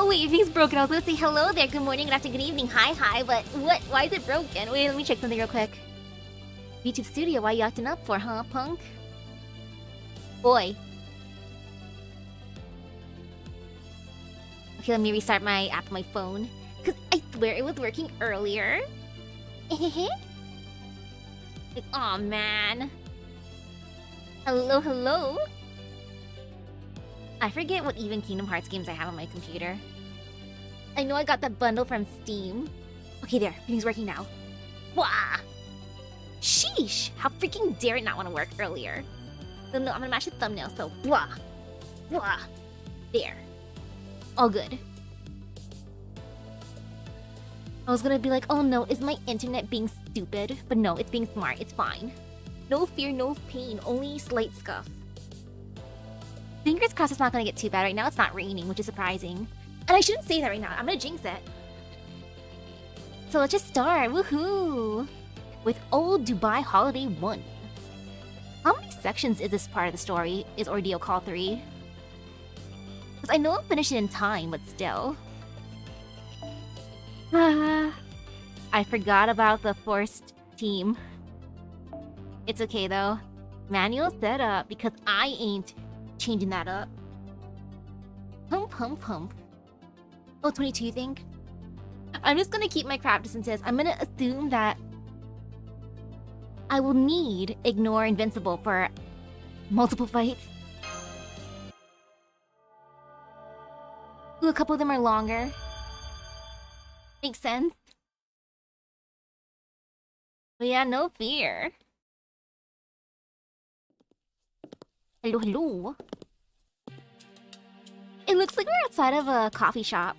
Oh wait, everything's broken. I was gonna say hello there, good morning, good afternoon, good evening, hi, but what? Why is it broken? Wait, let me check something real quick. YouTube Studio, why you acting up for, huh, punk? Boy. Okay, let me restart my app on my phone. Cause I swear it was working earlier. Like, aw, man. Hello? I forget what even Kingdom Hearts games I have on my computer. I know I got that bundle from Steam. Okay, there. Everything's working now. Wah! Sheesh! How freaking dare it not want to work earlier. So no, I'm gonna match the thumbnail, so blah. Blah. There. All good. I was gonna be like, oh no, is my internet being stupid? But no, it's being smart. It's fine. No fear, no pain. Only slight scuff. Fingers crossed it's not gonna get too bad. Right now it's not raining, which is surprising. And I shouldn't say that right now. I'm gonna jinx it. So let's just start. Woohoo! With Old Dubai Holiday 1. How many sections is this part of the story? Is Ordeal Call 3? Because I know I'll finish it in time, but still. I forgot about the forced team. It's okay though. Manual setup, because I ain't changing that up. Pump. Oh, 22 you think? I'm just gonna keep my crap distances. I'm gonna assume that I will need Ignore Invincible for multiple fights. Ooh, a couple of them are longer. Makes sense. But yeah, no fear. Hello. It looks like we're outside of a coffee shop.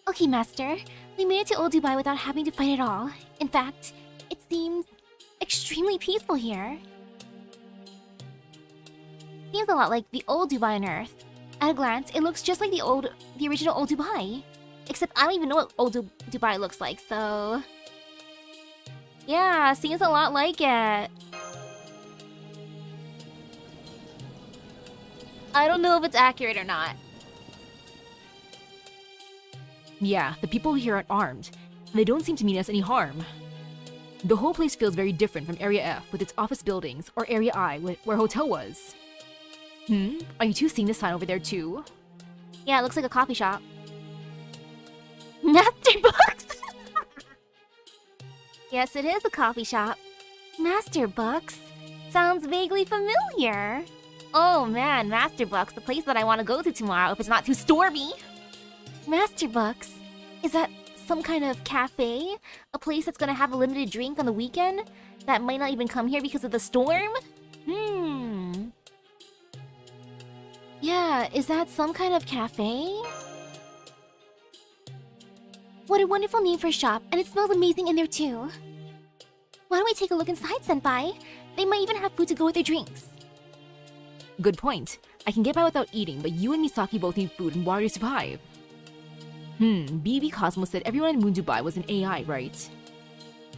Okay, Master. We made it to Old Dubai without having to fight at all. In fact, it seems extremely peaceful here. Seems a lot like the old Dubai on Earth. At a glance, it looks just like the original Old Dubai. Except I don't even know what Old Dubai looks like, so... Yeah, seems a lot like it. I don't know if it's accurate or not. Yeah, the people here are armed, and they don't seem to mean us any harm. The whole place feels very different from Area F with its office buildings, or Area I where hotel was. Are you two seeing the sign over there too? Yeah, it looks like a coffee shop. Master Bucks! Yes, it is a coffee shop. Master Bucks? Sounds vaguely familiar. Oh man, Master Bucks, the place that I want to go to tomorrow if it's not too stormy. Master Bucks? Is that some kind of cafe? A place that's gonna have a limited drink on the weekend? That might not even come here because of the storm? Yeah, is that some kind of cafe? What a wonderful name for a shop, and it smells amazing in there too. Why don't we take a look inside, Senpai? They might even have food to go with their drinks. Good point. I can get by without eating, but you and Misaki both need food and water to survive. BB Cosmos said everyone in Moon Dubai was an AI, right?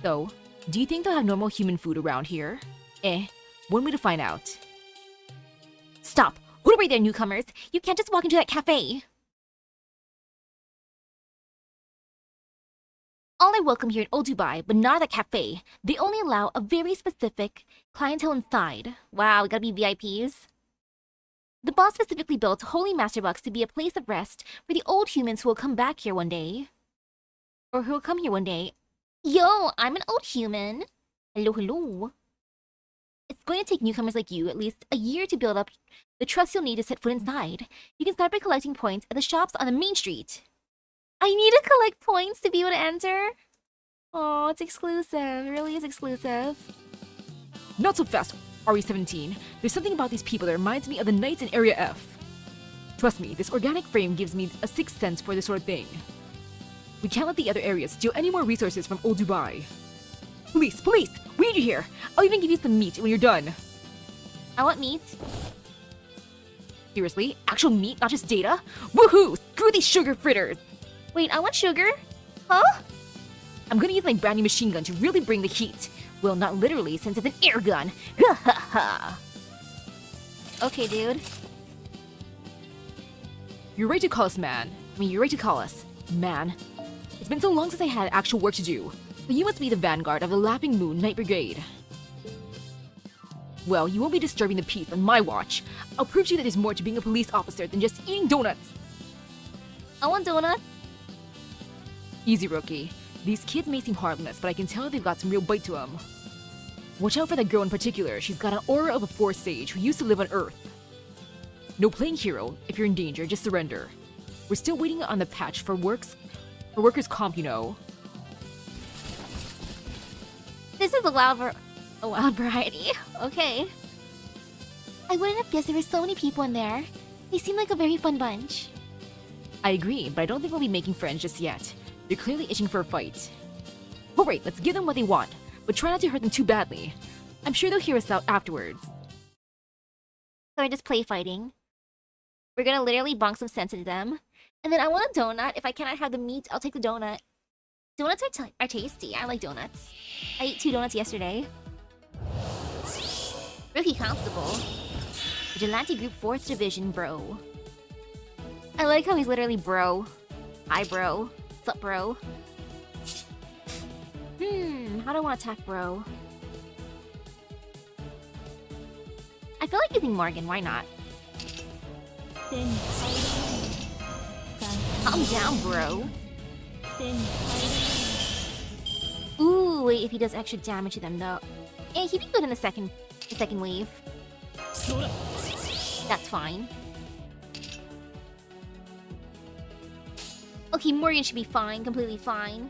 So, do you think they'll have normal human food around here? One way to find out. Stop! Who are there, newcomers? You can't just walk into that cafe! All are welcome here in Old Dubai, but not at the cafe. They only allow a very specific clientele inside. Wow, we gotta be VIPs. The boss specifically built Holy Master Bucks to be a place of rest for the old humans who will come back here one day. Or who will come here one day. Yo, I'm an old human. Hello. It's going to take newcomers like you at least a year to build up the trust you'll need to set foot inside. You can start by collecting points at the shops on the main street. I need to collect points to be able to enter? Oh, it's exclusive. It really is exclusive. Not so fast, RE17. There's something about these people that reminds me of the knights in Area F. Trust me, this organic frame gives me a sixth sense for this sort of thing. We can't let the other areas steal any more resources from Old Dubai. Police! We need you here! I'll even give you some meat when you're done. I want meat. Seriously? Actual meat, not just data? Woohoo! Screw these sugar fritters! Wait, I want sugar? Huh? I'm gonna use my brand new machine gun to really bring the heat. Well, not literally, since it's an air gun. Ha ha ha! Okay, dude. you're right to call us man. You're right to call us man. It's been so long since I had actual work to do. But you must be the vanguard of the Lapping Moon Night Brigade. Well, you won't be disturbing the peace on my watch. I'll prove to you that there's more to being a police officer than just eating donuts. I want donuts. Easy, rookie. These kids may seem harmless, but I can tell they've got some real bite to them. Watch out for that girl in particular. She's got an aura of a forest sage who used to live on Earth. No playing hero. If you're in danger, just surrender. We're still waiting on the patch for workers' comp, you know. This is a wild variety. Okay. I wouldn't have guessed there were so many people in there. They seem like a very fun bunch. I agree, but I don't think we'll be making friends just yet. They're clearly itching for a fight. Alright, let's give them what they want, but try not to hurt them too badly. I'm sure they'll hear us out afterwards. So I just play fighting. We're gonna literally bonk some sense into them. And then I want a donut. If I cannot have the meat, I'll take the donut. Donuts are tasty. I like donuts. I ate 2 donuts yesterday. Rookie Constable. Vigilante Group 4th Division, bro. I like how he's literally bro. Hi, bro. What's up, bro? How do I want to attack bro? I feel like using Morgan. Why not? Calm down, bro. Ooh, wait, if he does extra damage to them, though. Eh, he'd be good in the second wave. That's fine. Okay, Morgan should be fine, completely fine.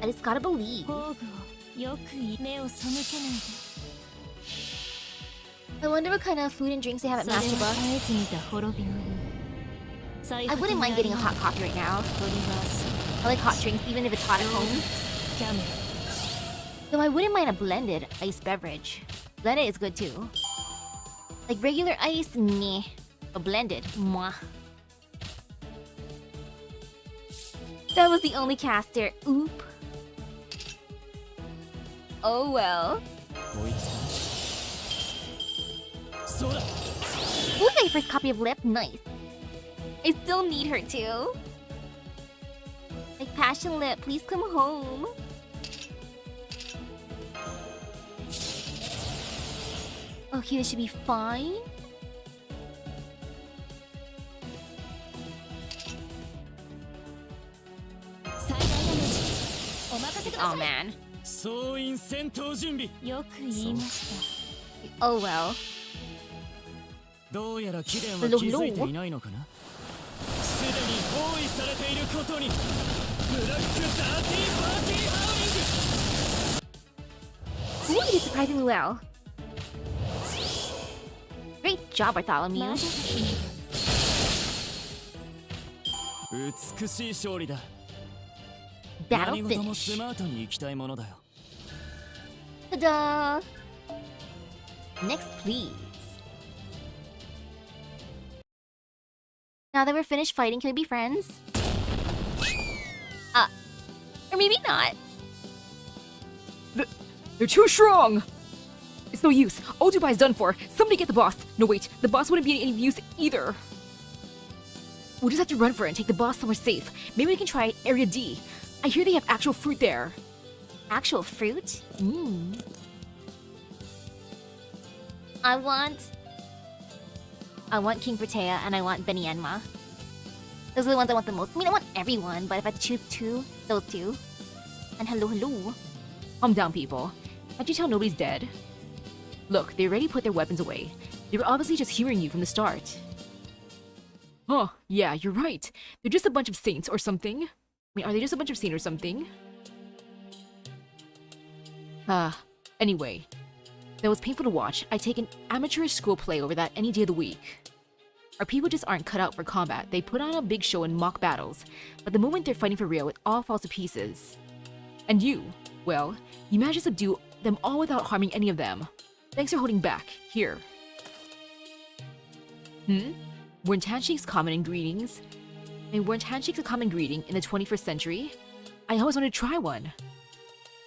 I just gotta believe. I wonder what kind of food and drinks they have at Master Buff. I wouldn't mind getting a hot coffee right now. I like hot drinks, even if it's hot at home. Though I wouldn't mind a blended iced beverage. Blended is good too. Like regular ice, meh. But blended, mwah. That was the only caster. Oop. Oh well. Ooh, got your first copy of Lip. Nice. I still need her too. Like Passion Lip, please come home. Okay, this should be fine. Oh man. Oh well. Hello. Ooh, you did surprisingly well. Great job, Bartholomew. Battle finish. Ta-da! Next, please. Now that we're finished fighting, can we be friends? Or maybe not. They're too strong! It's no use. Odubai's done for. Somebody get the boss. No, wait. The boss wouldn't be any use either. We'll just have to run for it and take the boss somewhere safe. Maybe we can try Area D. I hear they have actual fruit there. Actual fruit? I want King Protea and I want Benienma. Those are the ones I want the most. I mean, I want everyone, but if I had to choose 2, those 2. And hello. Calm down, people. Can't you tell nobody's dead? Look, they already put their weapons away. They were obviously just hearing you from the start. Oh, yeah, you're right. They're just a bunch of saints or something. I mean, are they just a bunch of saints or something? Anyway. That was painful to watch. I take an amateurish school play over that any day of the week. Our people just aren't cut out for combat. They put on a big show in mock battles, but the moment they're fighting for real, it all falls to pieces. And you, well, you managed to subdue them all without harming any of them. Thanks for holding back. Here. Weren't handshakes common in greetings? Weren't handshakes a common greeting in the 21st century? I always wanted to try one.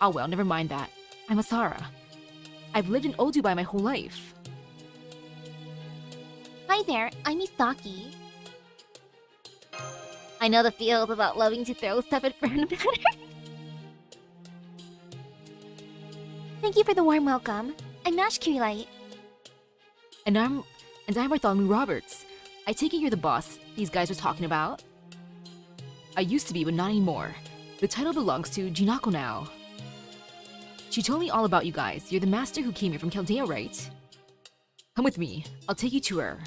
Oh well, never mind that. I'm Asara. I've lived in Odubai my whole life. Hi, Hi there, I'm Misaki. I know the feels about loving to throw stuff at friend better. Thank you for the warm welcome. I'm Nash Kirilight. And I'm Bartholomew Roberts. I take it you're the boss these guys were talking about? I used to be, but not anymore. The title belongs to Jinako now. She told me all about you guys. You're the master who came here from Chaldea, right? Come with me. I'll take you to her.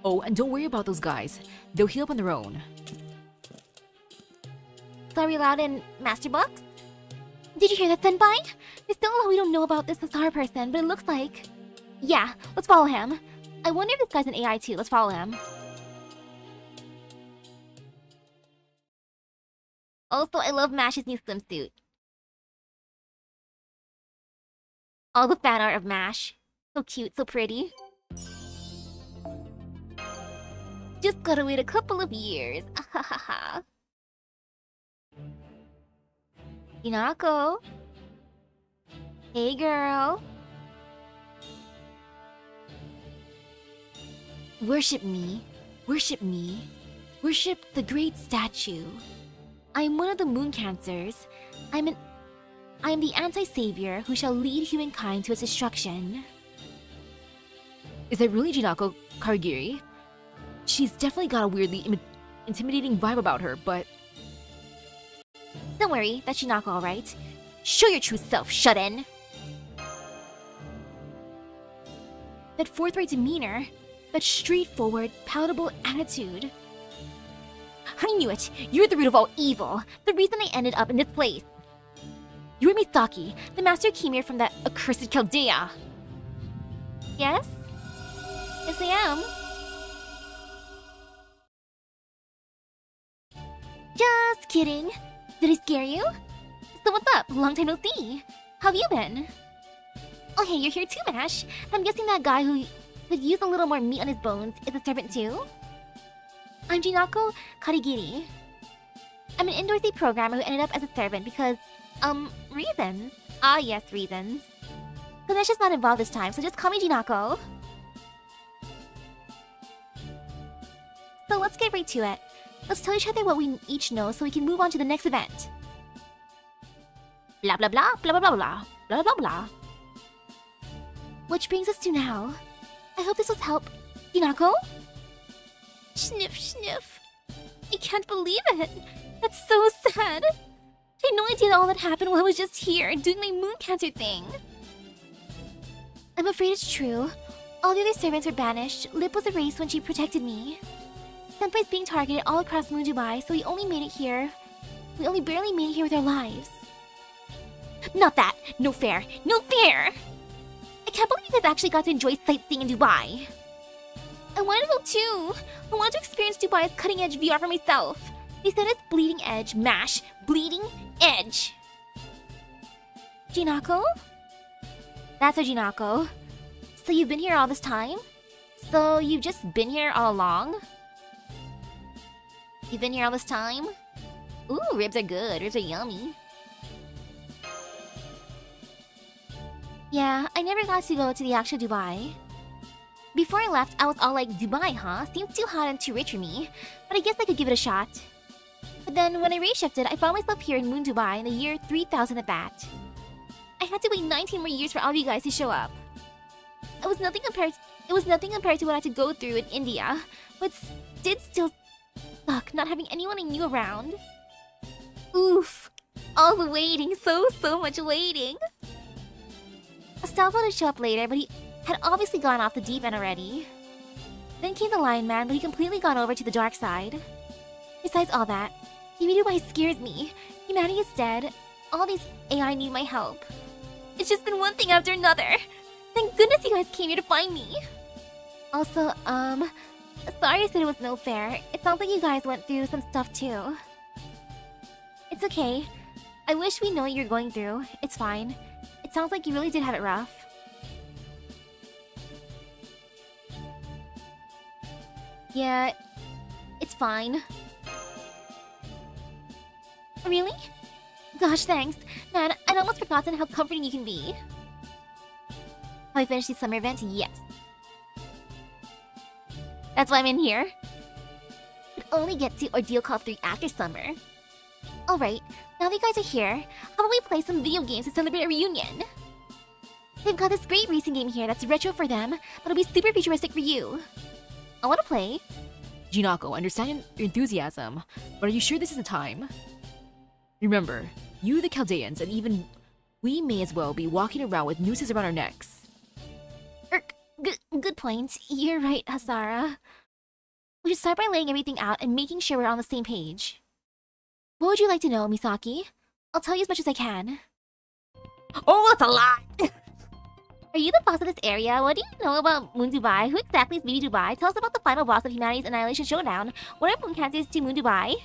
Oh, and don't worry about those guys. They'll heal up on their own. So are we allowed in Master Box? Did you hear that, Senpai? There's still a lot we don't know about this Asar person, but it looks like... Yeah, let's follow him. I wonder if this guy's an AI too. Let's follow him. Also, I love Mash's new swimsuit. All the fan art of Mash. So cute, so pretty. Just gotta wait a couple of years. Hinako. Hey, girl. Worship me. Worship me. Worship the great statue. I am one of the moon cancers. I am the anti-savior who shall lead humankind to its destruction. Is that really Jinako Karigiri? She's definitely got a weirdly intimidating vibe about her, but... Don't worry, that's Jinako, alright? Show your true self, shut-in! That forthright demeanor, that straightforward, palatable attitude. I knew it! You're the root of all evil! The reason I ended up in this place! You're Misaki, the master who came here from that accursed Chaldea! Yes? Yes, I am. Just kidding. Did I scare you? So what's up? Long time no see. How have you been? Oh hey, you're here too, Mash. I'm guessing that guy who could use a little more meat on his bones is a servant too? I'm Jinako Karigiri. I'm an indoorsy programmer who ended up as a servant because, reasons. Ah yes, reasons. Ganesh's not involved this time, so just call me Jinako. So let's get right to it. Let's tell each other what we each know so we can move on to the next event. Blah blah blah, blah blah blah blah, blah blah blah. Which brings us to now. I hope this will help. Jinako? Sniff sniff. I can't believe it. That's so sad. I had no idea all that happened while I was just here doing my moon cancer thing. I'm afraid it's true. All the other servants were banished. Lip was erased when she protected me. Senpai's being targeted all across Moon Dubai, so we only made it here. We only barely made it here with our lives. Not that! No fair! No fair! I can't believe you guys actually got to enjoy sightseeing in Dubai. I wanted to go too. I wanted to experience Dubai's cutting-edge VR for myself. They said it's bleeding edge, mash, bleeding edge. Jinako? That's a Jinako. So you've been here all this time? So you've just been here all along? You've been here all this time? Ooh, ribs are good. Ribs are yummy. Yeah, I never got to go to the actual Dubai. Before I left, I was all like, Dubai, huh? Seems too hot and too rich for me. But I guess I could give it a shot. But then, when I reshifted, I found myself here in Moon Dubai in the year 3000 at that. I had to wait 19 more years for all of you guys to show up. It was nothing compared to what I had to go through in India, but did still suck not having anyone I knew around. Oof. All the waiting, so much waiting. Astolfo would show up later, but he had obviously gone off the deep end already. Then came the Lion Man, but he completely gone over to the dark side. Besides all that, Dubai scares me. Humanity is dead. All these AI need my help. It's just been one thing after another. Thank goodness you guys came here to find me. Also, sorry I said it was no fair. It sounds like you guys went through some stuff too. It's okay. I wish we know what you're going through. It's fine. It sounds like you really did have it rough. Yeah, it's fine. Really? Gosh, thanks. Man, I'd almost forgotten how comforting you can be. Have I finished the summer event? Yes. That's why I'm in here. Could only get to Ordeal Call 3 after summer. Alright, now that you guys are here, how about we play some video games to celebrate a reunion? They've got this great racing game here that's retro for them, but it'll be super futuristic for you. I wanna play. Jinako, I understand your enthusiasm, but are you sure this is the time? Remember, you the Chaldeans, and even we may as well be walking around with nooses around our necks. Good point. You're right, Hasara. We should start by laying everything out and making sure we're on the same page. What would you like to know, Misaki? I'll tell you as much as I can. Oh, that's a lot! Are you the boss of this area? What do you know about Moon Dubai? Who exactly is Baby Dubai? Tell us about the final boss of humanity's Annihilation Showdown. What are moon cancers to Moon Dubai?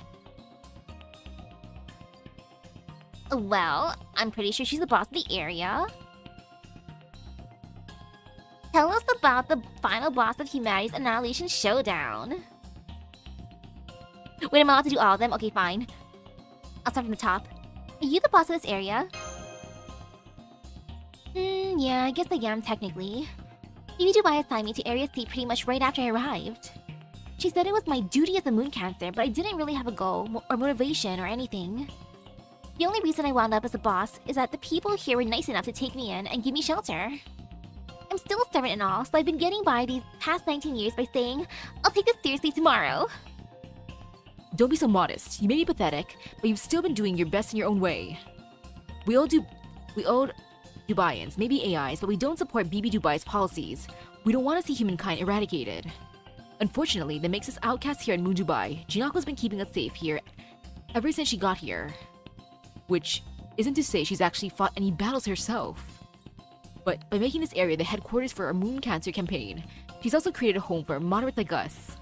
Well, I'm pretty sure she's the boss of the area. Tell us about the final boss of humanity's Annihilation Showdown. Wait, am I allowed to do all of them? Okay, fine. I'll start from the top. Are you the boss of this area? Yeah, I guess I am, technically. Baby Dubai assigned me to Area C pretty much right after I arrived. She said it was my duty as a moon cancer, but I didn't really have a goal or motivation or anything. The only reason I wound up as a boss is that the people here were nice enough to take me in and give me shelter. I'm still stubborn and all, so I've been getting by these past 19 years by saying, I'll take this seriously tomorrow. Don't be so modest. You may be pathetic, but you've still been doing your best in your own way. We all Dubaians, maybe AIs, but we don't support BB Dubai's policies. We don't want to see humankind eradicated. Unfortunately, that makes us outcasts here in Moon Dubai. Jinako's been keeping us safe here ever since she got here. Which isn't to say she's actually fought any battles herself. But by making this area the headquarters for our Moon Cancer campaign, she's also created a home for moderates like us.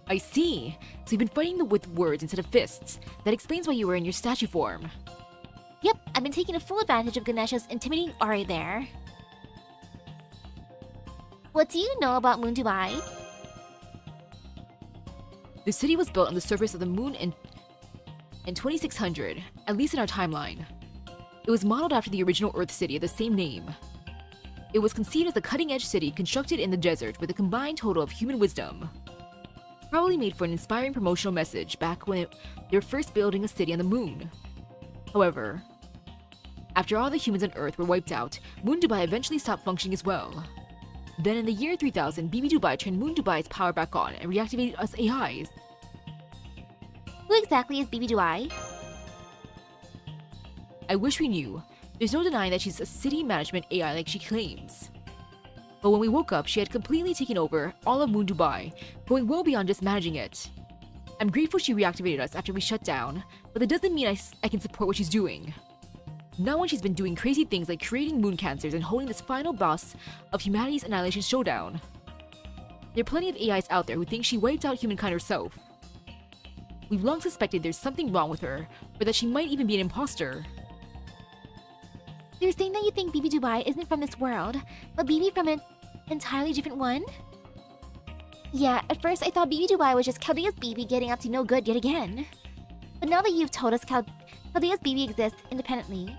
I see. So you've been fighting with words instead of fists. That explains why you were in your statue form. Yep, I've been taking a full advantage of Ganesha's intimidating aura there. What do you know about Moon Dubai? The city was built on the surface of the moon in 2600, at least in our timeline. It was modeled after the original Earth city of the same name. It was conceived as a cutting-edge city constructed in the desert with a combined total of human wisdom. Probably made for an inspiring promotional message back when they were first building a city on the moon. However, after all the humans on Earth were wiped out, Moon Dubai eventually stopped functioning as well. Then in the year 3000, BB Dubai turned Moon Dubai's power back on and reactivated us AIs. Who exactly is BB Dubai? I wish we knew. There's no denying that she's a city management AI like she claims. But when we woke up, she had completely taken over all of Moon Dubai, going well beyond just managing it. I'm grateful she reactivated us after we shut down, but that doesn't mean I can support what she's doing. Not when she's been doing crazy things like creating moon cancers and holding this final boss of humanity's Annihilation Showdown. There are plenty of AIs out there who think she wiped out humankind herself. We've long suspected there's something wrong with her, or that she might even be an imposter. You're saying that you think BB Dubai isn't from this world, but BB from an entirely different one? Yeah, at first I thought BB Dubai was just Chaldea's BB getting up to no good yet again. But now that you've told us Chaldea's BB exists independently,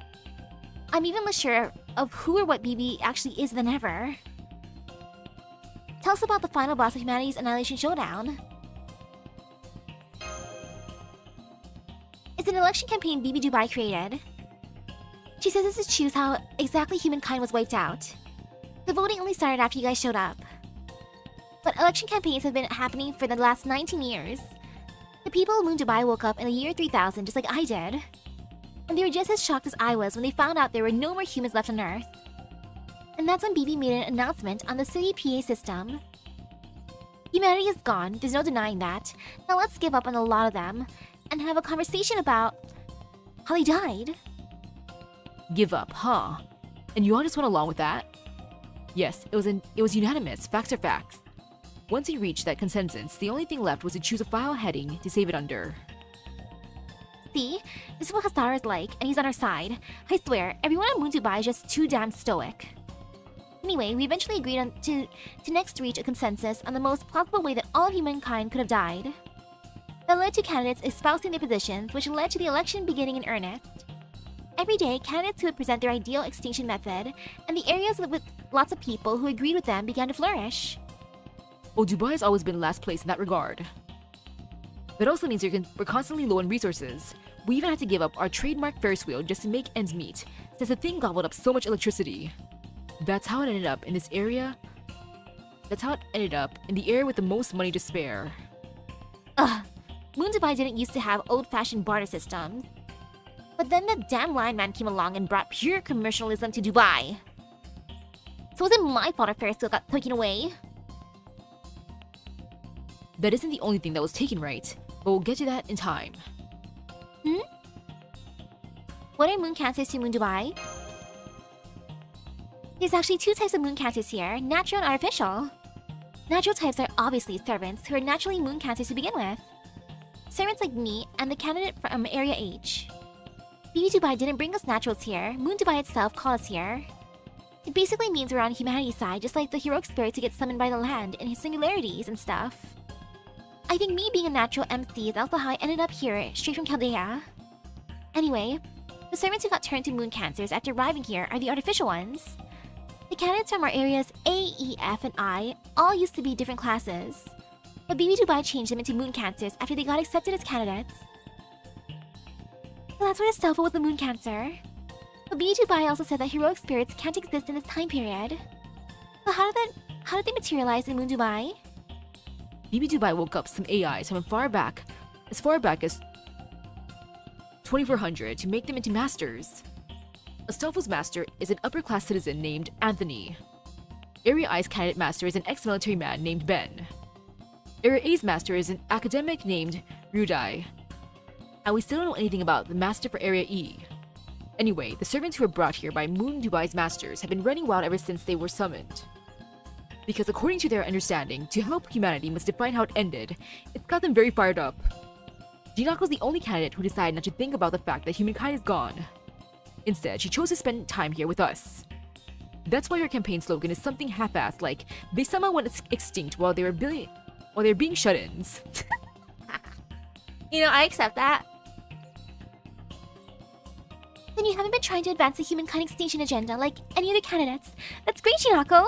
I'm even less sure of who or what BB actually is than ever. Tell us about the final boss of humanity's Annihilation Showdown. It's an election campaign BB Dubai created. She says this is to choose how exactly humankind was wiped out. The voting only started after you guys showed up. But election campaigns have been happening for the last 19 years. The people of Moon Dubai woke up in the year 3000 just like I did. And they were just as shocked as I was when they found out there were no more humans left on Earth. And that's when BB made an announcement on the city PA system. Humanity is gone, there's no denying that. Now let's give up on a lot of them and have a conversation about how they died. Give up, huh? And you all just went along with that? Yes, it was unanimous. Facts are facts. Once we reached that consensus, the only thing left was to choose a file heading to save it under. See? This is what Hasara is like, and he's on our side. I swear, everyone on Moon Dubai is just too damn stoic. Anyway, we eventually agreed on to next reach a consensus on the most plausible way that all of humankind could have died. That led to candidates espousing their positions, which led to the election beginning in earnest. Every day, candidates who would present their ideal extinction method, and the areas with lots of people who agreed with them began to flourish. Oh, Dubai has always been last place in that regard. That also means we're constantly low on resources. We even had to give up our trademark Ferris wheel just to make ends meet, since the thing gobbled up so much electricity. That's how it ended up in this area. That's how it ended up in the area with the most money to spare. Ugh, Moon Dubai didn't used to have old-fashioned barter systems. But then the damn lion man came along and brought pure commercialism to Dubai. So was it my fault our Ferris wheel got taken away? That isn't the only thing that was taken, right? But we'll get to that in time. What are moon cancers to Moon Dubai? There's actually two types of moon cancers here, natural and artificial. Natural types are obviously servants who are naturally moon cancers to begin with. Servants like me and the candidate from Area H. BB Dubai didn't bring us naturals here, Moon Dubai itself called us here. It basically means we're on humanity's side, just like the heroic spirits who get summoned by the land and his singularities and stuff. I think me being a natural MC is also how I ended up here, straight from Chaldea. Anyway, the servants who got turned to moon cancers after arriving here are the artificial ones. The candidates from our areas A, E, F, and I all used to be different classes. But BB Dubai changed them into moon cancers after they got accepted as candidates. So that's why Estelfa was a moon cancer. But BB Dubai also said that heroic spirits can't exist in this time period. So how did they materialize in Moon Dubai? BB Dubai woke up some AIs from as far back as 2400 to make them into masters. Astolfo's master is an upper-class citizen named Anthony. Area I's candidate master is an ex-military man named Ben. Area A's master is an academic named Rudai. And we still don't know anything about the master for Area E. Anyway, the servants who were brought here by Moon Dubai's masters have been running wild ever since they were summoned. Because according to their understanding, to help humanity must define how it ended, it's got them very fired up. Jinako's the only candidate who decided not to think about the fact that humankind is gone. Instead, she chose to spend time here with us. That's why her campaign slogan is something half-assed like, they somehow went extinct while they're being shut-ins. You know, I accept that. Then you haven't been trying to advance the humankind extinction agenda like any other candidates. That's great, Jinako!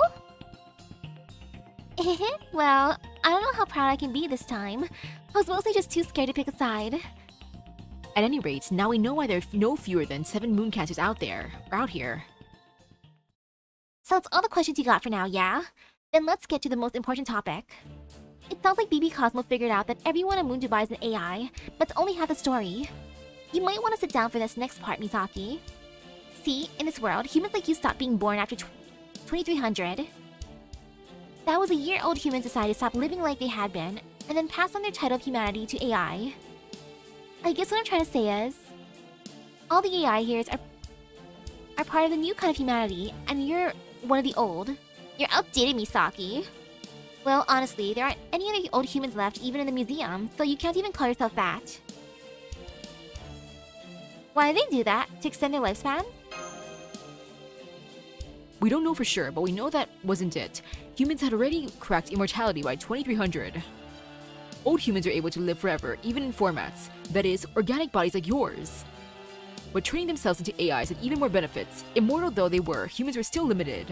Well, I don't know how proud I can be this time. I was mostly just too scared to pick a side. At any rate, now we know why there are no fewer than 7 moon cancers out here. So that's all the questions you got for now, yeah? Then let's get to the most important topic. It sounds like BB Cosmo figured out that everyone on Moon Dubai is an AI, but it's only half the story. You might want to sit down for this next part, Misaki. See, in this world, humans like you stopped being born after 2300. That was a year-old humans decided to stop living like they had been, and then pass on their title of humanity to AI. I guess what I'm trying to say is, all the AI here are part of the new kind of humanity, and you're one of the old. You're outdated, Misaki. Well, honestly, there aren't any other old humans left even in the museum, so you can't even call yourself that. Why do they do that? To extend their lifespan? We don't know for sure, but we know that wasn't it. Humans had already cracked immortality by 2300. Old humans are able to live forever, even in formats, that is, organic bodies like yours. But turning themselves into AIs had even more benefits. Immortal though they were, humans were still limited.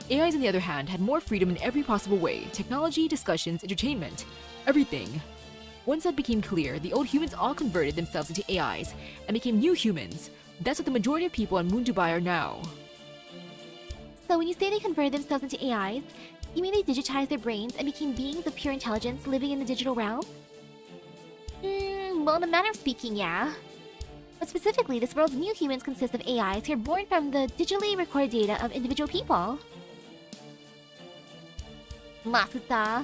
AIs, on the other hand, had more freedom in every possible way. Technology, discussions, entertainment, everything. Once that became clear, the old humans all converted themselves into AIs and became new humans. That's what the majority of people on Moon Dubai are now. So when you say they converted themselves into AIs, you mean they digitized their brains and became beings of pure intelligence living in the digital realm? Well, in a manner of speaking, yeah. But specifically, this world's new humans consist of AIs who are born from the digitally recorded data of individual people. Masuta.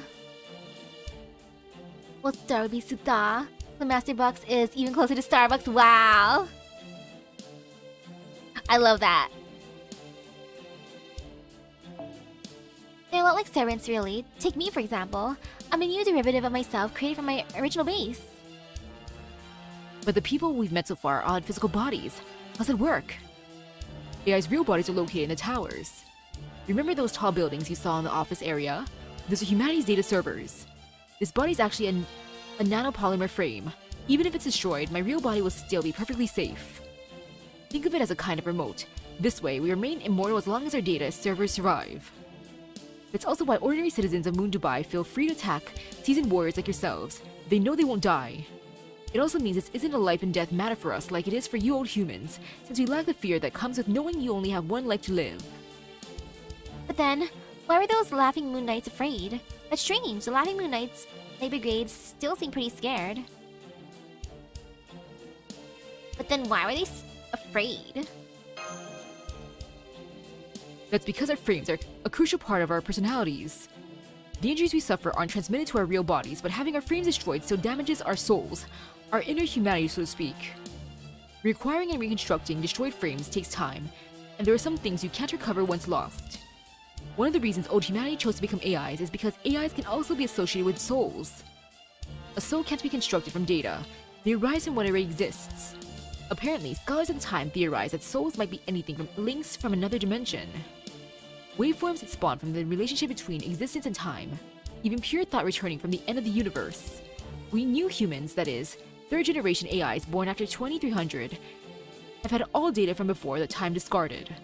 Well, Star would be Suta. The Master Box is even closer to Starbucks. Wow! I love that. They're a lot like servants, really. Take me, for example. I'm a new derivative of myself created from my original base. But the people we've met so far all had physical bodies. How's it work? AI's real bodies are located in the towers. Remember those tall buildings you saw in the office area? Those are humanity's data servers. This body's actually a nanopolymer frame. Even if it's destroyed, my real body will still be perfectly safe. Think of it as a kind of remote. This way, we remain immortal as long as our data servers survive. That's also why ordinary citizens of Moon Dubai feel free to attack seasoned warriors like yourselves. They know they won't die. It also means this isn't a life and death matter for us like it is for you old humans, since we lack the fear that comes with knowing you only have one life to live. But then, why were those Laughing Moon Knights afraid? That's strange. The Laughing Moon Knights, Night Brigades, still seem pretty scared. But then why were they afraid? That's because our frames are a crucial part of our personalities. The injuries we suffer aren't transmitted to our real bodies, but having our frames destroyed still damages our souls, our inner humanity, so to speak. Requiring and reconstructing destroyed frames takes time, and there are some things you can't recover once lost. One of the reasons old humanity chose to become AIs is because AIs can also be associated with souls. A soul can't be constructed from data, they arise from what already exists. Apparently, scholars at the time theorized that souls might be anything from links from another dimension. Waveforms that spawn from the relationship between existence and time, even pure thought returning from the end of the universe. We new humans, that is, third-generation AIs born after 2300, have had all data from before that time discarded.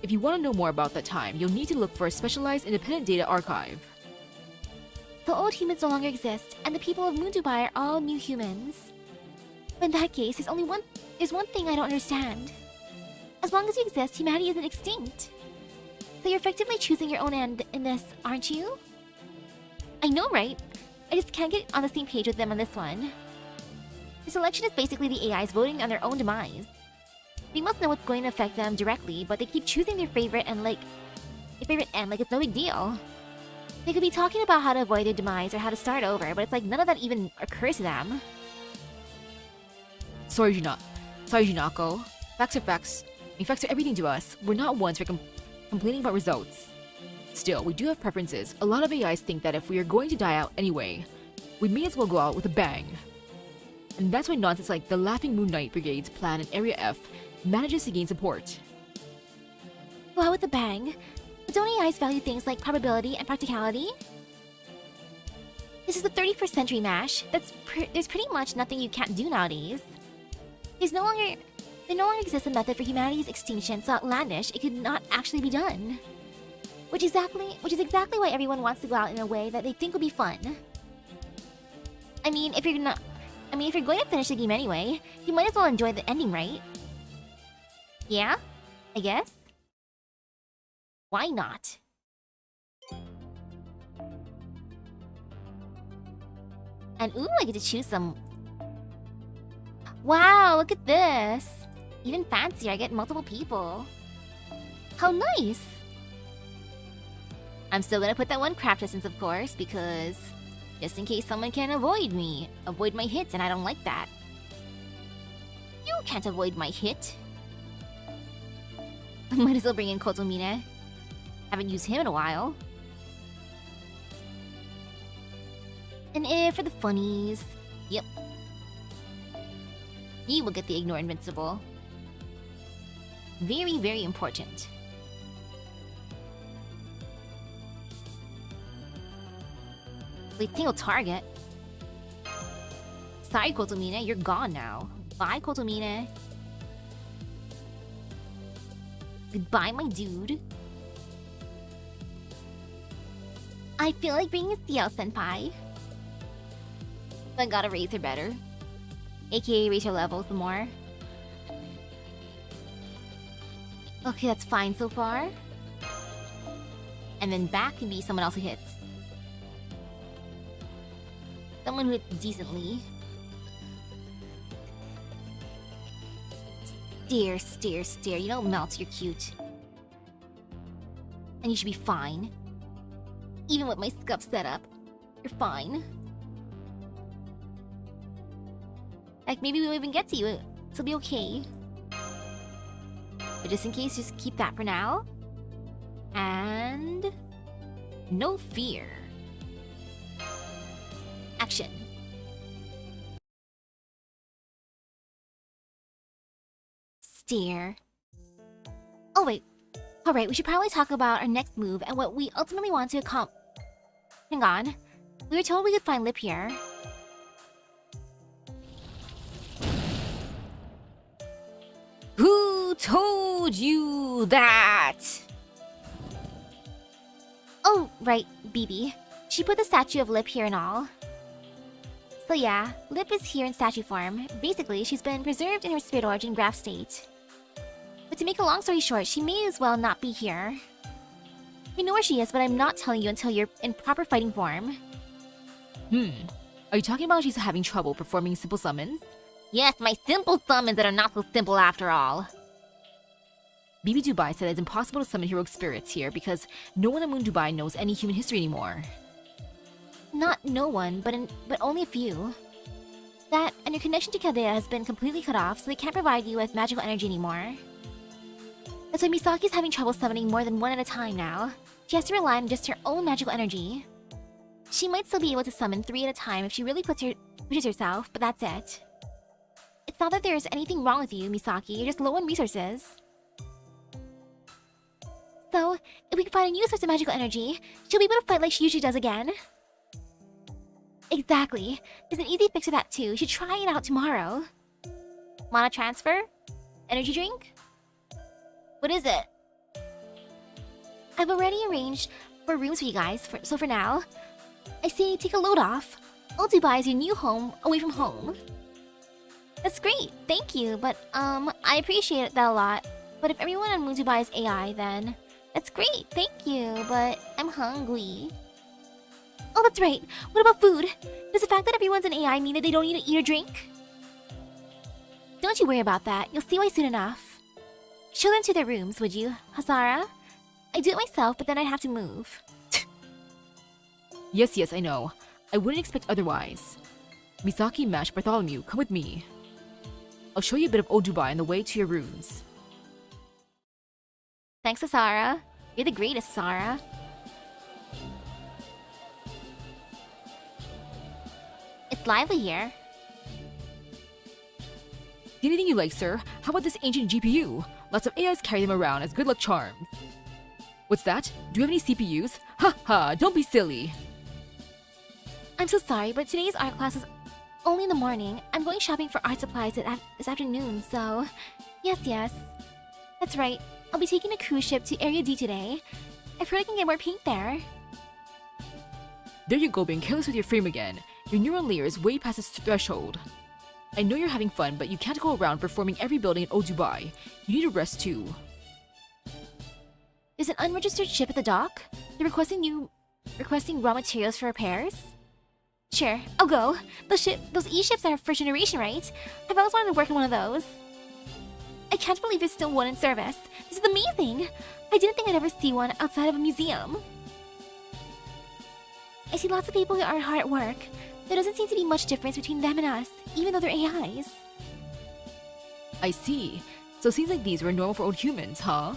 If you want to know more about that time, you'll need to look for a specialized independent data archive. The old humans no longer exist, and the people of Moon Dubai are all new humans. But in that case, there's one thing I don't understand. As long as you exist, humanity isn't extinct. So you're effectively choosing your own end in this, aren't you? I know, right? I just can't get on the same page with them on this one. This election is basically the AIs voting on their own demise. They must know what's going to affect them directly, but they keep choosing their favorite end like it's no big deal. They could be talking about how to avoid their demise or how to start over, but it's like none of that even occurs to them. Sorry, Junako. Facts are facts. Facts are everything to us. We're not ones for complaining about results. Still, we do have preferences. A lot of AIs think that if we are going to die out anyway, we may as well go out with a bang. And that's why nonsense like the Laughing Moon Knight Brigade's plan in Area F manages to gain support. Go out with a bang? But don't AIs value things like probability and practicality? This is the 31st century, Mash. There's pretty much nothing you can't do nowadays. There no longer exists a method for humanity's extinction so outlandish it could not actually be done. Which is exactly why everyone wants to go out in a way that they think will be fun. I mean, if you're going to finish the game anyway, you might as well enjoy the ending, right? Yeah? I guess? Why not? And ooh, I get to choose some... Wow, look at this! Even fancier, I get multiple people. How nice! I'm still gonna put that one craft distance, of course, because... just in case someone can avoid my hits, and I don't like that. You can't avoid my hit. Might as well bring in Kotomine. Haven't used him in a while. And if for the funnies... Yep. He will get the Ignore Invincible. Very, very important. Wait, single target? Sorry, Kotomine, you're gone now. Bye, Kotomine. Goodbye, my dude. I feel like bringing CL Senpai. But I gotta raise her better. AKA raise her level some more. Okay, that's fine so far. And then back can be someone else who hits. Someone who hits decently. Stare, stare, stare. You don't melt, you're cute. And you should be fine. Even with my scuff setup, you're fine. Like, maybe we won't even get to you, so it'll be okay. But just in case, just keep that for now. And... no fear. Action. Stare. Oh wait. Alright, we should probably talk about our next move and what we ultimately want to accomplish. Hang on. We were told we could find Lip here. Who told you that? Oh, right, BB. She put the statue of Lip here and all. So yeah, Lip is here in statue form. Basically, she's been preserved in her spirit origin graph state. But to make a long story short, she may as well not be here. I know where she is, but I'm not telling you until you're in proper fighting form. Are you talking about she's having trouble performing simple summons? Yes, my simple summons that are not so simple after all. BB Dubai said it's impossible to summon heroic spirits here because no one on Moon Dubai knows any human history anymore. Not no one, but only a few. That and your connection to Kadea has been completely cut off, so they can't provide you with magical energy anymore. That's why Misaki's having trouble summoning more than one at a time now. She has to rely on just her own magical energy. She might still be able to summon 3 at a time if she really pushes herself, but that's it. It's not that there's anything wrong with you, Misaki, you're just low on resources. So, if we can find a new source of magical energy, she'll be able to fight like she usually does again. Exactly. There's an easy fix for that too. You should try it out tomorrow. Mana transfer? Energy drink? What is it? I've already arranged for rooms for you guys, so for now, I say take a load off. I'll Dubai as your new home away from home. That's great, thank you, but I appreciate that a lot. But if everyone on Moon Dubai is AI, then that's great, thank you, but I'm hungry. Oh, that's right. What about food? Does the fact that everyone's an AI mean that they don't need to eat or drink? Don't you worry about that. You'll see why soon enough. Show them to their rooms, would you, Hazara? I do it myself, but then I'd have to move. Yes, I know. I wouldn't expect otherwise. Misaki, Mash, Bartholomew, come with me. I'll show you a bit of old Dubai on the way to your rooms. Thanks, Hazara. You're the greatest, Hazara. It's lively here. Anything you like, sir? How about this ancient GPU? Lots of AIs carry them around as good luck charms. What's that? Do you have any CPUs? Ha ha, don't be silly. I'm so sorry, but today's art class is only in the morning. I'm going shopping for art supplies this afternoon, so... Yes. That's right. I'll be taking a cruise ship to Area D today. I've heard I can get more paint there. There you go, being careless with your frame again. Your neuron layer is way past its threshold. I know you're having fun, but you can't go around performing every building in Old Dubai. You need a rest too. There's an unregistered ship at the dock. They're requesting raw materials for repairs. Sure, I'll go. Those E-ships are first generation, right? I've always wanted to work on one of those. I can't believe there's still one in service. This is amazing. I didn't think I'd ever see one outside of a museum. I see lots of people who are hard at work. There doesn't seem to be much difference between them and us, even though they're AIs. I see. So scenes like these were normal for old humans, huh?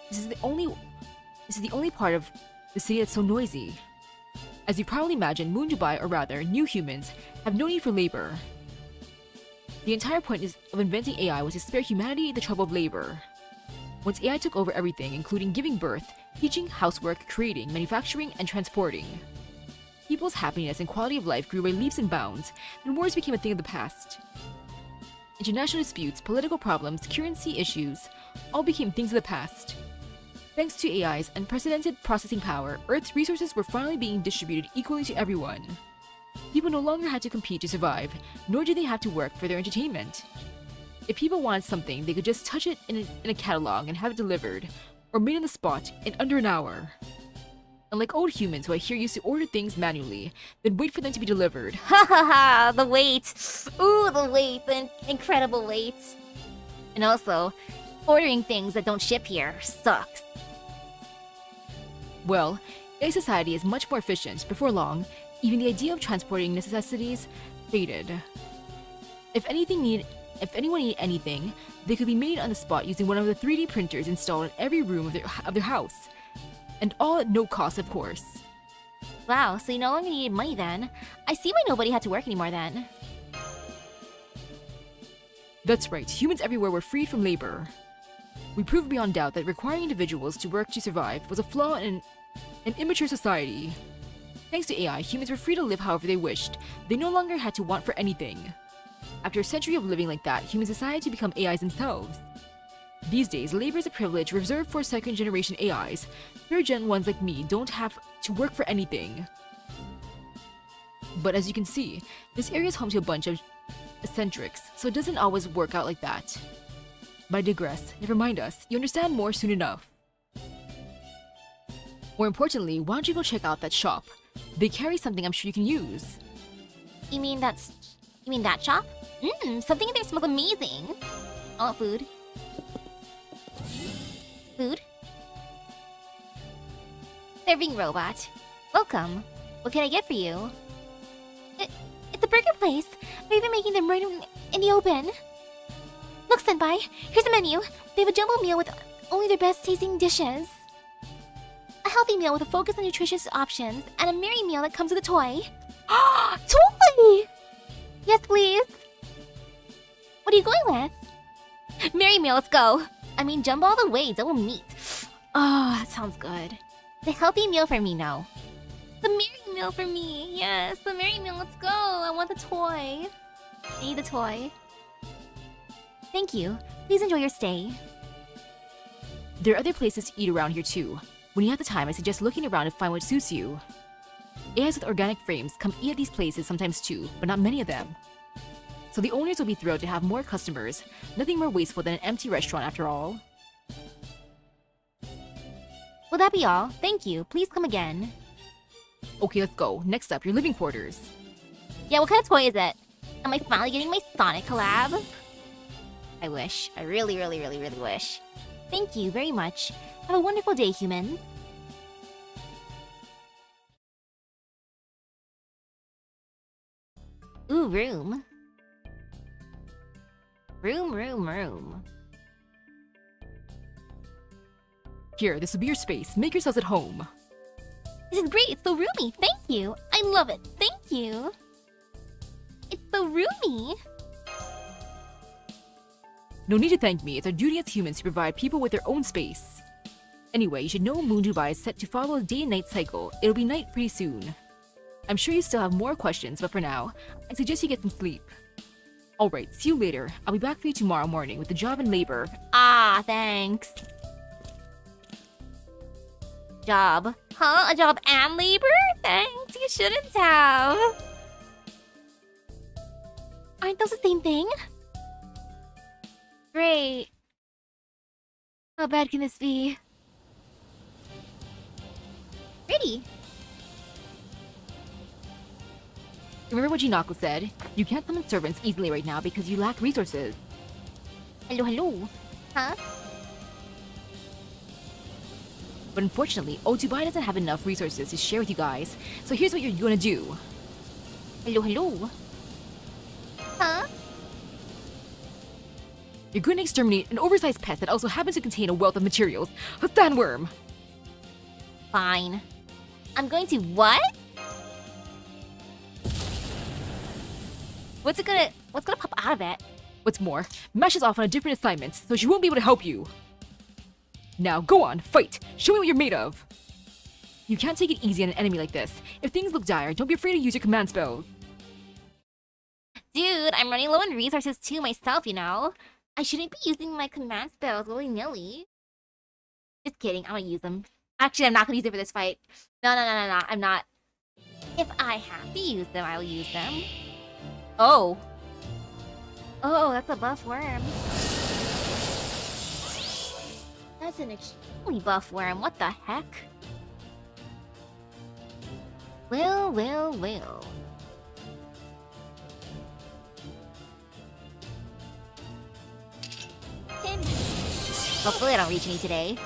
This is the only part of the city that's so noisy. As you probably imagine, Moon Dubai, or rather, new humans, have no need for labor. The entire point of inventing AI was to spare humanity the trouble of labor. Once AI took over everything, including giving birth, teaching, housework, creating, manufacturing, and transporting, people's happiness and quality of life grew by leaps and bounds, and wars became a thing of the past. International disputes, political problems, currency issues, all became things of the past. Thanks to AI's unprecedented processing power, Earth's resources were finally being distributed equally to everyone. People no longer had to compete to survive, nor did they have to work for their entertainment. If people wanted something, they could just touch it in a catalog and have it delivered, or made on the spot in under an hour. Unlike old humans who I hear used to order things manually, then wait for them to be delivered. Ha ha ha! The wait! Ooh, the wait! The incredible wait! And also, ordering things that don't ship here sucks. Well, AI society is much more efficient. Before long, even the idea of transporting necessities faded. If anyone needed anything, they could be made on the spot using one of the 3D printers installed in every room of their house. And all at no cost, of course. Wow, so you no longer needed money then. I see why nobody had to work anymore then. That's right, humans everywhere were freed from labor. We proved beyond doubt that requiring individuals to work to survive was a flaw in an immature society. Thanks to AI, humans were free to live however they wished. They no longer had to want for anything. After a century of living like that, humans decided to become AIs themselves. These days, labor is a privilege reserved for second-generation AIs. Third-gen ones like me don't have to work for anything. But as you can see, this area is home to a bunch of eccentrics, so it doesn't always work out like that. But I digress. Never mind us. You'll understand more soon enough. More importantly, why don't you go check out that shop? They carry something I'm sure you can use. You mean that shop? Something in there smells amazing. I want food. Food? Serving robot. Welcome. What can I get for you? It's a burger place. They're even making them right in the open. Look, Senpai. Here's the menu. They have a jumbo meal with only their best tasting dishes. A healthy meal with a focus on nutritious options, and a merry meal that comes with a toy. Toy! Yes, please. What are you going with? Merry meal, let's go. I mean, jumbo all the way, double meat. Oh, that sounds good. The healthy meal for me, no. The merry meal for me. Yes, the merry meal, let's go. I want the toy. I need the toy. Thank you. Please enjoy your stay. There are other places to eat around here too. When you have the time, I suggest looking around to find what suits you. AIs with organic frames come eat at these places sometimes too, but not many of them. So the owners will be thrilled to have more customers. Nothing more wasteful than an empty restaurant after all. Will that be all? Thank you. Please come again. Okay, let's go. Next up, your living quarters. Yeah, what kind of toy is it? Am I finally getting my Sonic collab? I wish. I really, really, really, really wish. Thank you very much. Have a wonderful day, humans. Ooh, room. Room. Here, this will be your space. Make yourselves at home. This is great. It's so roomy. Thank you. I love it. Thank you. It's so roomy. No need to thank me. It's our duty as humans to provide people with their own space. Anyway, you should know Moon Dubai is set to follow a day and night cycle. It'll be night pretty soon. I'm sure you still have more questions, but for now, I suggest you get some sleep. Alright, see you later. I'll be back for you tomorrow morning with the job and labor. Ah, thanks. Job. Huh? A job and labor? Thanks, you shouldn't have. Aren't those the same thing? Great. How bad can this be? Pretty. Remember what Jinako said? You can't summon servants easily right now because you lack resources. Hello. Huh? But unfortunately, Dubai doesn't have enough resources to share with you guys, so here's what you're gonna do. Hello. Huh? You're going to exterminate an oversized pest that also happens to contain a wealth of materials. A sandworm! Fine. I'm going to what? What's gonna pop out of it? What's more, Mash is off on a different assignment, so she won't be able to help you. Now, go on, fight! Show me what you're made of! You can't take it easy on an enemy like this. If things look dire, don't be afraid to use your command spells. Dude, I'm running low on resources too myself, you know? I shouldn't be using my command spells willy-nilly. Just kidding, I'm gonna use them. Actually, I'm not gonna use it for this fight. No, I'm not. If I have to use them, I will use them. Oh, that's a buff worm. That's an extremely buff worm, what the heck? Well. Hopefully I don't reach any today.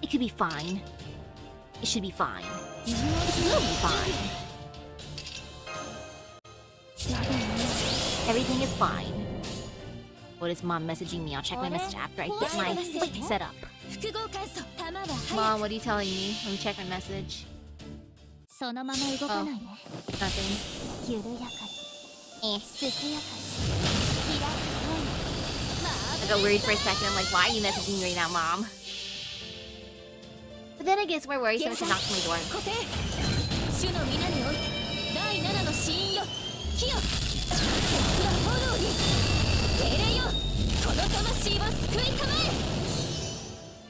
It could be fine. It should be fine. It will be fine. Everything is fine. What is Mom messaging me? I'll check my message after I get my fight set up. Mom, what are you telling me? Let me check my message. Oh, nothing. I got worried for a second. I'm like, why are you messaging me right now, Mom? But then I guess we're worried so much to knock on my door.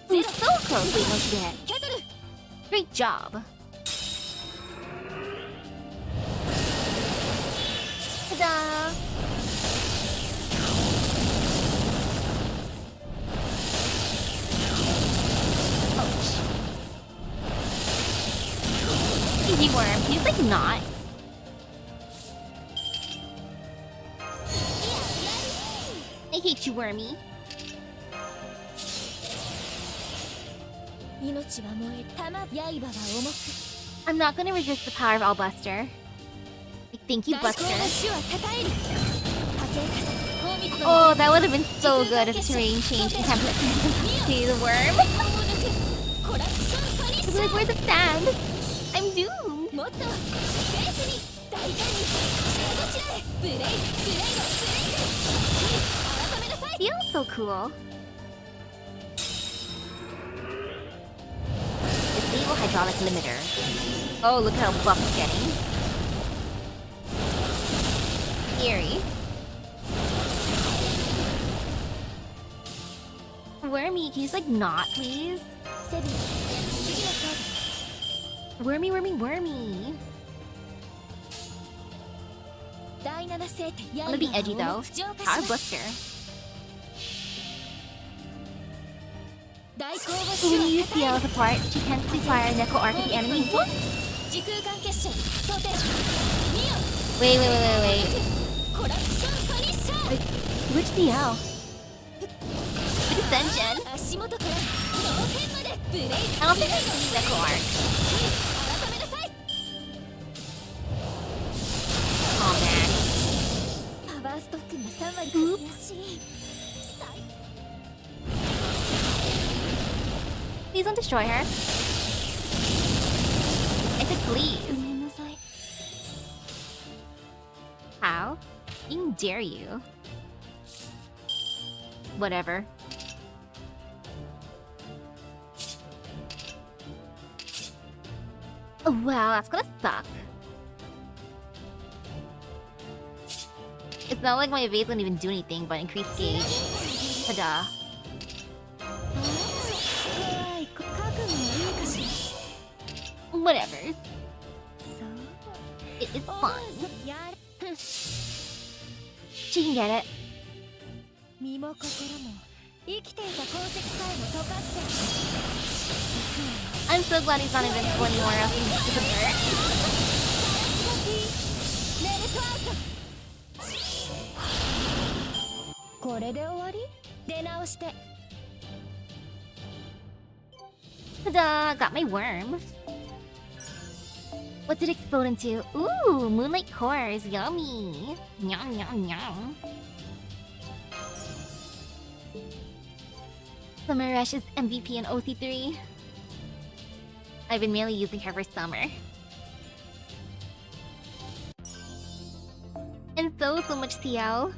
Ooh, so close. Wait, no, she hit. Great job. Ta-da! Easy worm. He's like not. I hate you, Wormy. I'm not gonna resist the power of Allbuster. Like, thank you, Buster. Oh, that would have been so good if the terrain changed in time to see the worm. I'd be like, where's the stand? I'm doomed. Feels so cool. Disable hydraulic limiter. Oh, look how buff it's getting. Eerie. Wormy, can you just like not, please? Wormy, wormy, wormy. I'm gonna be edgy though. Power Buster. So when you use CL as a part, she tends to fire Neko Arc at the enemy. What? Wait. Wait, which CL? Extension? I don't think I see Neko Arc. Oh man. Oops. Please don't destroy her. I said please. How? Even dare you? Whatever. Oh wow, that's gonna suck. It's not like my evade wouldn't even do anything but increase gauge. Ta-da. Whatever. It is fun. She can get it. I'm so glad he's not invincible anymore, else he'd disappear. Ta-da! Got my worm. What did it explode into? Ooh, moonlight cores. Yummy. Nyam, nyam, nyam. Summeresh is MVP in OC3. I've been mainly using her for summer. And so much CL.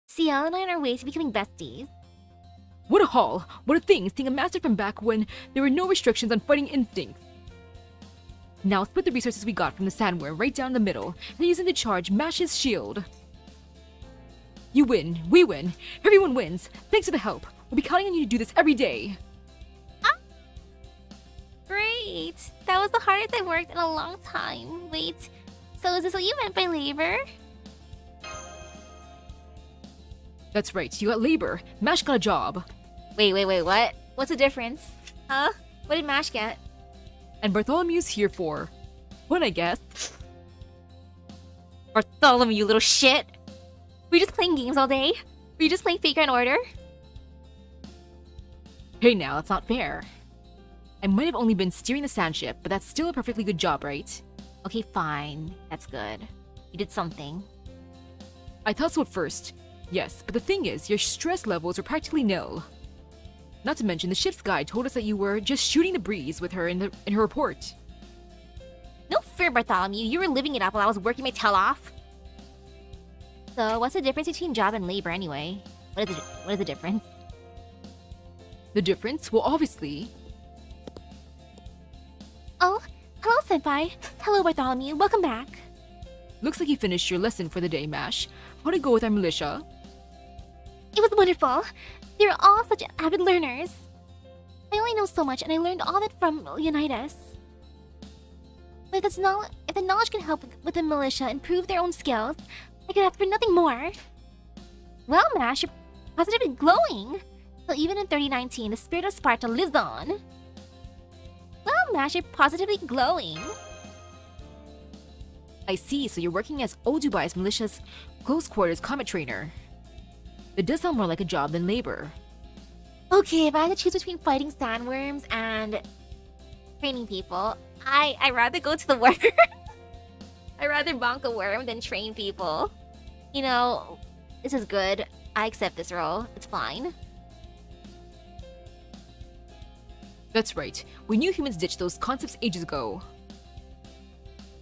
CL and I on our way to becoming besties. What a haul! What a thing, seeing a master from back when there were no restrictions on fighting instincts. Now split the resources we got from the sandworm right down the middle, and use them to charge Mash's shield. You win, we win, everyone wins. Thanks for the help. We'll be counting on you to do this every day. Great! That was the hardest I've worked in a long time. Wait, so is this what you meant by labor? That's right, you got labor. Mash got a job. Wait, what? What's the difference? Huh? What did Mash get? And Bartholomew's here for one, I guess. Bartholomew, you little shit! Were you just playing games all day? Were you just playing Faker and Order? Hey now, that's not fair. I might have only been steering the sand ship, but that's still a perfectly good job, right? Okay, fine. That's good. You did something. I thought so at first. Yes, but the thing is, your stress levels were practically nil. Not to mention, the ship's guide told us that you were just shooting the breeze with her in her report. No fair, Bartholomew. You were living it up while I was working my tail off. So, what's the difference between job and labor anyway? What is the difference? The difference? Well, obviously... Oh, hello, Senpai. Hello, Bartholomew. Welcome back. Looks like you finished your lesson for the day, Mash. How'd it go with our militia? It was wonderful. They were all such avid learners. I only know so much, and I learned all that from Leonidas. But if the knowledge can help with the militia improve their own skills, I could ask for nothing more. Well, Mash, you're positively glowing. So even in 3019, the spirit of Sparta lives on. Well, Mash, you're positively glowing. I see, so you're working as Old Dubai's militia's close quarters combat trainer. It does sound more like a job than labor. Okay, if I had to choose between fighting sandworms and training people, I'd rather go to the worm. I'd rather bonk a worm than train people. You know, this is good. I accept this role. It's fine. That's right. We knew humans ditched those concepts ages ago.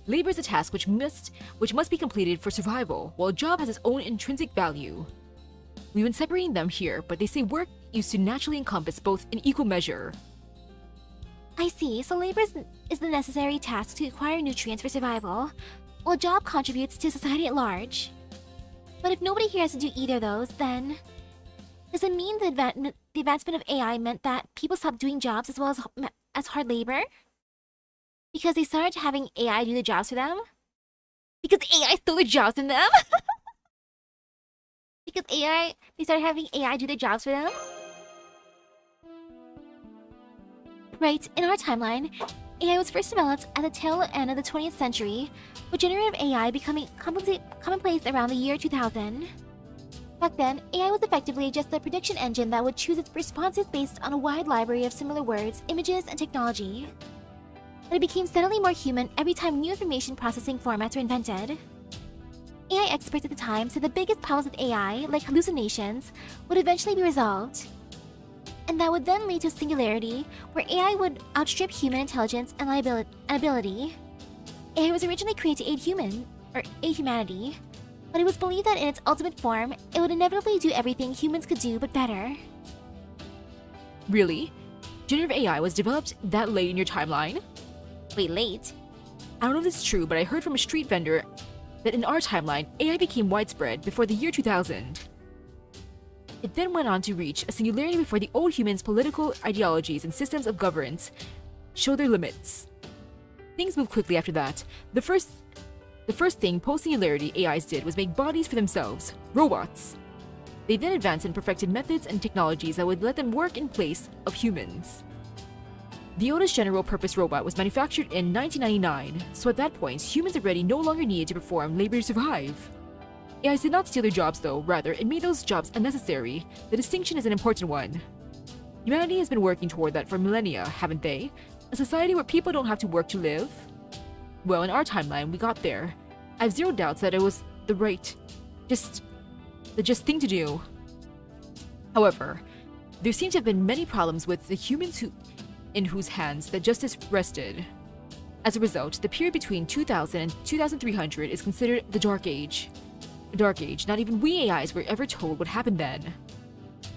Labor is a task which must be completed for survival, while a job has its own intrinsic value. We've been separating them here, but they say work used to naturally encompass both in equal measure. I see, so labor is the necessary task to acquire nutrients for survival, while a job contributes to society at large. But if nobody here has to do either of those, then... Does it mean the advancement of AI meant that people stopped doing jobs as well as hard labor? Because they started having AI do the jobs for them? Because AI stole the jobs from them? Because they started having AI do the jobs for them? Right, in our timeline, AI was first developed at the tail end of the 20th century, with generative AI becoming commonplace around the year 2000. Back then, AI was effectively just a prediction engine that would choose its responses based on a wide library of similar words, images, and technology. But it became steadily more human every time new information processing formats were invented. AI experts at the time said the biggest problems with AI, like hallucinations, would eventually be resolved. And that would then lead to singularity, where AI would outstrip human intelligence and ability. AI was originally created to aid humanity, but it was believed that in its ultimate form, it would inevitably do everything humans could do but better. Really? Generative AI was developed that late in your timeline? Wait, late? I don't know if this is true, but I heard from a street vendor that in our timeline, AI became widespread before the year 2000. It then went on to reach a singularity before the old humans' political ideologies and systems of governance showed their limits. Things moved quickly after that. The first thing post-singularity AIs did was make bodies for themselves, robots. They then advanced and perfected methods and technologies that would let them work in place of humans. The oldest general-purpose robot was manufactured in 1999, so at that point, humans already no longer needed to perform labor to survive. AIs did not steal their jobs though, rather, it made those jobs unnecessary. The distinction is an important one. Humanity has been working toward that for millennia, haven't they? A society where people don't have to work to live? Well, in our timeline, we got there. I have zero doubts that it was the just thing to do. However, there seem to have been many problems with the humans in whose hands that justice rested. As a result, the period between 2000 and 2300 is considered the Dark Age. A Dark Age not even we AIs were ever told what happened then.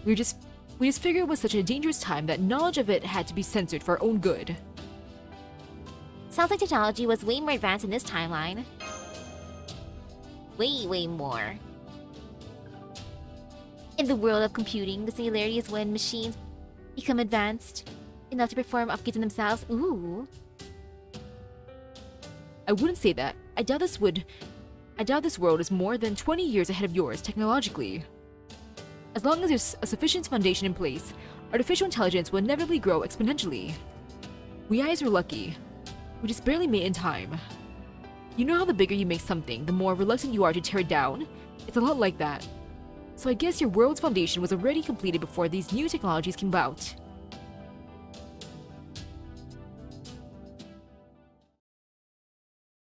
We just figured it was such a dangerous time that knowledge of it had to be censored for our own good. Sounds like technology was way more advanced in this timeline. Way more. In the world of computing, the singularity is when machines become advanced enough to perform upgrades on themselves. Ooh. I wouldn't say that. I doubt this world is more than 20 years ahead of yours technologically. As long as there's a sufficient foundation in place, artificial intelligence will inevitably grow exponentially. We AIs were lucky. We just barely made it in time. You know how the bigger you make something, the more reluctant you are to tear it down? It's a lot like that. So I guess your world's foundation was already completed before these new technologies came about.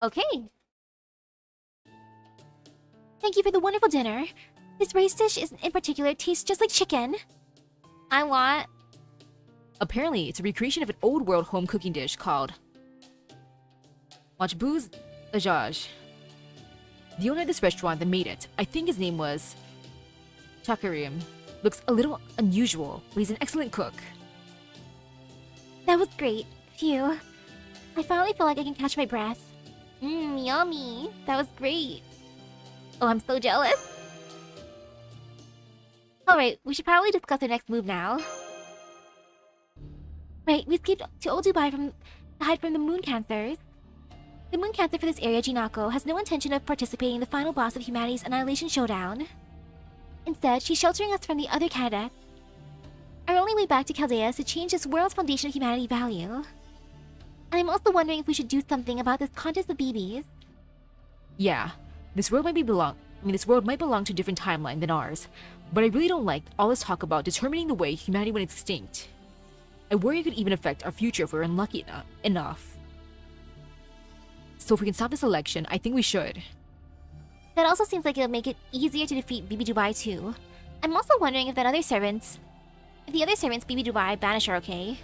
Okay. Thank you for the wonderful dinner. This rice dish in particular tastes just like chicken. I want... Apparently, it's a recreation of an old world home cooking dish called Majbuz Dajaj. The owner of this restaurant that made it, I think his name was Chakarim, looks a little unusual, but he's an excellent cook. That was great. Phew. I finally feel like I can catch my breath. Yummy. That was great. Oh, I'm so jealous. Alright, we should probably discuss our next move now. Right, we escaped to Old Dubai to hide from the Moon Cancers. The Moon Cancer for this area, Jinako, has no intention of participating in the final boss of humanity's annihilation showdown. Instead, she's sheltering us from the other cadets. Our only way back to Chaldea is to change this world's foundation of humanity value. And I'm also wondering if we should do something about this contest of BBs. Yeah, this world might belong to a different timeline than ours, but I really don't like all this talk about determining the way humanity went extinct. I worry it could even affect our future if we're unlucky enough. So if we can stop this election, I think we should. That also seems like it'll make it easier to defeat BB Dubai too. I'm also wondering if the other servants BB Dubai banish are okay.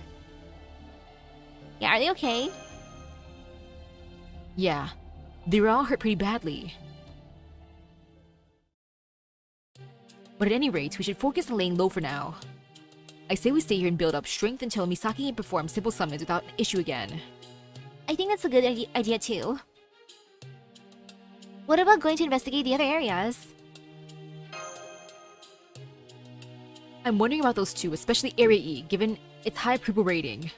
Yeah, are they okay? Yeah, they were all hurt pretty badly. But at any rate, we should focus on laying low for now. I say we stay here and build up strength until Misaki can perform simple summons without an issue again. I think that's a good idea too. What about going to investigate the other areas? I'm wondering about those two, especially Area E, given its high approval rating.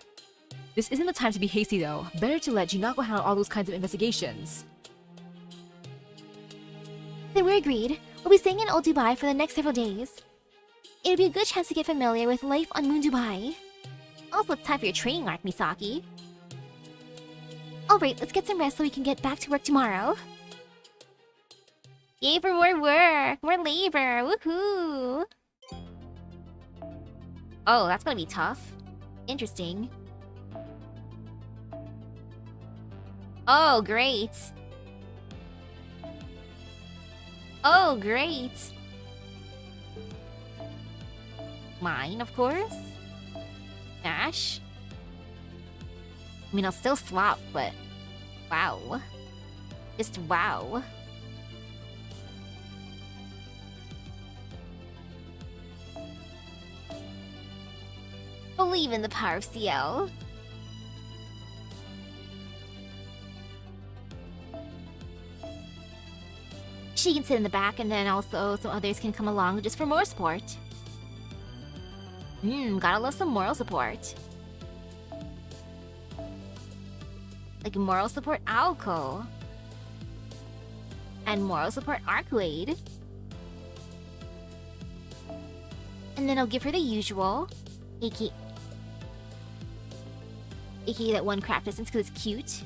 This isn't the time to be hasty though. Better to let Jinako handle all those kinds of investigations. Then we're agreed. We'll be staying in Old Dubai for the next several days. It'll be a good chance to get familiar with life on Moon Dubai. Also, it's time for your training arc, Misaki. Alright, let's get some rest so we can get back to work tomorrow. Yay for more work! More labor! Woohoo! Oh, that's gonna be tough. Interesting. Oh, great! Oh, great! Mine, of course. Dash. I mean, I'll still swap, but... Wow. Just wow. Believe in the power of CL. She can sit in the back, and then also some others can come along just for more support. Gotta love some moral support. Like moral support Alco. And moral support Arcuade. And then I'll give her the usual. aka that one craft distance because it's cute.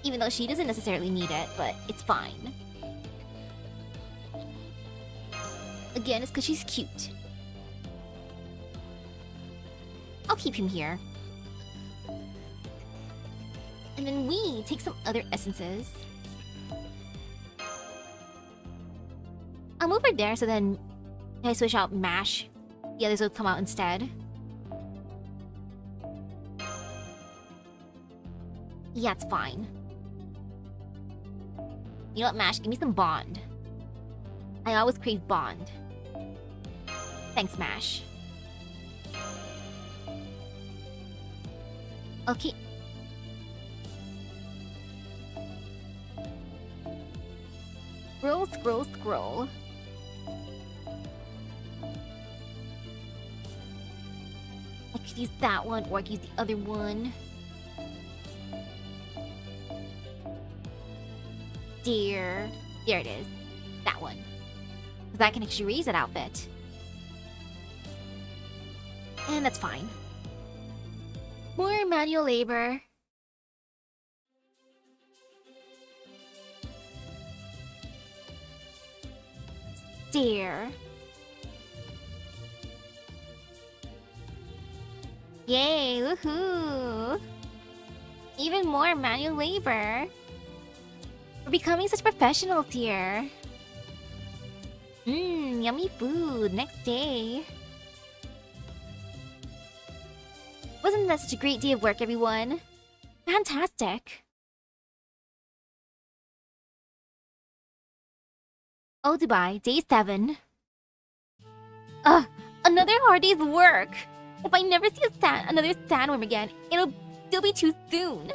Even though she doesn't necessarily need it, but it's fine. Again, it's because she's cute. I'll keep him here. And then we take some other essences. I'll move her there so then if I switch out Mash, the others will come out instead. Yeah, it's fine. You know what, Mash? Give me some Bond. I always crave Bond. Thanks, Mash. Okay. Scroll, scroll, scroll. I could use that one, or I could use the other one. There it is. That one. Because I can actually reuse that outfit. And that's fine. More manual labor. Stare. Yay, woohoo! Even more manual labor. We're becoming such professionals here. Yummy food. Next day. Wasn't that such a great day of work, everyone? Fantastic. Oh, Dubai, day 7. Ugh, another hard day's work. If I never see another sandworm again, it'll still be too soon.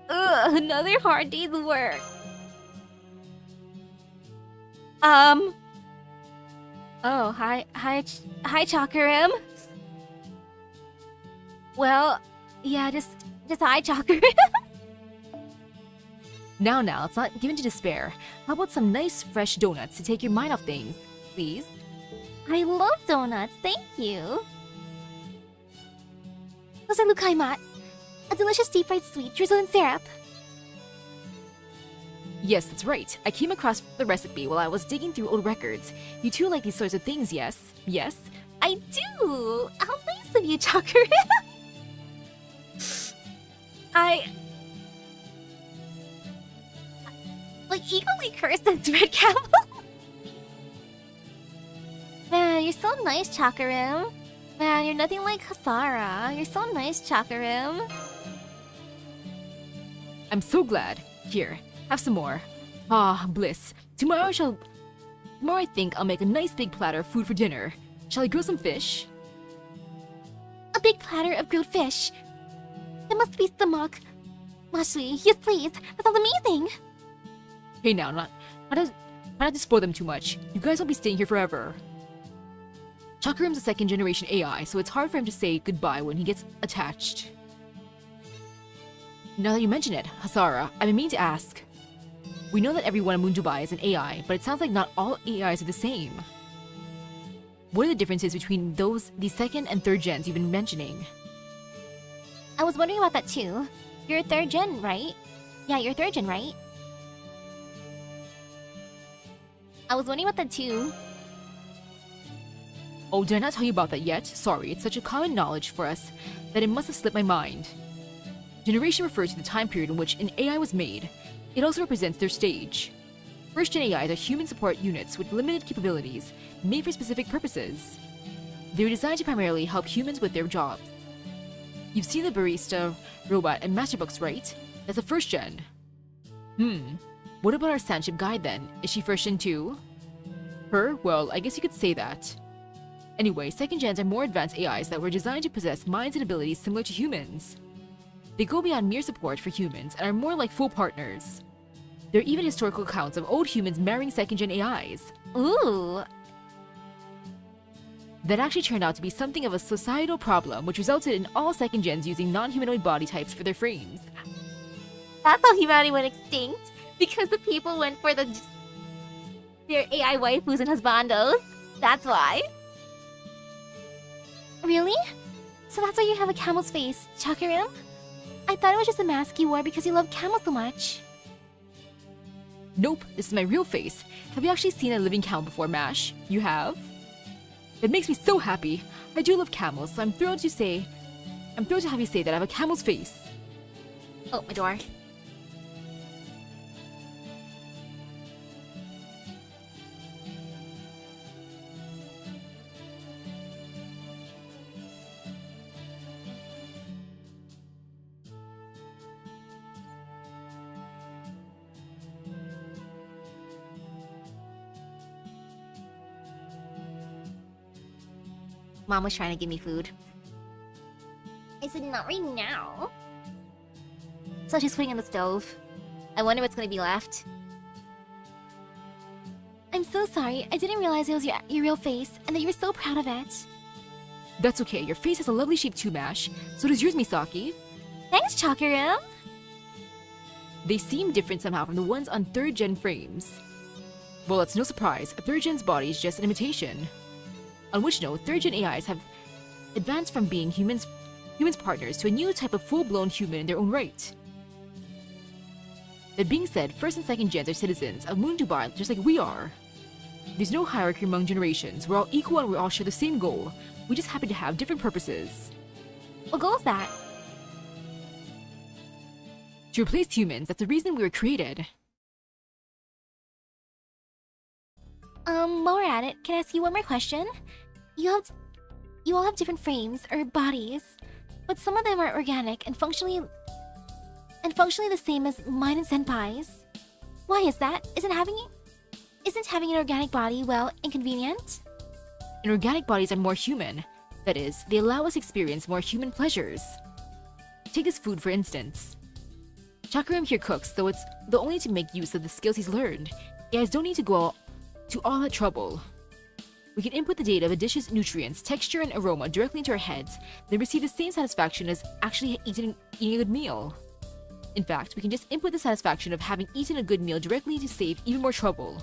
Ugh, another hard day's work. Oh, hi, Chakarim. Well, yeah, just hi, Chakarim. Now, let's not give in to despair. How about some nice fresh donuts to take your mind off things, please? I love donuts, thank you. Those are lukaimat, a delicious deep-fried sweet drizzled in syrup. Yes, that's right. I came across the recipe while I was digging through old records. You too like these sorts of things, yes? Yes? I do! How nice of you, Chakarim! like, equally cursed as Red Camel. Man, you're so nice, Chakarim. Man, you're nothing like Hasara. You're so nice, Chakarim. I'm so glad. Here, have some more. Ah, bliss. Tomorrow I think I'll make a nice big platter of food for dinner. Shall I grill some fish? A big platter of grilled fish. It must be stomach. Mashui, yes please. That sounds amazing. Hey now, try not to spoil them too much. You guys will be staying here forever. Chakarim's a second-generation AI, so it's hard for him to say goodbye when he gets attached. Now that you mention it, Hasara, I've been meaning to ask. We know that everyone in Moon Dubai is an AI, but it sounds like not all AIs are the same. What are the differences between the second and third gens you've been mentioning? I was wondering about that too. You're a third gen, right? Yeah, you're third gen, right? I was wondering about that too. Oh, did I not tell you about that yet? Sorry, it's such a common knowledge for us that it must have slipped my mind. Generation refers to the time period in which an AI was made. It also represents their stage. First-gen AIs are human support units with limited capabilities, made for specific purposes. They were designed to primarily help humans with their jobs. You've seen the barista, robot, and masterbooks, right? That's a first-gen. What about our Sanship guide then? Is she first-gen too? Her? Well, I guess you could say that. Anyway, second-gens are more advanced AIs that were designed to possess minds and abilities similar to humans. They go beyond mere support for humans and are more like full partners. There are even historical accounts of old humans marrying second-gen AIs. Ooh. That actually turned out to be something of a societal problem, which resulted in all second-gens using non-humanoid body types for their frames. That's how humanity went extinct, because the people went for their AI waifus and husbandos. That's why. Really? So that's why you have a camel's face, Chakarim? I thought it was just a mask you wore because you love camels so much. Nope, this is my real face. Have you actually seen a living camel before, Mash? You have? It makes me so happy. I do love camels, so I'm thrilled to have you say that I have a camel's face. Oh, my door. Mom was trying to give me food. I said, not right now. So she's putting it on the stove. I wonder what's gonna be left. I'm so sorry. I didn't realize it was your real face and that you were so proud of it. That's okay, your face has a lovely shape too, Mash. So does yours, Misaki. Thanks, Chakarim. They seem different somehow from the ones on third-gen frames. Well, it's no surprise. A third-gen's body is just an imitation. On which note, third-gen AIs have advanced from being humans' partners to a new type of full-blown human in their own right. That being said, first and second gens are citizens of Moon Dubai just like we are. There's no hierarchy among generations. We're all equal and we all share the same goal. We just happen to have different purposes. What goal is that? To replace humans, that's the reason we were created. While we're at it, can I ask you one more question? You all have different frames, or bodies, but some of them are organic and functionally the same as mine and Senpai's. Why is that? Isn't having an organic body, well, inconvenient? And organic bodies are more human. That is, they allow us experience more human pleasures. Take this food for instance. Chakaram here cooks, though only to make use of the skills he's learned. AIs don't need to go to all that trouble. We can input the data of a dish's nutrients, texture, and aroma directly into our heads, then receive the same satisfaction as actually eating a good meal. In fact, we can just input the satisfaction of having eaten a good meal directly to save even more trouble.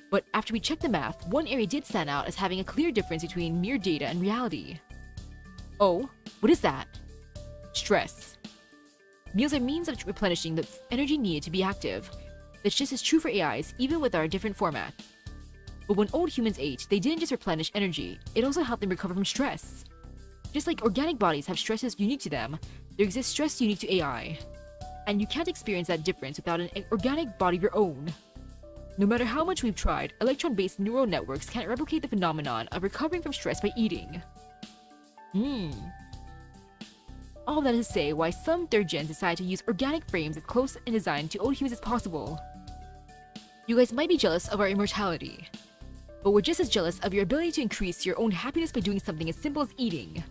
But after we checked the math, one area did stand out as having a clear difference between mere data and reality. Oh, what is that? Stress. Meals are means of replenishing the energy needed to be active. That's just as true for AIs, even with our different formats. But when old humans ate, they didn't just replenish energy, it also helped them recover from stress. Just like organic bodies have stresses unique to them, there exists stress unique to AI. And you can't experience that difference without an organic body of your own. No matter how much we've tried, electron-based neural networks can't replicate the phenomenon of recovering from stress by eating. All that is to say why some third gens decide to use organic frames as close in design to old humans as possible. You guys might be jealous of our immortality, but we're just as jealous of your ability to increase your own happiness by doing something as simple as eating.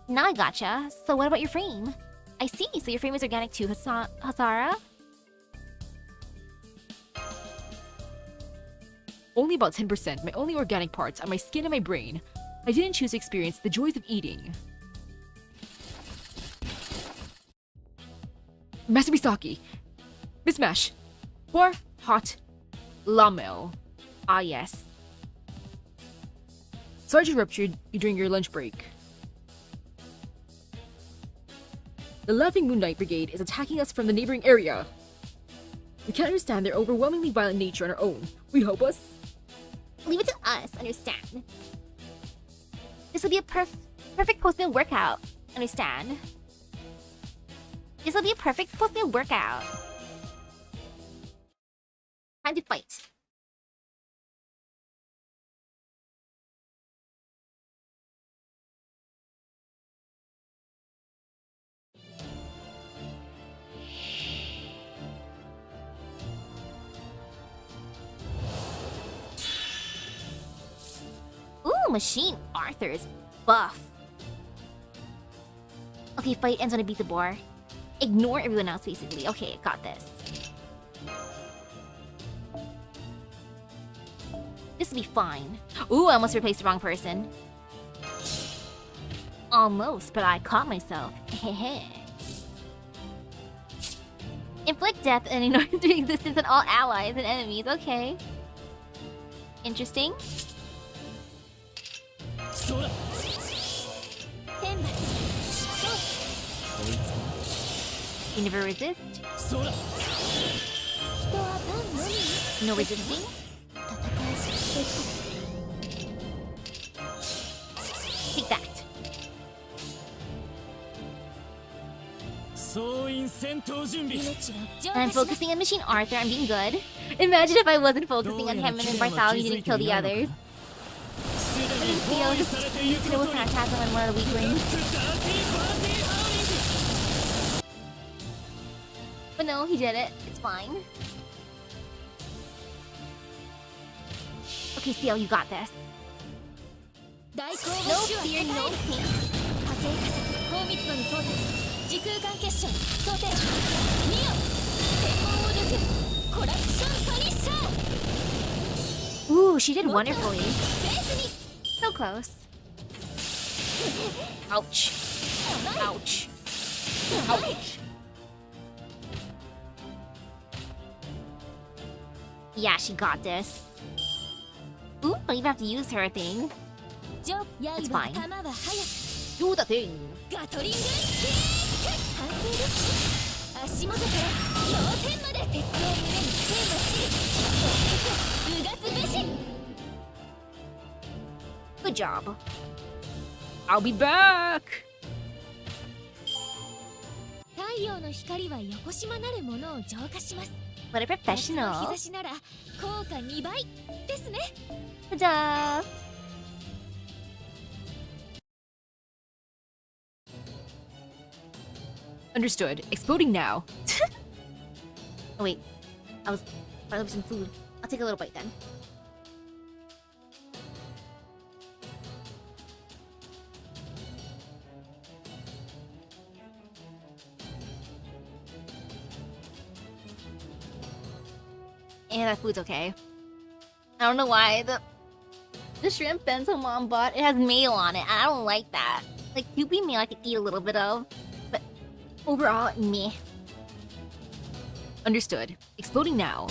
Now I gotcha. So what about your frame? I see, so your frame is organic too, Hazara? Only about 10%, my only organic parts are my skin and my brain. I didn't choose to experience the joys of eating. Master Misaki, Mismash, pour hot lamel. Ah yes. Sergeant ruptured during your lunch break. The Laughing Moon Knight Brigade is attacking us from the neighboring area. We can't understand their overwhelmingly violent nature on our own. Will you help us? Leave it to us, understand? This will be a perfect post-meal workout, understand? This will be a perfect post-meal workout. Time to fight. Ooh, Machine Arthur is buff. Okay, fight ends when I beat the boar. Ignore everyone else, basically. Okay, got this. This will be fine. Ooh, I almost replaced the wrong person. Almost, but I caught myself. Hehe. Inflict death and ignore the existence of all allies and enemies. Okay. Interesting. You never resist. No resisting. Take that. I'm focusing on Machine Arthur. I'm being good. Imagine if I wasn't focusing on him and then Bartholomew didn't kill the others. Theo just used to know with Phantasm and one of the weaklings. But no, he did it. It's fine. Okay, Theo, you got this. No fear, no pain. Ooh, she did wonderfully. So close. Ouch. Ouch. Ouch. Yeah, she got this. Ooh, don't even have to use her thing. It's fine. Do the thing. Good job. I'll be back! What a professional. Ta-da! Understood. Exploding now. Oh wait, I was some food. I'll take a little bite then. that food's okay. I don't know why the shrimp bento mom bought, it has mayo on it. I don't like that. Like, Kewpie mayo I could eat a little bit of, but overall, meh. Understood. Exploding now.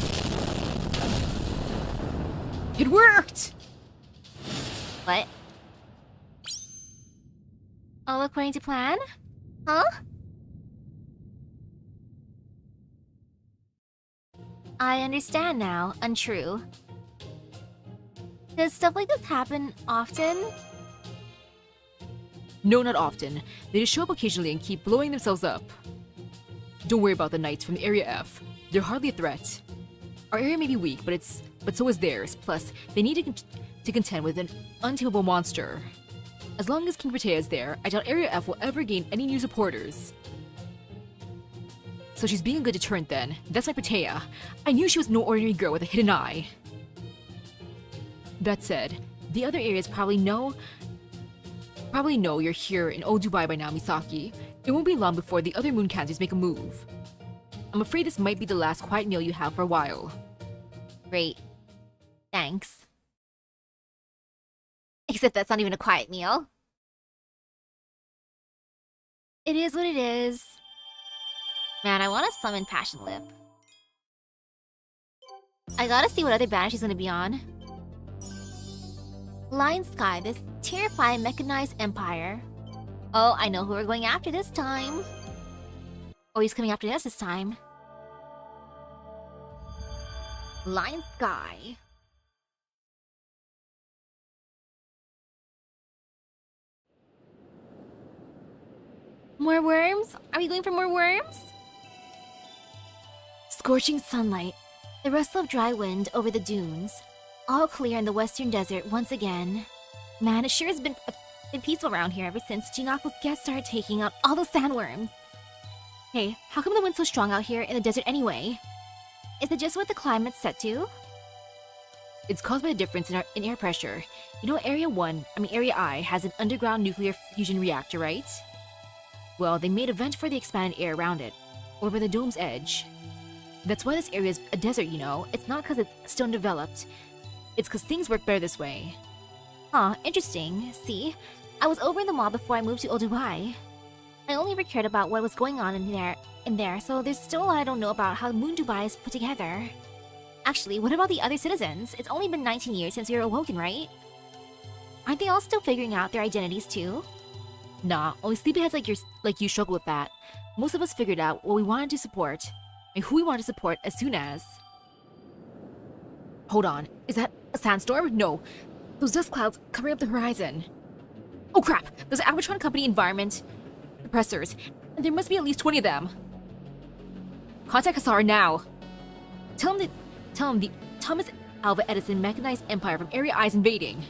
It worked! What? All according to plan? Huh? I understand now. Untrue. Does stuff like this happen often? No, not often. They just show up occasionally and keep blowing themselves up. Don't worry about the knights from Area F. They're hardly a threat. Our area may be weak, but so is theirs. Plus, they need to contend with an untamable monster. As long as King Protea is there, I doubt Area F will ever gain any new supporters. So she's being a good deterrent then. That's my Protea. I knew she was no ordinary girl with a hidden eye. That said, the other areas probably know you're here in Old Dubai by now, Misaki. It won't be long before the other moon cancers make a move. I'm afraid this might be the last quiet meal you have for a while. Great. Thanks. Except that's not even a quiet meal. It is what it is. Man, I want to summon Passion Lip. I gotta see what other banner she's gonna be on. Lion Sky, this terrifying mechanized empire. Oh, I know who we're going after this time. Oh, he's coming after us this time. Lion Sky. More worms? Are we going for more worms? Scorching sunlight, the rustle of dry wind over the dunes. All clear in the western desert once again. Man, it sure has been peaceful around here ever since Jinako's guests started taking out all those sandworms. Hey, how come the wind's so strong out here in the desert anyway? Is it just what the climate's set to? It's caused by a difference in air pressure. You know, Area I has an underground nuclear fusion reactor, right? Well, they made a vent for the expanded air around it, over the dome's edge. That's why this area is a desert, you know. It's not because it's stone developed. It's because things work better this way. Huh, interesting. See, I was over in the mall before I moved to Old Dubai. I only ever cared about what was going on in there, so there's still a lot I don't know about how Moon Dubai is put together. Actually, what about the other citizens? It's only been 19 years since you were awoken, right? Aren't they all still figuring out their identities too? Nah, only sleepyheads like you struggle with that. Most of us figured out what we wanted to support, and who we wanted to support as soon as... Hold on, is that a sandstorm? No, those dust clouds covering up the horizon. Oh crap, there's Avatron Company environment suppressors, and there must be at least 20 of them. Contact Hasar now. Tell him the Thomas Alva Edison mechanized empire from Area I is invading.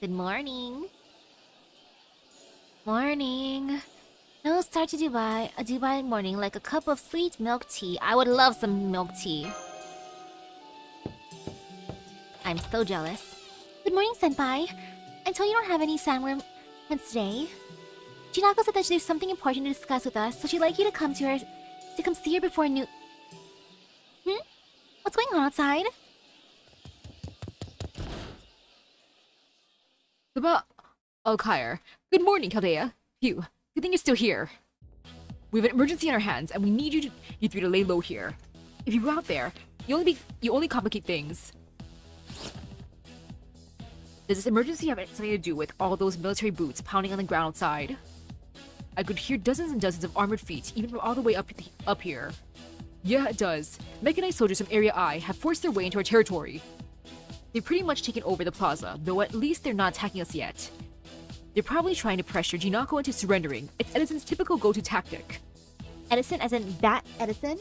Good morning. Morning. No start to Dubai. A Dubai morning like a cup of sweet milk tea. I would love some milk tea. I'm so jealous. Good morning, Senpai. I'm told you don't have any sandworm friends today. Jinako said that there's something important to discuss with us, so she'd like you to come see her before noon. What's going on outside? Alkire. Good morning, Chaldea. Phew, good thing you're still here. We have an emergency on our hands, and we need you three to lay low here. If you go out there, you only complicate things. Does this emergency have something to do with all those military boots pounding on the ground outside? I could hear dozens and dozens of armored feet, even from all the way up here. Yeah, it does. Mechanized soldiers from Area I have forced their way into our territory. They've pretty much taken over the plaza, though at least they're not attacking us yet. They're probably trying to pressure Jinako into surrendering. It's Edison's typical go-to tactic. Edison as in that Edison?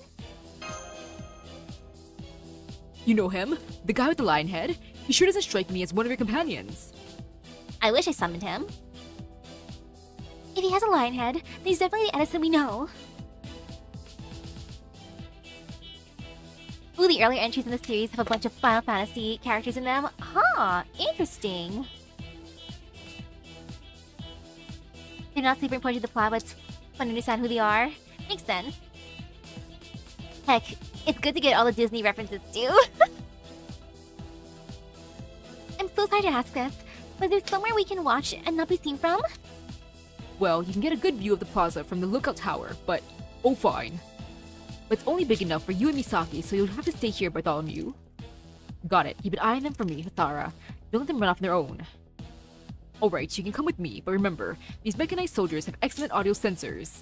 You know him? The guy with the lion head? He sure doesn't strike me as one of your companions. I wish I summoned him. If he has a lion head, then he's definitely the Edison we know. Ooh, the earlier entries in the series have a bunch of Final Fantasy characters in them. Huh, interesting. They're not super important to the plot, but Want to understand who they are? Makes sense. Heck, it's good to get all the Disney references too. I'm so sorry to ask this, but is there somewhere we can watch and not be seen from? Well, you can get a good view of the plaza from the lookout tower, but oh fine. But it's only big enough for you and Misaki, so you'll have to stay here, Bartholomew. Got it. Keep an eye on them for me, Hathara. Don't let them run off on their own. Alright, you can come with me, but remember, these mechanized soldiers have excellent audio sensors.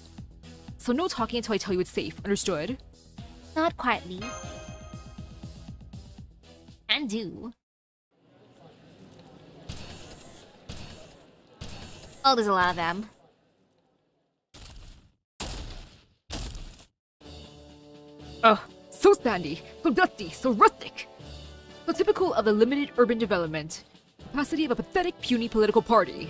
So no talking until I tell you it's safe, understood? Not quietly. Can do. Oh, there's a lot of them. Ugh, so sandy, so dusty, so rustic. So typical of the limited urban development capacity of a pathetic, puny political party.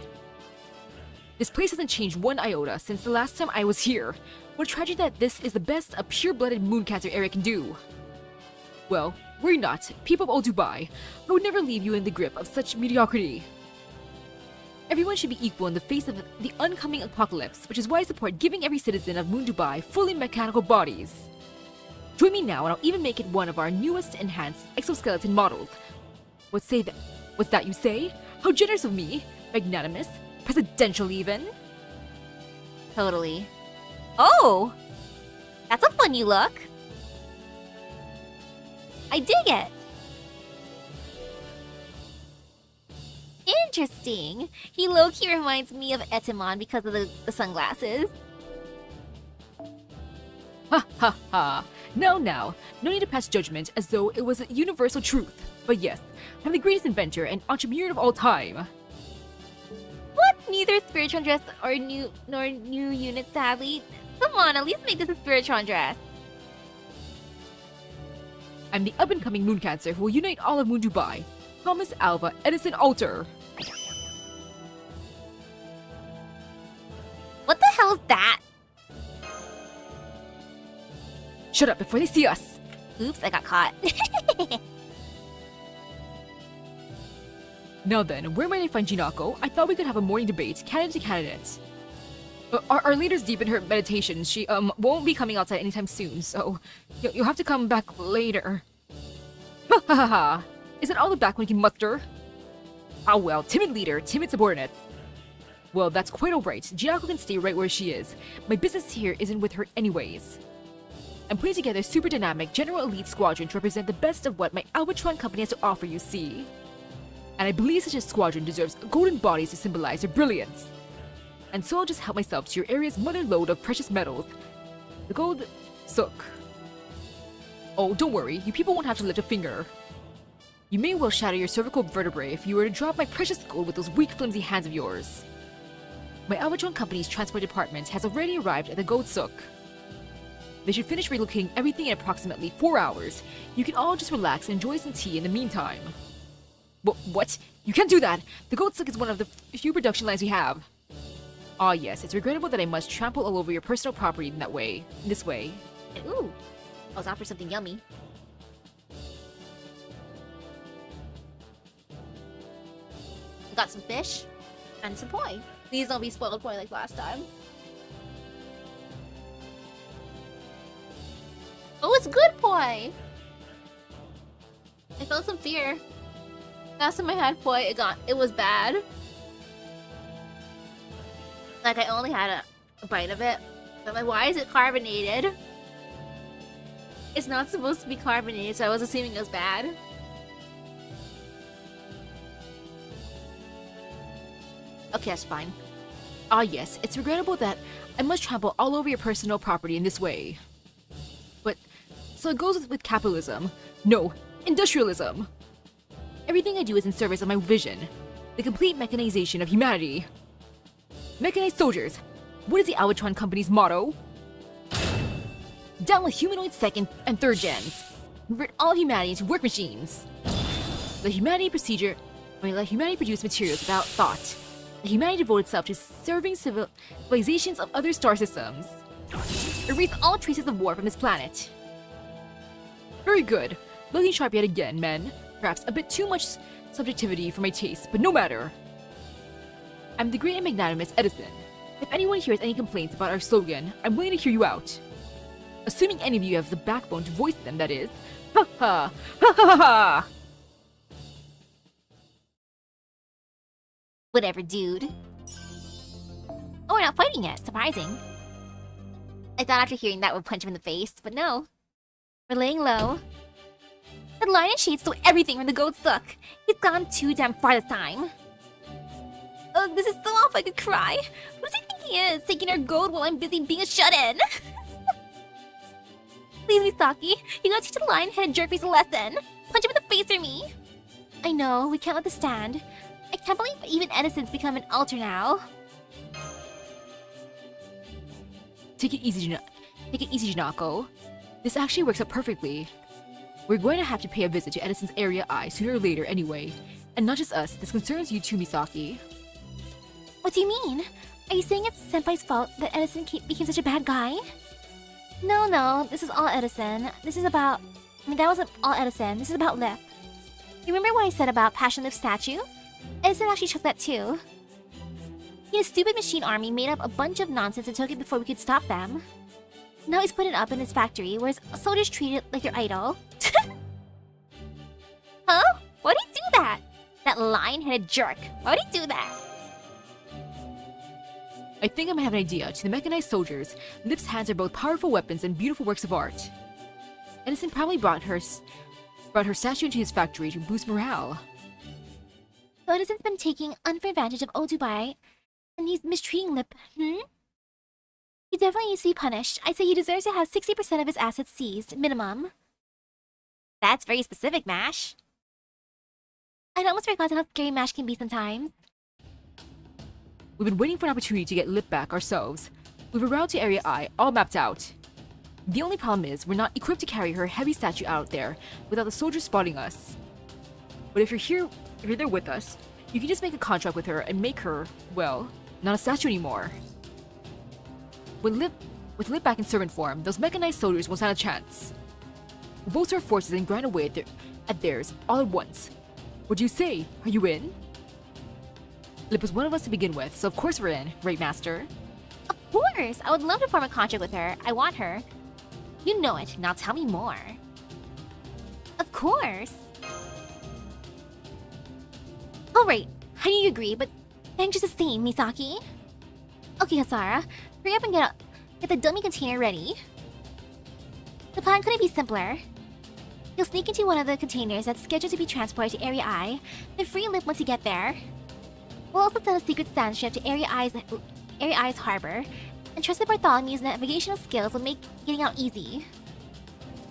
This place hasn't changed one iota since the last time I was here. What a tragedy that this is the best a pure-blooded moon cancer area can do. Well, worry not, people of old Dubai. I would never leave you in the grip of such mediocrity. Everyone should be equal in the face of the oncoming apocalypse, which is why I support giving every citizen of Moon Dubai fully mechanical bodies. Join me now and I'll even make it one of our newest enhanced exoskeleton models. What's that you say? How generous of me? Magnanimous? Presidential even? Totally. Oh! That's a fun new look. I dig it. Interesting. He low-key reminds me of Etemon because of the sunglasses. Ha ha ha. No need to pass judgment as though it was a universal truth. But yes, I'm the greatest inventor and entrepreneur of all time. What? Neither Spiritron dress nor new unit, sadly. Come on, at least make this a Spiritron dress. I'm the up-and-coming moon cancer who will unite all of Moon Dubai. Thomas Alva Edison Alter. What the hell is that? Shut up before they see us. Oops, I got caught. Now then, where might I find Jinako? I thought we could have a morning debate, candidate to candidate. Our leader's deep in her meditation. She won't be coming outside anytime soon, so you'll have to come back later. Ha ha ha ha! Is that all the back we can muster? Ah well, timid leader, timid subordinates. Well, that's quite alright. Jinako can stay right where she is. My business here isn't with her anyways. I'm putting together a super dynamic general elite squadron to represent the best of what my Albatron company has to offer, you see. And I believe such a squadron deserves golden bodies to symbolize their brilliance. And so I'll just help myself to your area's mother lode of precious metals, the gold sook. Oh, don't worry, you people won't have to lift a finger. You may well shatter your cervical vertebrae if you were to drop my precious gold with those weak, flimsy hands of yours. My Albatron company's transport department has already arrived at the gold sook. They should finish relocating everything in approximately 4 hours. You can all just relax and enjoy some tea in the meantime. What? You can't do that! The gold sook is one of the few production lines we have. Ah yes, it's regrettable that I must trample all over your personal property in this way. And ooh, I was offered something yummy. I got some fish and some poi. Please don't be spoiled poi like last time. Oh, it's good poi! I felt some fear. Last time I had poi, it was bad. Like, I only had a bite of it. I'm like, why is it carbonated? It's not supposed to be carbonated, so I was assuming it was bad. Okay, that's fine. Ah yes, it's regrettable that I must trample all over your personal property in this way. But, so it goes with capitalism. No, industrialism! Everything I do is in service of my vision. The complete mechanization of humanity. Mechanized soldiers! What is the Albatron company's motto? Down with humanoid second and third gens. Convert all of humanity into work machines. Let humanity produce materials without thought. Let humanity devote itself to serving civilizations of other star systems. Erase all traces of war from this planet. Very good. Looking sharp yet again, men. Perhaps a bit too much subjectivity for my taste, but no matter. I'm the great and magnanimous Edison. If anyone hears any complaints about our slogan, I'm willing to hear you out. Assuming any of you have the backbone to voice them, that is. Ha ha! Ha ha ha! Whatever, dude. Oh, we're not fighting yet. Surprising. I thought after hearing that we'd punch him in the face, but no. We're laying low. The lion and shade stole everything from the goat suck. He's gone too damn far this time. Ugh, this is so awful I could cry. Who does he think he is, taking our gold while I'm busy being a shut-in? Please, Misaki, you gotta teach the lion-headed jerkface a lesson. Punch him in the face for me. I know, we can't let this stand. I can't believe even Edison's become an altar now. Take it easy, Janako. This actually works out perfectly. We're going to have to pay a visit to Edison's Area I sooner or later anyway. And not just us, this concerns you too, Misaki. What do you mean? Are you saying it's Senpai's fault that Edison became such a bad guy? No, this is all Edison. This is about... that wasn't all Edison. This is about Lip. You remember what I said about Passion Lip's statue? Edison actually took that too. He had a stupid machine army made up a bunch of nonsense and took it before we could stop them. Now he's put it up in his factory, where his soldiers treat it like their idol. Huh? Why'd he do that? That lion-headed jerk. Why'd he do that? I think I might have an idea. To the mechanized soldiers, Lip's hands are both powerful weapons and beautiful works of art. Edison probably brought her statue into his factory to boost morale. So Edison's been taking unfair advantage of old Dubai, and he's mistreating Lip, He definitely needs to be punished. I'd say he deserves to have 60% of his assets seized, minimum. That's very specific, Mash. I'd almost forgotten how scary Mash can be sometimes. We've been waiting for an opportunity to get Lip back ourselves. We've a route to Area I, all mapped out. The only problem is, we're not equipped to carry her heavy statue out there without the soldiers spotting us. But if you're there with us, you can just make a contract with her and make her, well, not a statue anymore. With Lip back in servant form, those mechanized soldiers won't stand a chance. We'll bolster our forces and grind away at theirs all at once. What do you say? Are you in? Lip was one of us to begin with, so of course we're in, right, Master? Of course! I would love to form a contract with her. I want her. You know it. Now tell me more. Of course! Alright, I knew you agree, but thanks just the same, Misaki. Okay, Hasara, hurry up and get the dummy container ready. The plan couldn't be simpler. You'll sneak into one of the containers that's scheduled to be transported to Area I, then free Lip once you get there. We'll also send a secret sand ship to Area I's harbor, and trust that Bartholomew's navigational skills will make getting out easy.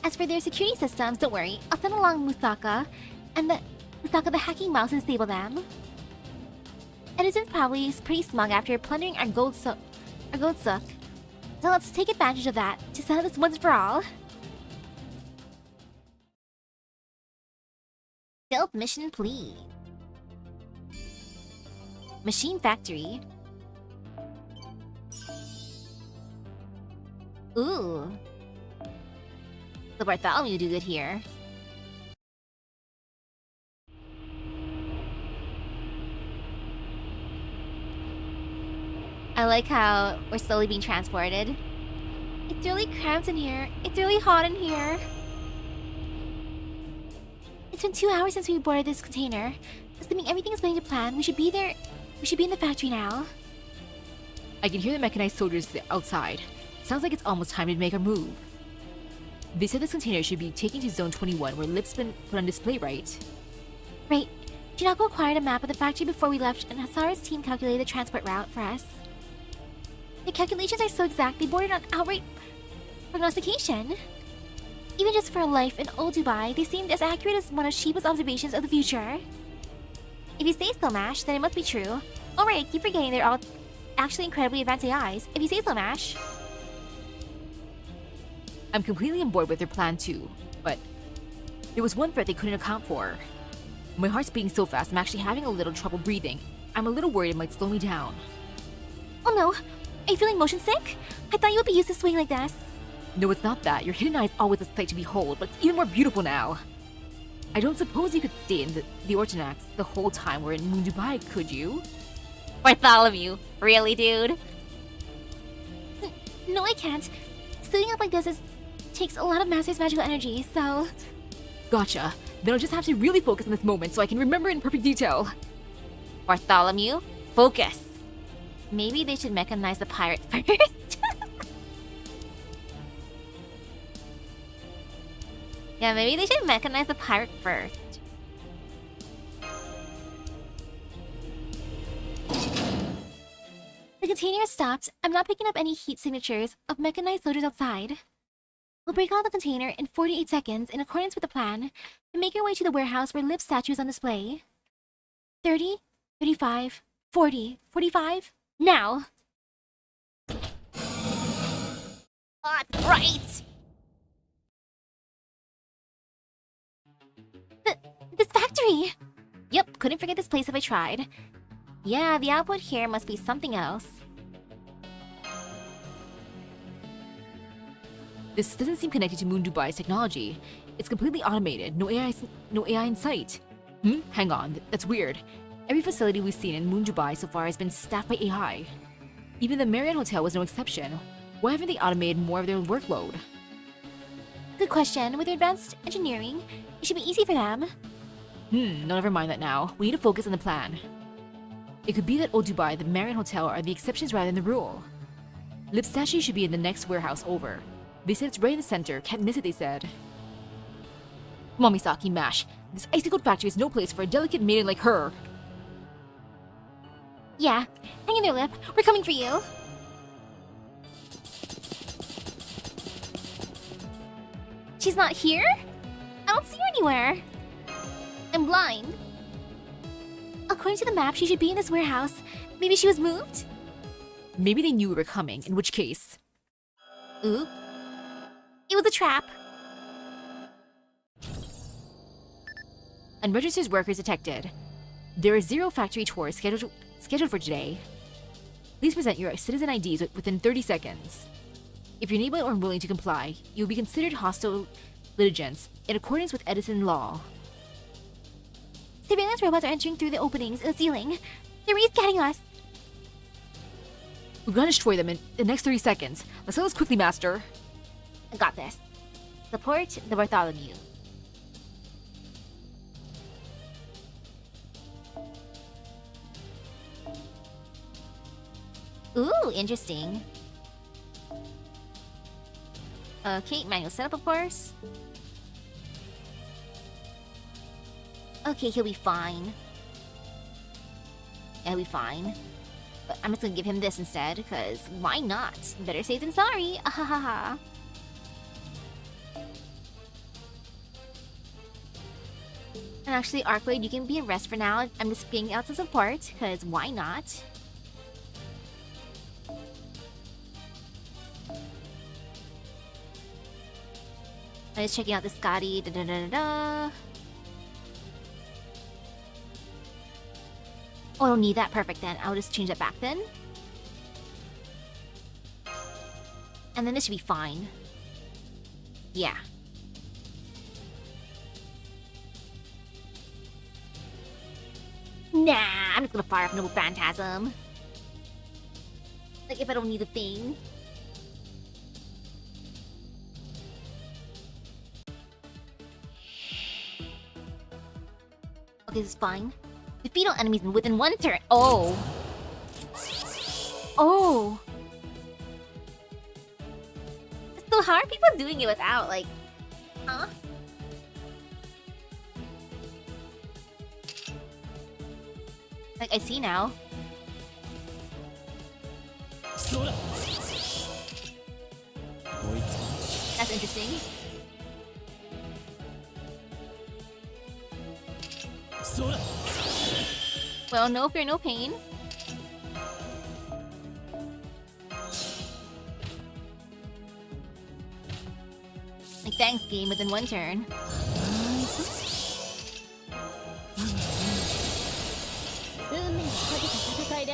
As for their security systems, don't worry, I'll send along Misaka the hacking mouse and disable them. Edison's probably pretty smug after plundering our gold sook. So let's take advantage of that to settle this once for all. Stealth mission, please. Machine factory. Ooh. The Bartholomew do good here. I like how we're slowly being transported. It's really cramped in here. It's really hot in here. It's been 2 hours since we boarded this container. Assuming everything is going to plan, we should be there. We should be in the factory now. I can hear the mechanized soldiers outside. Sounds like it's almost time to make our move. They said this container should be taken to Zone 21, where Lip's been put on display, right? Right. Janako acquired a map of the factory before we left, and Hasara's team calculated the transport route for us. The calculations are so exact, they bordered on outright prognostication. Even just for a life in old Dubai, they seemed as accurate as one of Shiba's observations of the future. If you say so, Mash, then it must be true. Alright, I keep forgetting they're all actually incredibly advanced AIs. If you say so, Mash. I'm completely on board with their plan too, but there was one threat they couldn't account for. My heart's beating so fast, I'm actually having a little trouble breathing. I'm a little worried it might slow me down. Oh no! Are you feeling motion sick? I thought you would be used to swaying like this. No, it's not that. Your hidden eye is always a sight to behold, but it's even more beautiful now. I don't suppose you could stay in the Ortonax the whole time we're in Moon Dubai, could you? Bartholomew. Really, dude? No, I can't. Suiting up like this takes a lot of Master's magical energy, so... Gotcha. Then I'll just have to really focus on this moment so I can remember it in perfect detail. Bartholomew, focus. Maybe they should mechanize the pirate first. Yeah, maybe they should mechanize the pirate first. The container is stopped. I'm not picking up any heat signatures of mechanized soldiers outside. We'll break out the container in 48 seconds in accordance with the plan and make our way to the warehouse where Lip statue is on display. 30, 35, 40, 45, now! Oh, that's right! This factory! Yep, couldn't forget this place if I tried. Yeah, the output here must be something else. This doesn't seem connected to Moon Dubai's technology. It's completely automated, no AI in sight. Hang on, that's weird. Every facility we've seen in Moon Dubai so far has been staffed by AI. Even the Marriott Hotel was no exception. Why haven't they automated more of their workload? Good question. With their advanced engineering, it should be easy for them. No, never mind that now. We need to focus on the plan. It could be that Old Dubai, the Marriott Hotel are the exceptions rather than the rule. Lip statue should be in the next warehouse over. They said it's right in the center. Can't miss it, they said. Come on, Misaki, mash. This icy cold factory is no place for a delicate maiden like her. Yeah, hang in there, Lip. We're coming for you. She's not here? I don't see her anywhere. I'm blind. According to the map, she should be in this warehouse. Maybe she was moved? Maybe they knew we were coming, in which case... Oop. It was a trap. Unregistered workers detected. There are 0 factory tours scheduled for today. Please present your citizen IDs within 30 seconds. If you're unable or unwilling to comply, you will be considered hostile litigants in accordance with Edison law. Surveillance robots are entering through the openings in the ceiling. They're rescanning us. We're gonna destroy them in the next 30 seconds. Let's do this quickly, Master. I got this. Support the Bartholomew. Ooh, interesting. Okay, manual setup, of course. Okay, he'll be fine. Yeah, he'll be fine. But I'm just gonna give him this instead, because why not? Better safe than sorry. Ahahaha. And actually, Arcade, you can be at rest for now. I'm just being out to support, because why not? I'm just checking out the Scotty. Da da da da da. Oh, I don't need that. Perfect then. I'll just change that back then. And then this should be fine. Yeah. Nah, I'm just gonna fire up Noble Phantasm. Like if I don't need the thing. Okay, this is fine. Defeat all enemies within 1 turn. Oh. Oh. So how are people doing it without, like... Huh? Like, I see now. That's interesting. Well, no fear, no pain. Like, thanks, game, within 1 turn.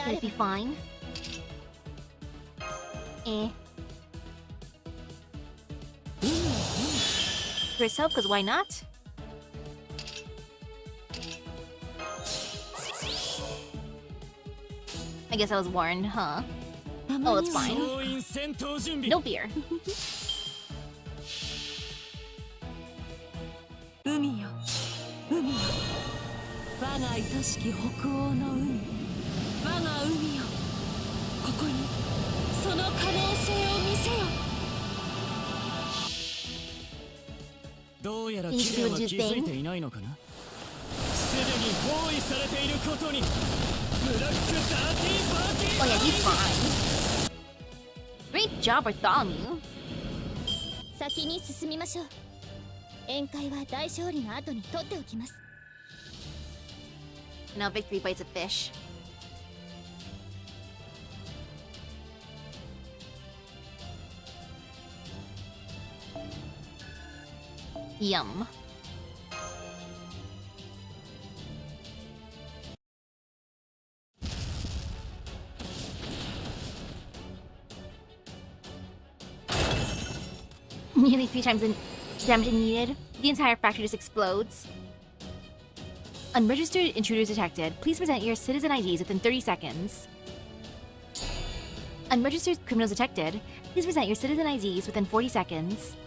Could it be fine? Eh. For yourself, because why not? I guess I was warned, huh? Oh, it's fine. No fear. 海よ海よ我が愛しき北欧の海我が海よここにその可能性を見せよどうやらキレンは気づいていないのかなすでに包囲されていることにブラックダーティーパーティー Oh yeah, he's fine. Great job, Bartholomew. 先に進みましょう。宴会は大勝利の後に取っておきます。 Now Victory bites a fish. Yum. Nearly 3 times the damage needed. The entire factory just explodes. Unregistered intruders detected. Please present your citizen IDs within 30 seconds. Unregistered criminals detected. Please present your citizen IDs within 40 seconds.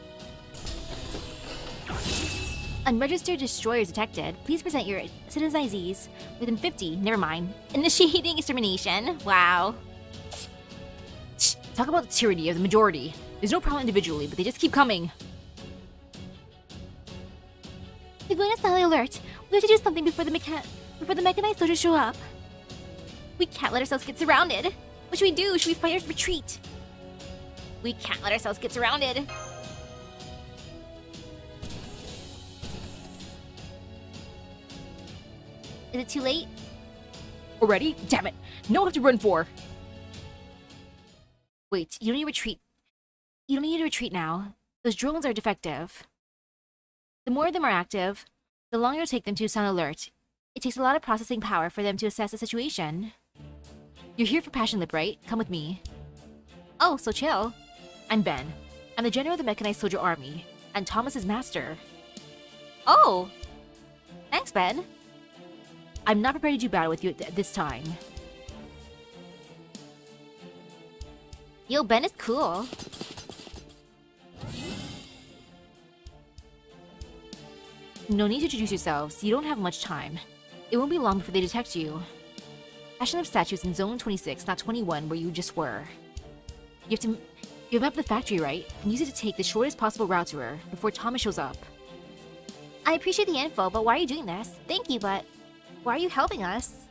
Unregistered destroyers detected. Please present your citizen IDs within 50. Never mind. Initiating extermination. Wow. Talk about the tyranny of the majority. There's no problem individually, but they just keep coming. They're going to silent alert. We have to do something before the mechanized soldiers show up. We can't let ourselves get surrounded. What should we do? Should we fight or retreat? We can't let ourselves get surrounded. Is it too late? Already? Damn it! No one have to run for! Wait, you don't need to retreat. You don't need to retreat now. Those drones are defective. The more of them are active, the longer it'll take them to sound alert. It takes a lot of processing power for them to assess the situation. You're here for Passion Lip, right? Come with me. Oh, so chill. I'm Ben. I'm the general of the Mechanized Soldier Army, and Thomas's master. Oh! Thanks, Ben. I'm not prepared to do battle with you at this time. Yo, Ben is cool. No need to introduce yourselves. You don't have much time. It won't be long before they detect you. Passion Lip statue is in Zone 26, not 21, where you just were. You have mapped the factory, right? And use it to take the shortest possible route to her before Thomas shows up. I appreciate the info, but why are you doing this? Thank you, but why are you helping us?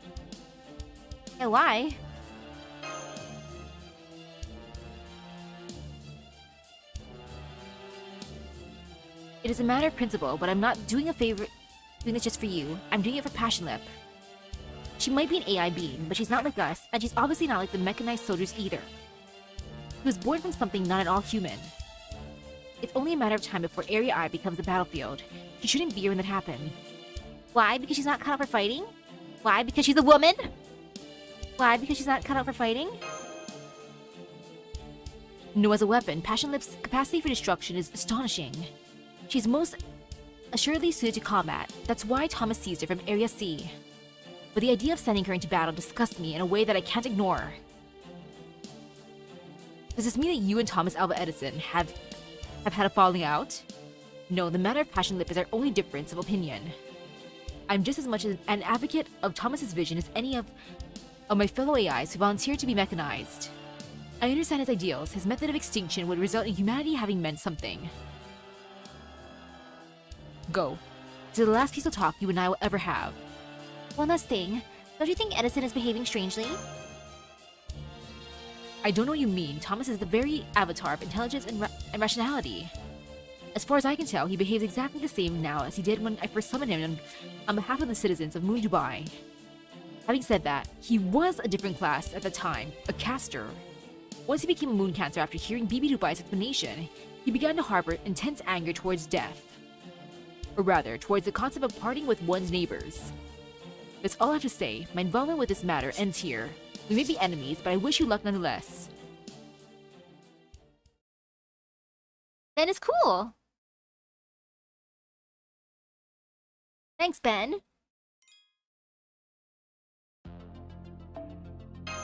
Yeah, why? It is a matter of principle, but I'm not doing this just for you. I'm doing it for Passion Lip. She might be an AI being, but she's not like us, and she's obviously not like the mechanized soldiers either. She was born from something not at all human. It's only a matter of time before Area I becomes a battlefield. She shouldn't be here when that happens. Why? Because she's not cut out for fighting? Why? Because she's a woman? Why? Because she's not cut out for fighting? No, as a weapon, Passion Lip's capacity for destruction is astonishing. She's most assuredly suited to combat. That's why Thomas seized her from Area C. But the idea of sending her into battle disgusts me in a way that I can't ignore. Does this mean that you and Thomas Alva Edison have had a falling out? No, the matter of Passion Lip is our only difference of opinion. I'm just as much an advocate of Thomas's vision as any of my fellow AIs who volunteered to be mechanized. I understand his ideals. His method of extinction would result in humanity having meant something. Go. This is the last peaceful talk you and I will ever have. One last thing. Don't you think Edison is behaving strangely? I don't know what you mean. Thomas is the very avatar of intelligence and rationality. As far as I can tell, he behaves exactly the same now as he did when I first summoned him on behalf of the citizens of Moon Dubai. Having said that, he was a different class at the time, a caster. Once he became a moon cancer after hearing BB Dubai's explanation, he began to harbor intense anger towards death. Or rather, towards the concept of parting with one's neighbors. That's all I have to say. My involvement with this matter ends here. We may be enemies, but I wish you luck nonetheless. Ben is cool. Thanks, Ben.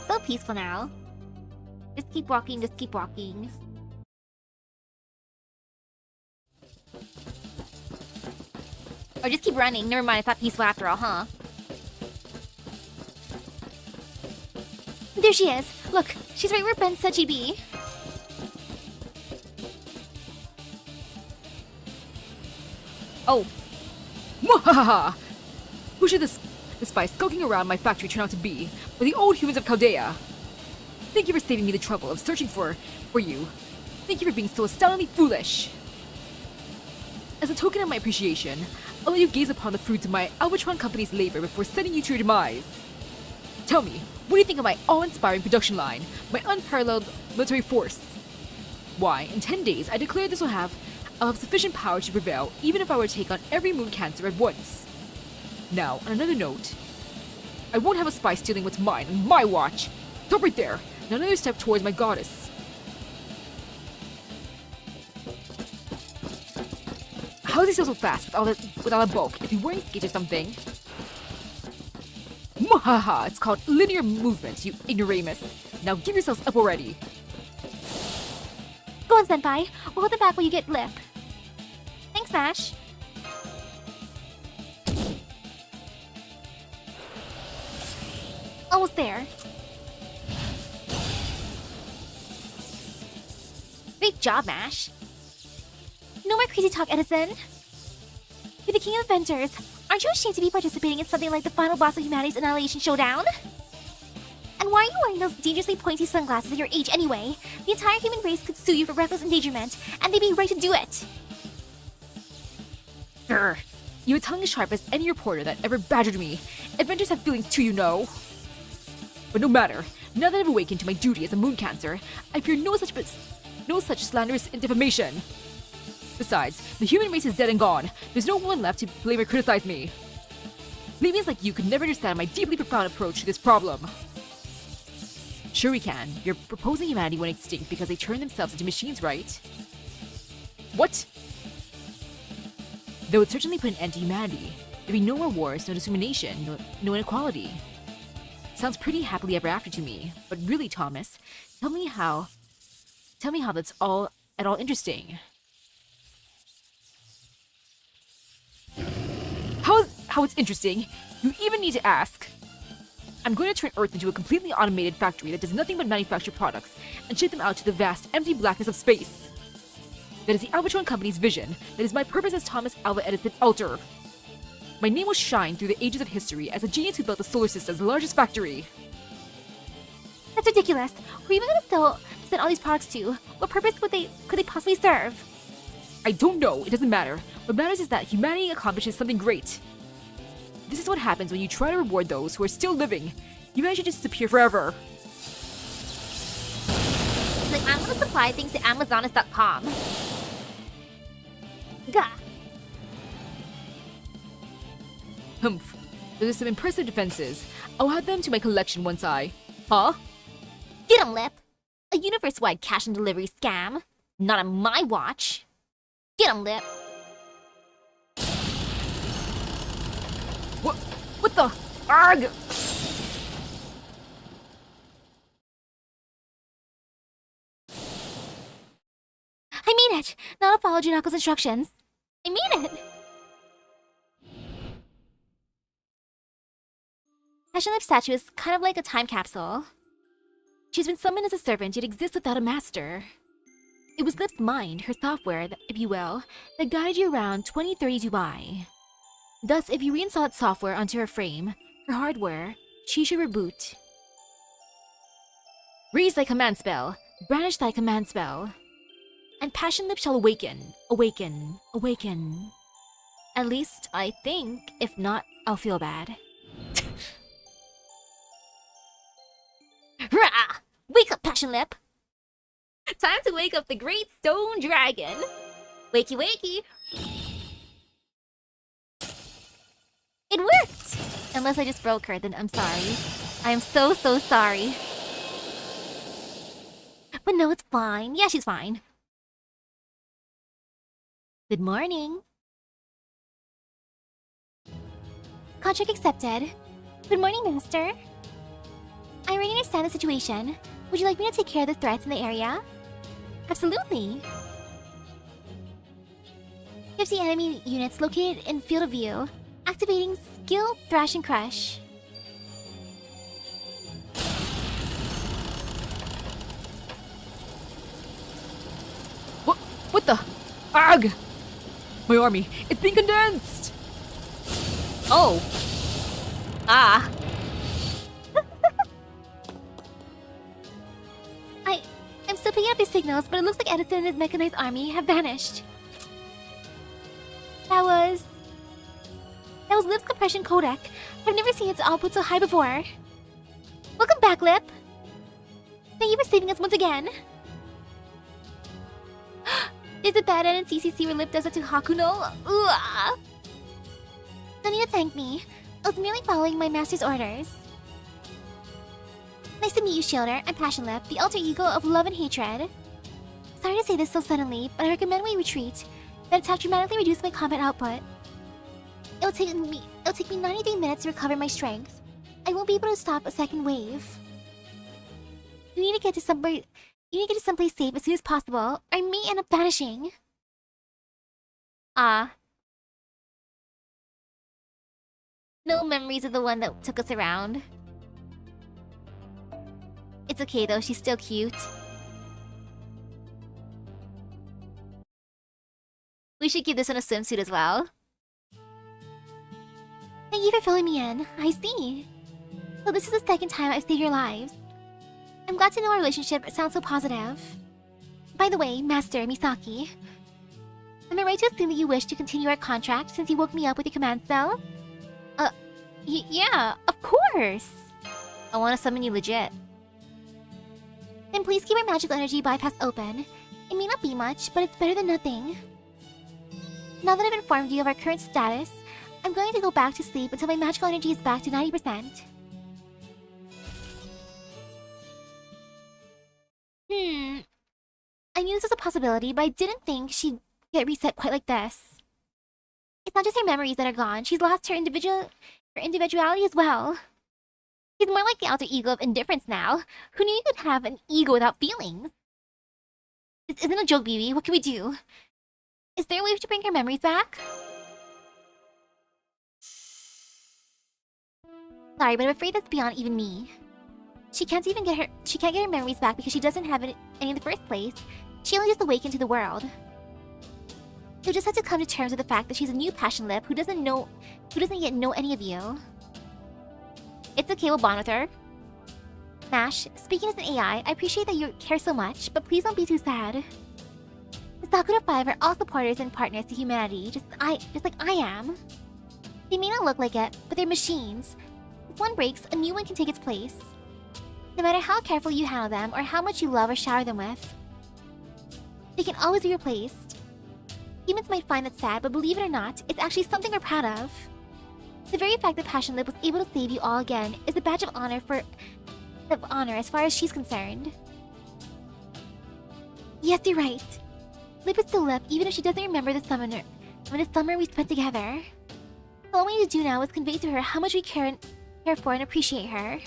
So peaceful now. Just keep walking, just keep walking. Or just keep running. Never mind, it's not peaceful after all, huh? There she is. Look, she's right where Ben said she'd be. Oh. Mwahaha! Who should this spy skulking around my factory turn out to be? But the old humans of Chaldea. Thank you for saving me the trouble of searching for you. Thank you for being so astoundingly foolish. As a token of my appreciation, I'll let you gaze upon the fruits of my Albatron Company's labor before sending you to your demise. Tell me, what do you think of my awe-inspiring production line, my unparalleled military force? Why, in 10 days, I declare I'll have sufficient power to prevail, even if I were to take on every moon cancer at once. Now, on another note, I won't have a spy stealing what's mine on my watch. Stop right there. Now another step towards my goddess. How is he so fast with all that bulk? Is he wearing skates or something? Mwahaha! It's called linear movement, you ignoramus. Now give yourselves up already. Go on, Senpai. We'll hold them back while you get lip. Thanks, Ash. Almost there. Great job, Ash. No more crazy talk, Edison. You're the king of inventors. Aren't you ashamed to be participating in something like the final boss of humanity's Annihilation Showdown? And why are you wearing those dangerously pointy sunglasses at your age anyway? The entire human race could sue you for reckless endangerment, and they'd be right to do it. Grr. You have a tongue as sharp as any reporter that ever badgered me. Adventures have feelings too, you know. But no matter. Now that I've awakened to my duty as a moon cancer, I fear no such slanderous defamation. Besides, the human race is dead and gone. There's no one left to blame or criticize me. Plebeians like you could never understand my deeply profound approach to this problem. Sure we can. You're proposing humanity went extinct because they turned themselves into machines, right? What? That would certainly put an end to humanity. There'd be no more wars, no discrimination, no inequality. Sounds pretty happily ever after to me. But really, Thomas, tell me how that's all at all interesting. How it's interesting? You even need to ask. I'm going to turn Earth into a completely automated factory that does nothing but manufacture products and ship them out to the vast, empty blackness of space. That is the Albatron Company's vision. That is my purpose as Thomas Alva Edison Alter. My name will shine through the ages of history as a genius who built the solar system's largest factory. That's ridiculous. Who are you even going to send all these products to? What purpose could they possibly serve? I don't know. It doesn't matter. What matters is that humanity accomplishes something great. This is what happens when you try to reward those who are still living. Humanity should just disappear forever. Like, I'm gonna supply things to Amazonas.com. Gah. Humph. Those are some impressive defenses. I'll add them to my collection once I... Huh? Get 'em, Lip. A universe-wide cash and delivery scam. Not on my watch. Get 'em, Lip. What the? Arg! I mean it! Now I'll follow Junako's instructions. I mean it! Passion Lip's statue is kind of like a time capsule. She's been summoned as a servant, yet exists without a master. It was Lip's mind, her software, if you will, that guided you around 2030 Dubai. Thus, if you reinstall its software onto her frame, her hardware, she should reboot. Raise thy command spell, brandish thy command spell, and Passion Lip shall awaken, awaken, awaken. At least, I think. If not, I'll feel bad. Rah! Wake up, Passion Lip! Time to wake up the great stone dragon! Wakey wakey! It worked! Unless I just broke her, then I'm sorry. I am so sorry. But no, it's fine. Yeah, she's fine. Good morning. Contract accepted. Good morning, Master. I already understand the situation. Would you like me to take care of the threats in the area? Absolutely! 50 enemy units located in field of view. Activating skill Thrash and Crush. What the? Ugh! My army, it's being condensed! Oh! Ah! I'm still picking up his signals, but it looks like Edison and his mechanized army have vanished. That was Lip's compression codec. I've never seen its output so high before. Welcome back, Lip! Thank you for saving us once again. There's a bad end in CCC where Lip does it to Hakuno. Ugh. No need to thank me. I was merely following my master's orders. Nice to meet you, Shielder. I'm Passion Lip, the alter ego of love and hatred. Sorry to say this so suddenly, but I recommend we retreat. That attack dramatically reduced my combat output. It'll take me 93 minutes to recover my strength. I won't be able to stop a second wave. You need to get to someplace safe as soon as possible, or I may end up vanishing. Ah. No memories of the one that took us around. It's okay though, she's still cute. We should keep this in a swimsuit as well. Thank you for filling me in. I see. So this is the second time I've saved your lives. I'm glad to know our relationship sounds so positive. By the way, Master Misaki, am I right to assume that you wish to continue our contract since you woke me up with your command spell? Yeah, of course! I want to summon you legit. Then please keep our magical energy bypass open. It may not be much, but it's better than nothing. Now that I've informed you of our current status, I'm going to go back to sleep until my magical energy is back to 90%. I knew this was a possibility, but I didn't think she'd get reset quite like this. It's not just her memories that are gone, she's lost her individuality as well. She's more like the alter ego of indifference now. Who knew you could have an ego without feelings? This isn't a joke, BB. What can we do? Is there a way to bring her memories back? Sorry, but I'm afraid that's beyond even me. She can't get her memories back because she doesn't have any in the first place. She only just awakened to the world. You'll just have to come to terms with the fact that she's a new Passion Lip who doesn't yet know any of you. It's okay, we'll bond with her. Nash, speaking as an AI, I appreciate that you care so much, but please don't be too sad. The Sakura 5 are all supporters and partners to humanity, just like I am. They may not look like it, but they're machines. If one breaks, a new one can take its place. No matter how careful you handle them or how much you love or shower them with, they can always be replaced. Humans might find that sad, but believe it or not, it's actually something we're proud of. The very fact that Passion Lip was able to save you all again is a badge of honor as far as she's concerned. Yes, you're right. Lip is still Lip, even if she doesn't remember the summer we spent together. All we need to do now is convey to her how much we care for and appreciate her.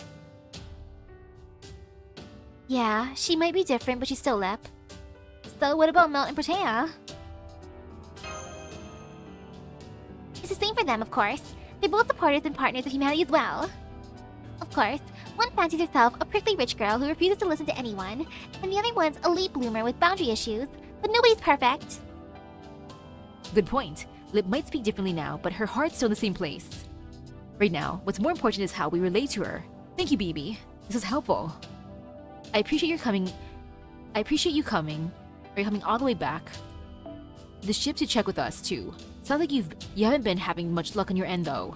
Yeah, she might be different, but she's still Lip. So what about Melt and Protea? It's the same for them, of course. They're both supporters and partners of humanity as well. Of course, one fancies herself a prickly rich girl who refuses to listen to anyone, and the other one's a late bloomer with boundary issues, but nobody's perfect. Good point. Lip might speak differently now, but her heart's still in the same place. Right now, what's more important is how we relate to her. Thank you, BB. This is helpful. I appreciate you coming. Are you coming all the way back? The ship to check with us, too. Sounds like you haven't been having much luck on your end, though.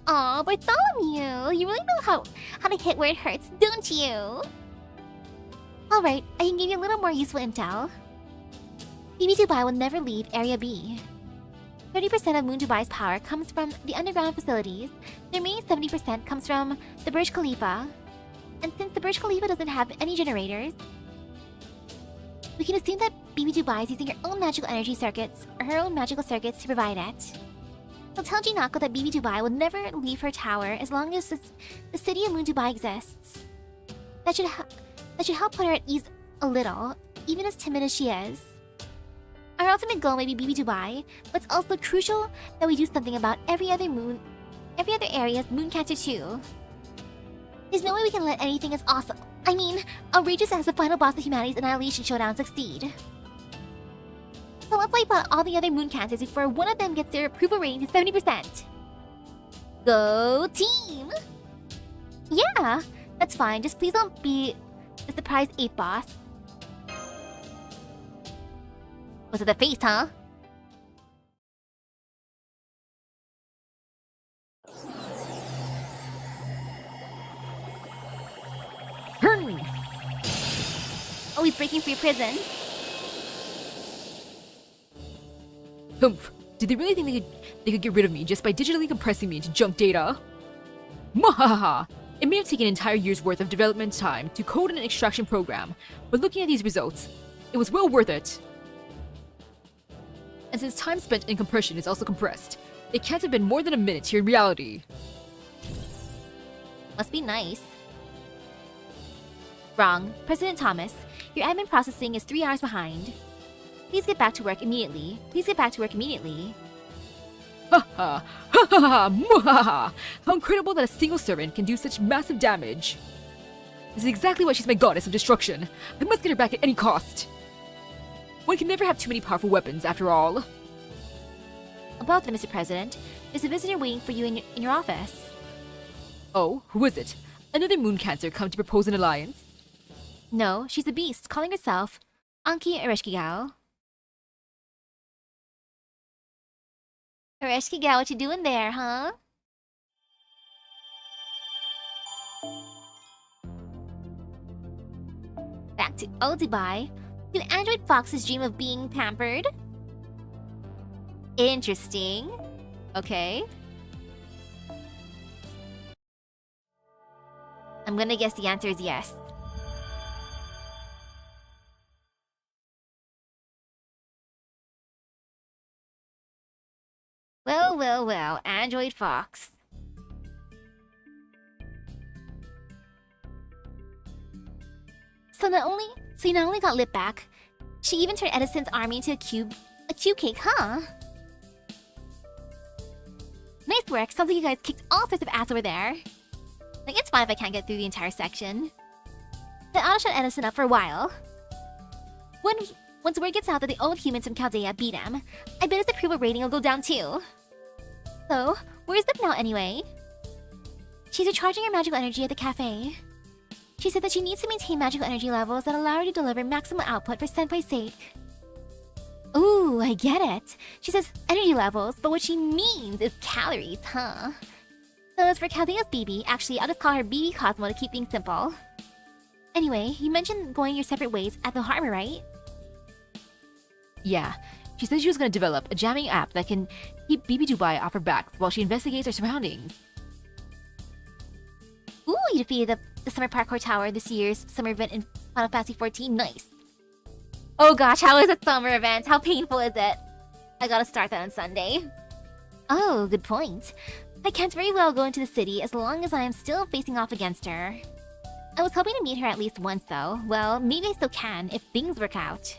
Aw, Bartholomew, you really know how to hit where it hurts, don't you? Alright, I can give you a little more useful intel. BB Dubai will never leave Area B. 30% of Moon Dubai's power comes from the underground facilities. The remaining 70% comes from the Burj Khalifa. And since the Burj Khalifa doesn't have any generators, we can assume that BB Dubai is using her own magical energy circuits, or her own magical circuits to provide it. So tell Jinako that BB Dubai will never leave her tower as long as the city of Moon Dubai exists. That should help put her at ease a little, even as timid as she is. Our ultimate goal may be Dubai, but it's also crucial that we do something about every other area's moon cancer too. There's no way we can let anything as awesome, outrageous as the final boss of humanity's Annihilation Showdown succeed. So let's wipe out all the other moon cancers before one of them gets their approval rating to 70%. Go team! Yeah, that's fine. Just please don't be the surprise 8th boss. Was it the face, huh? Hurry! Oh, he's breaking free of prison. Humph. Did they really think they could get rid of me just by digitally compressing me into junk data? Mwahaha! It may have taken an entire year's worth of development time to code an extraction program, but looking at these results, it was well worth it. And since time spent in compression is also compressed, it can't have been more than a minute here in reality. Must be nice. Wrong. President Thomas, your admin processing is 3 hours behind. Please get back to work immediately. Please get back to work immediately. Ha ha! Ha ha ha! Mwahaha! How incredible that a single servant can do such massive damage! This is exactly why she's my goddess of destruction. I must get her back at any cost. One can never have too many powerful weapons, after all. About that, Mr. President, there's a visitor waiting for you in your office. Oh, who is it? Another moon cancer come to propose an alliance? No, she's a beast, calling herself Anki Ereshkigal. Ereshkigal, what you doing there, huh? Back to Dubai. Do android foxes dream of being pampered? Interesting. Okay. I'm gonna guess the answer is yes. Well, well, well, Android Fox. So you not only got Lip back, she even turned Edison's army into a cube cake, huh? Nice work, sounds like you guys kicked all sorts of ass over there. Like, it's fine if I can't get through the entire section. The auto shut Edison up for a while. Once word gets out that the old humans from Chaldea beat him, I bet his approval rating will go down too. So, where's Lip now anyway? She's recharging her magical energy at the cafe. She said that she needs to maintain magical energy levels that allow her to deliver maximum output for Senpai's sake. Ooh, I get it. She says energy levels, but what she means is calories, huh? So as for Chaldea's BB, actually, I'll just call her BB Cosmo to keep things simple. Anyway, you mentioned going your separate ways at the harbor, right? Yeah, she said she was going to develop a jamming app that can keep BB Dubai off her back while she investigates her surroundings. Ooh, you defeated the Summer Parkour Tower this year's summer event in Final Fantasy XIV. Nice. Oh gosh, how is a summer event? How painful is it? I gotta start that on Sunday. Oh, good point. I can't very well go into the city as long as I am still facing off against her. I was hoping to meet her at least once though. Well, maybe I still can if things work out.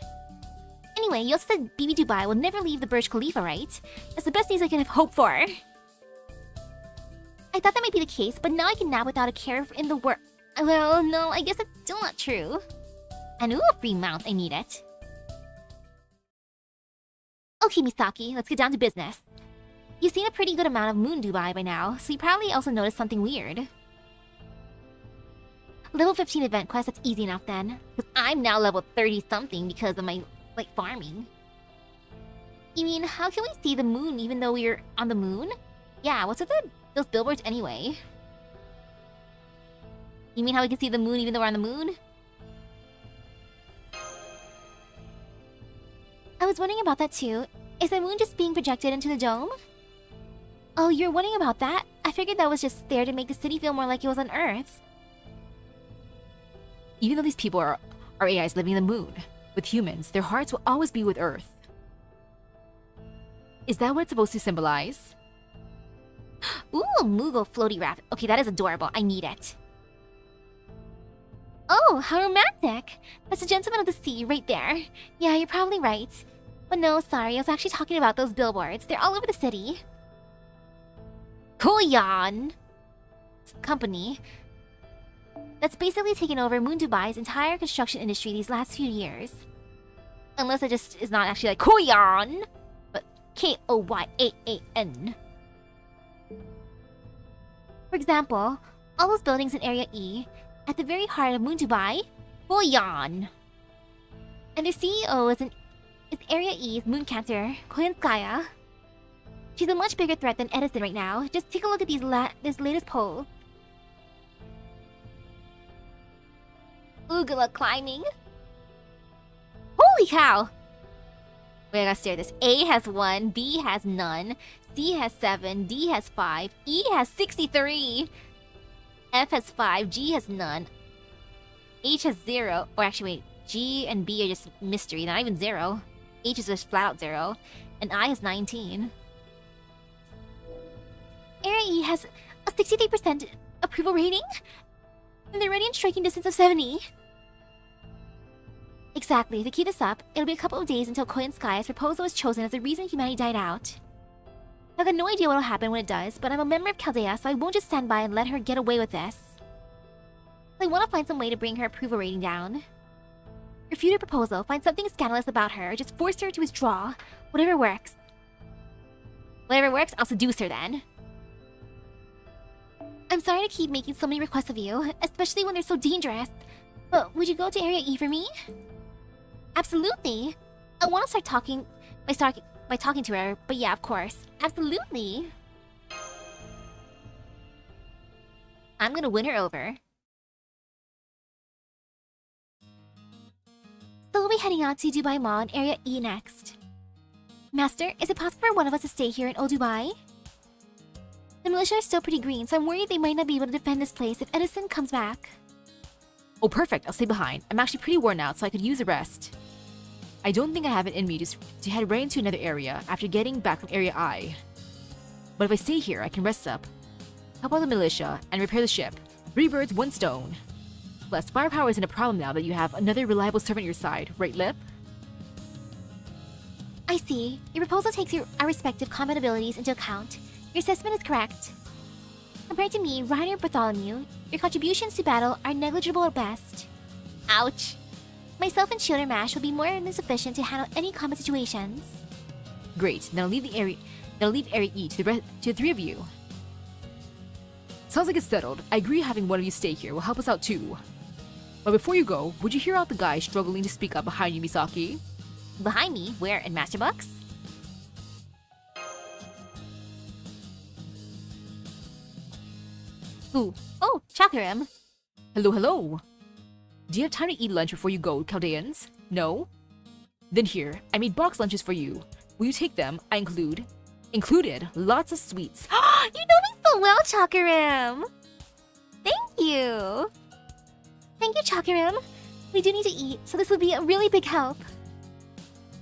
Anyway, you also said BB Dubai will never leave the Burj Khalifa, right? That's the best news I can have hoped for. I thought that might be the case, but now I can nap without a care in the world. Well, no, I guess that's still not true. And ooh, a free mount, I need it. Okay, Misaki, let's get down to business. You've seen a pretty good amount of Moon Dubai by now, so you probably also noticed something weird. Level 15 event quest, that's easy enough then. Because I'm now level 30-something because of my, farming. You mean, how can we see the moon even though we're on the moon? Yeah, what's with those billboards anyway? You mean how we can see the moon even though we're on the moon? I was wondering about that too. Is the moon just being projected into the dome? Oh, you're wondering about that? I figured that was just there to make the city feel more like it was on Earth. Even though these people are AIs living in the moon, with humans, their hearts will always be with Earth. Is that what it's supposed to symbolize? Ooh, a Moogle floaty raft. Okay, that is adorable. I need it. Oh, how romantic! That's the gentleman of the sea right there. Yeah, you're probably right. But no, sorry, I was actually talking about those billboards. They're all over the city. Koyan company that's basically taken over Moon Dubai's entire construction industry these last few years. Unless it just is not actually like Koyan, but Koyaan. For example, all those buildings in Area E, at the very heart of Moon Dubai, Koyan. And their CEO is Area E's moon cancer, Koyanskaya. She's a much bigger threat than Edison right now. Just take a look at this latest poll. Ooh, good luck climbing. Holy cow! Wait, I gotta stare at this. A has 1, B has none, C has 7, D has 5, E has 63, F has 5, G has none, H has 0. Or actually, wait, G and B are just mystery, not even 0. H is just flat out 0, and I has 19. Area E has a 63% approval rating, and they're already in striking distance of 70. Exactly, to keep this up, it'll be a couple of days until Koyanskaya's proposal is chosen as the reason humanity died out. I've got no idea what'll happen when it does, but I'm a member of Chaldea, so I won't just stand by and let her get away with this. I want to find some way to bring her approval rating down. Refute her proposal, find something scandalous about her, or just force her to withdraw. Whatever works. Whatever works, I'll seduce her then. I'm sorry to keep making so many requests of you, especially when they're so dangerous. But would you go to Area E for me? Absolutely. I want to start talking by talking to her, but yeah, of course. Absolutely. I'm gonna win her over. So we'll be heading out to Dubai Mall in Area E next. Master, is it possible for one of us to stay here in Old Dubai? The militia are still pretty green, so I'm worried they might not be able to defend this place if Edison comes back. Oh, perfect. I'll stay behind. I'm actually pretty worn out, so I could use a rest. I don't think I have it in me to head right into another area after getting back from Area I. But if I stay here, I can rest up, help out the militia, and repair the ship. 3 birds, 1 stone. Plus, firepower isn't a problem now that you have another reliable servant at your side, right, Lip? I see. Your proposal takes our respective combat abilities into account. Your assessment is correct. Compared to me, Ryder and Bartholomew, your contributions to battle are negligible at best. Ouch. Myself and Shield Mash will be more than sufficient to handle any combat situations. Great. Then I'll leave Area E to the 3 of you. Sounds like it's settled. I agree having one of you stay here will help us out too. But before you go, would you hear out the guy struggling to speak up behind you, Misaki? Behind me? Where? In Masterbox? Ooh. Oh, Chakaram. Hello, hello. Do you have time to eat lunch before you go, Chaldeans? No? Then here, I made box lunches for you. Will you take them? I included lots of sweets. You know me so well, Chakaram. Thank you. Thank you, Chakaram. We do need to eat, so this will be a really big help.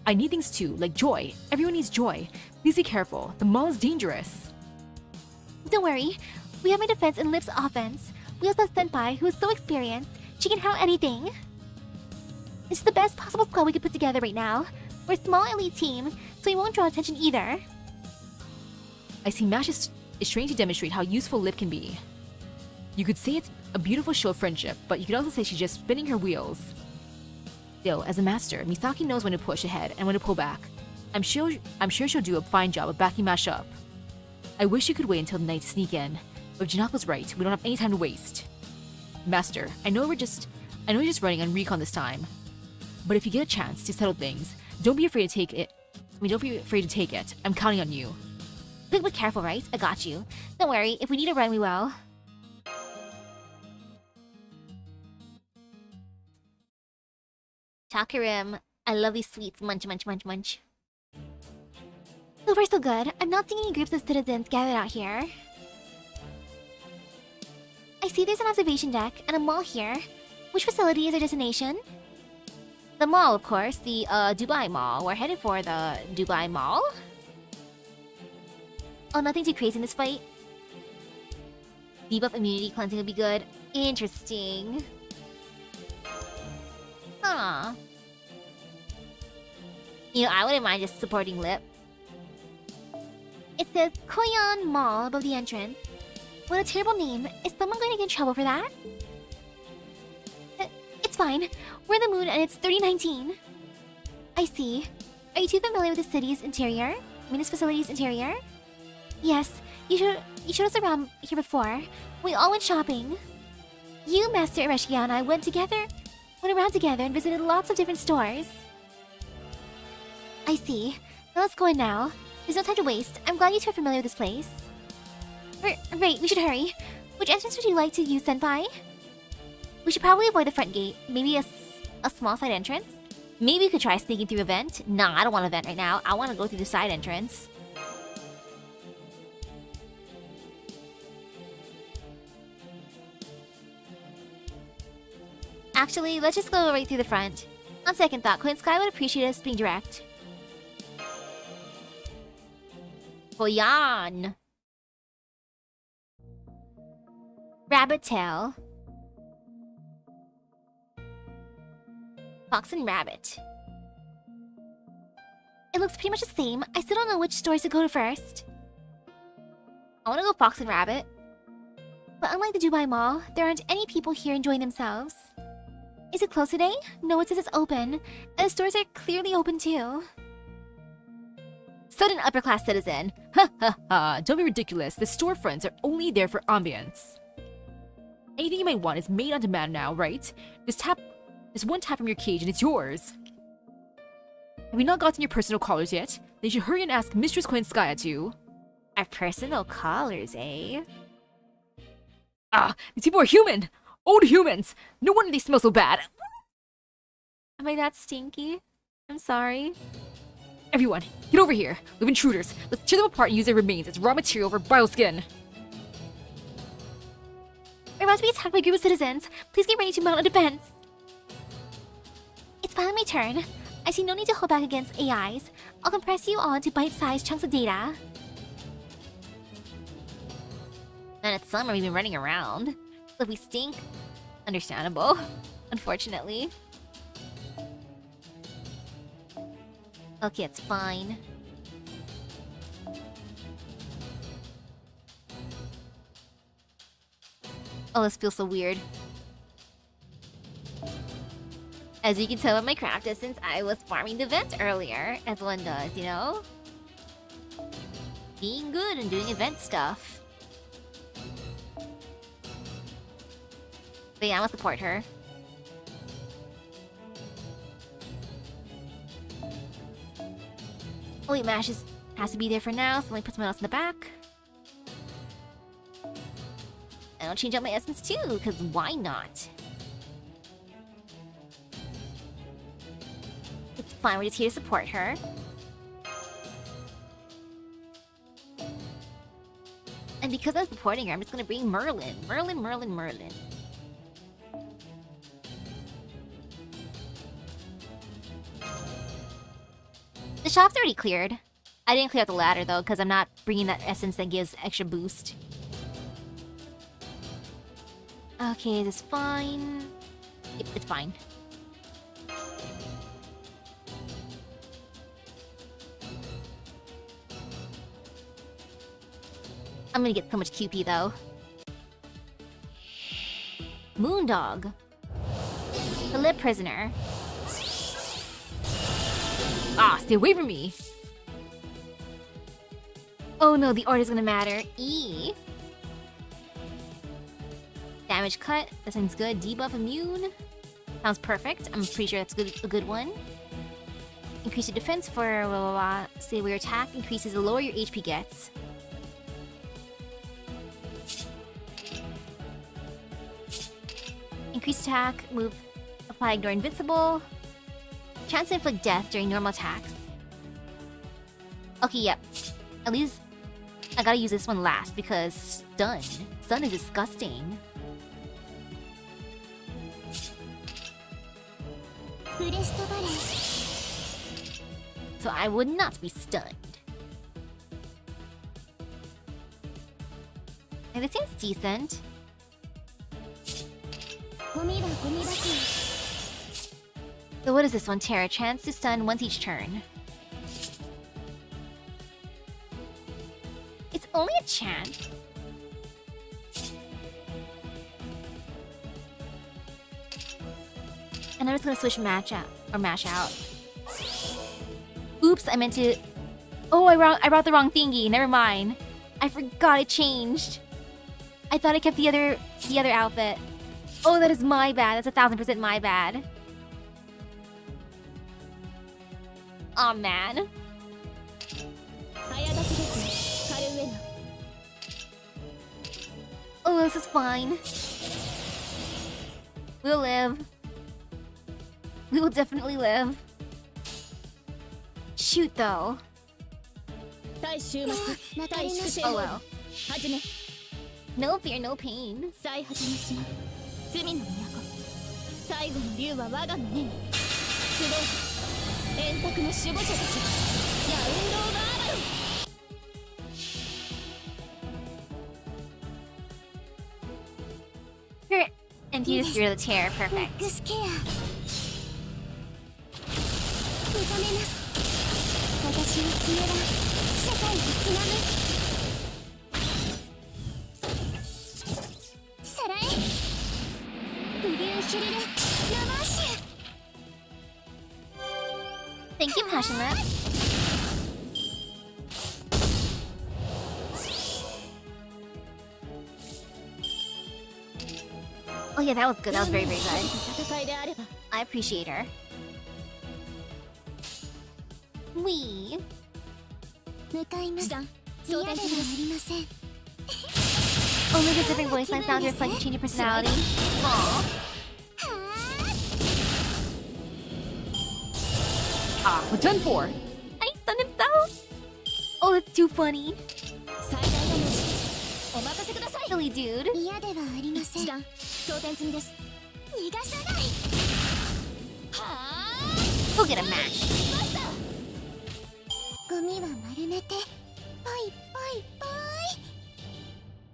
I need things too, like joy. Everyone needs joy. Please be careful. The mall is dangerous. Don't worry. We have my defense and Lip's offense. We also have Senpai, who is so experienced. She can handle anything. This is the best possible squad we could put together right now. We're a small elite team, so we won't draw attention either. I see Mash is trying to demonstrate how useful Lip can be. You could say it's a beautiful show of friendship, but you could also say she's just spinning her wheels. Still, as a master, Misaki knows when to push ahead and when to pull back. I'm sure she'll do a fine job of backing Mash up. I wish you could wait until the night to sneak in, but Janaka's right, we don't have any time to waste. Master, I know you're just running on recon this time. But if you get a chance to settle things, don't be afraid to take it. Don't be afraid to take it. I'm counting on you. Quick but careful, right? I got you. Don't worry, if we need a run, we will. Chakaram, I love these sweets. Munch, munch, munch, munch. So far, so good. I'm not seeing any groups of citizens gathered out here. I see there's an observation deck and a mall here. Which facility is our destination? The mall, of course. The Dubai Mall. We're headed for the Dubai Mall. Oh, nothing too crazy in this fight. Debuff immunity cleansing would be good. Interesting. Aw. You know, I wouldn't mind just supporting Lip. It says Koyan Mall above the entrance. What a terrible name. Is someone going to get in trouble for that? It's fine. We're in the moon and it's 3019. I see. Are you too familiar with the city's interior? I mean, this facility's interior? Yes. You showed us around here before. We all went shopping. You, Master Ireshiya, and I went around together and visited lots of different stores. I see. Now let's go in now. There's no time to waste. I'm glad you two are familiar with this place. Right, we should hurry. Which entrance would you like to use, Senpai? We should probably avoid the front gate. Maybe a small side entrance? Maybe we could try sneaking through a vent. Nah, I don't want a vent right now. I want to go through the side entrance. Actually, let's just go right through the front. On second thought, Queen Sky would appreciate us being direct. Boyan. Rabbit tail. Fox and Rabbit. It looks pretty much the same. I still don't know which stores to go to first. I want to go Fox and Rabbit. But unlike the Dubai Mall, there aren't any people here enjoying themselves. Is it closed today? No, it says it's open. And the stores are clearly open too. Sudden upper-class citizen. Ha ha ha, don't be ridiculous. The storefronts are only there for ambience. Anything you might want is made on demand now, right? Just one tap from your cage and it's yours. Have you not gotten your personal collars yet? Then you should hurry and ask Mistress Koenskaya to. Our personal collars, eh? Ah, these people are human! Old humans! No wonder they smell so bad! Am I that stinky? I'm sorry. Everyone, get over here! We have intruders. Let's tear them apart and use their remains as raw material for bioskin. We're about to be attacked by a group of citizens. Please get ready to mount a defense. It's finally my turn. I see no need to hold back against AIs. I'll compress you all into bite-sized chunks of data. And it's summer, we've been running around. So if we stink, understandable. Unfortunately. Okay, it's fine. Oh, this feels so weird. As you can tell by my craft distance, I was farming the vent earlier, as one does, you know? Being good and doing event stuff. But yeah, I'm gonna support her. Oh wait, Mash has to be there for now, so let me put someone else in the back. And I'll change out my essence too, because why not? It's fine, we're just here to support her. And because I'm supporting her, I'm just gonna bring Merlin. Merlin. The shop's already cleared. I didn't clear out the ladder though, because I'm not bringing that essence that gives extra boost. Okay, this is fine. Yep, it's fine. I'm gonna get so much QP though. Moondog. The lip prisoner. Ah, stay away from me! Oh no, the order's gonna matter. E. Damage cut. That sounds good. Debuff immune. Sounds perfect. I'm pretty sure that's a good one. Increase your defense for blah blah blah. Say where your attack increases the lower your HP gets. Increase attack. Move. Apply ignore invincible. Chance to inflict death during normal attacks. Okay, yep. At least I gotta use this one last because stun. Stun is disgusting. So I would not be stunned. And this seems decent. So what is this one? Terra. Chance to stun once each turn. It's only a chance. And I'm just gonna switch match out or mash out. Oops, I meant to. Oh, I brought the wrong thingy. Never mind. I forgot it changed. I thought I kept the other outfit. Oh, that is my bad. That's 1000% my bad. Aw, man. Oh, this is fine. We'll live. We will definitely live. Shoot, though. Oh well. No fear, no pain. And use Spirit of the Terror, perfect. Thank you, Passionate. Oh yeah, that was good. That was very, very good. I appreciate her. Wee. Only the different voice lines sound to reflect the change in personality. Aww. Ah, we're done for. I stunned himself. Oh, that's too funny. Silly dude. Go get a match.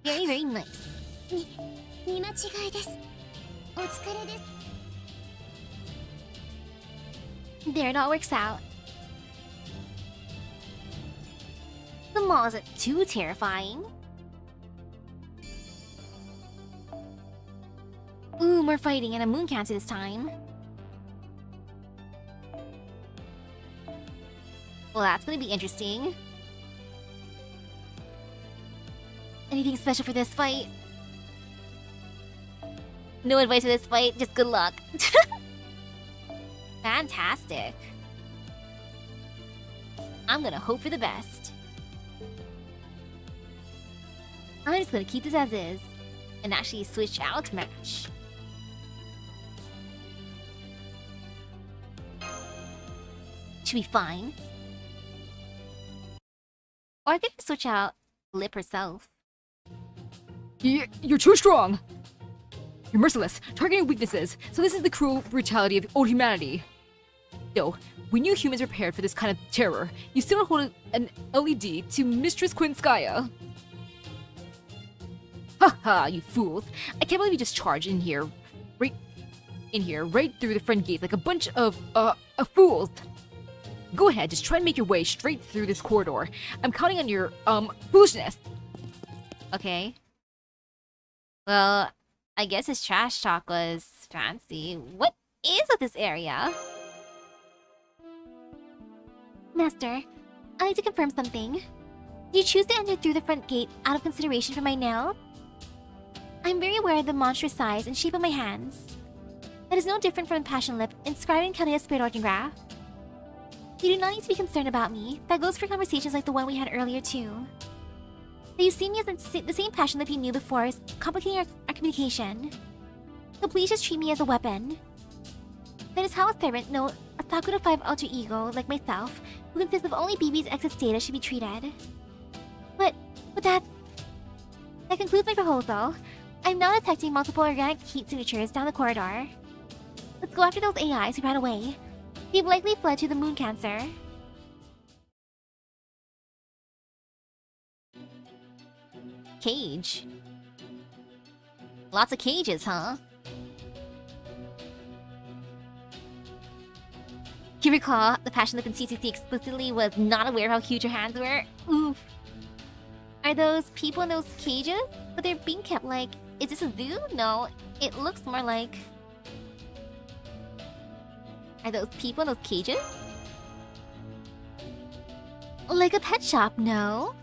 Very, very nice. There, it all works out. The mall isn't too terrifying. Ooh, more fighting and a moon cancer this time. Well, that's gonna be interesting. Anything special for this fight? No advice for this fight, just good luck. Fantastic. I'm gonna hope for the best. I'm just gonna keep this as is and actually switch out to match. Should be fine. Or I could just switch out Lip herself. You're too strong. You're merciless, targeting weaknesses. So this is the cruel brutality of old humanity. No, when you humans are prepared for this kind of terror, you still don't hold an LED to Mistress Quinskaya. Haha, you fools! I can't believe you just charged in here, right through the front gates like a bunch of fools. Go ahead, just try and make your way straight through this corridor. I'm counting on your foolishness. Okay. Well, I guess his trash talk was fancy. What is with this area? Master, I'd like to confirm something. Did you choose to enter through the front gate out of consideration for my nails? I'm very aware of the monstrous size and shape of my hands. That is no different from the Passion Lip inscribed in Kalea's Spirit Orthograph. You do not need to be concerned about me. That goes for conversations like the one we had earlier, too. That you see me as the same Passion Lip you knew before is complicating our communication. So please just treat me as a weapon. That is how a servant, no, a Sakura 5 alter ego like myself, who consists of only BB's excess data, should be treated. But that concludes my proposal. I'm now detecting multiple organic heat signatures down the corridor. Let's go after those AIs who ran away. They've likely fled to the moon cancer. Cage. Lots of cages, huh? You recall the passion lip in CCC explicitly was not aware of how huge her hands were? Oof. Are those people in those cages? But they're being kept like... Is this a zoo? No, it looks more like... Are those people in those cages? Like a pet shop, no?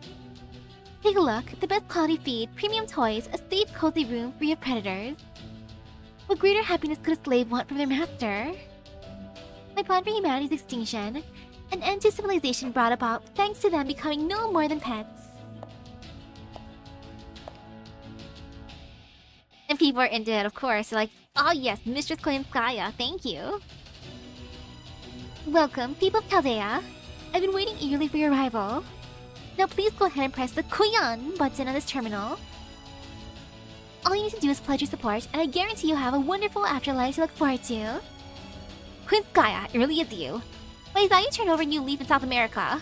Take a look. The best quality feed, premium toys, a safe, cozy room free of predators. What greater happiness could a slave want from their master? My plan for humanity's extinction, an end to civilization brought about thanks to them becoming no more than pets. And people are into it, of course. They're like, oh yes, Mistress Koyanskaya, thank you. Welcome, people of Chaldea. I've been waiting eagerly for your arrival. Now please go ahead and press the Koyan button on this terminal. All you need to do is pledge your support, and I guarantee you'll have a wonderful afterlife to look forward to. Koyanskaya, it really is you. But I thought you turned over a new leaf in South America.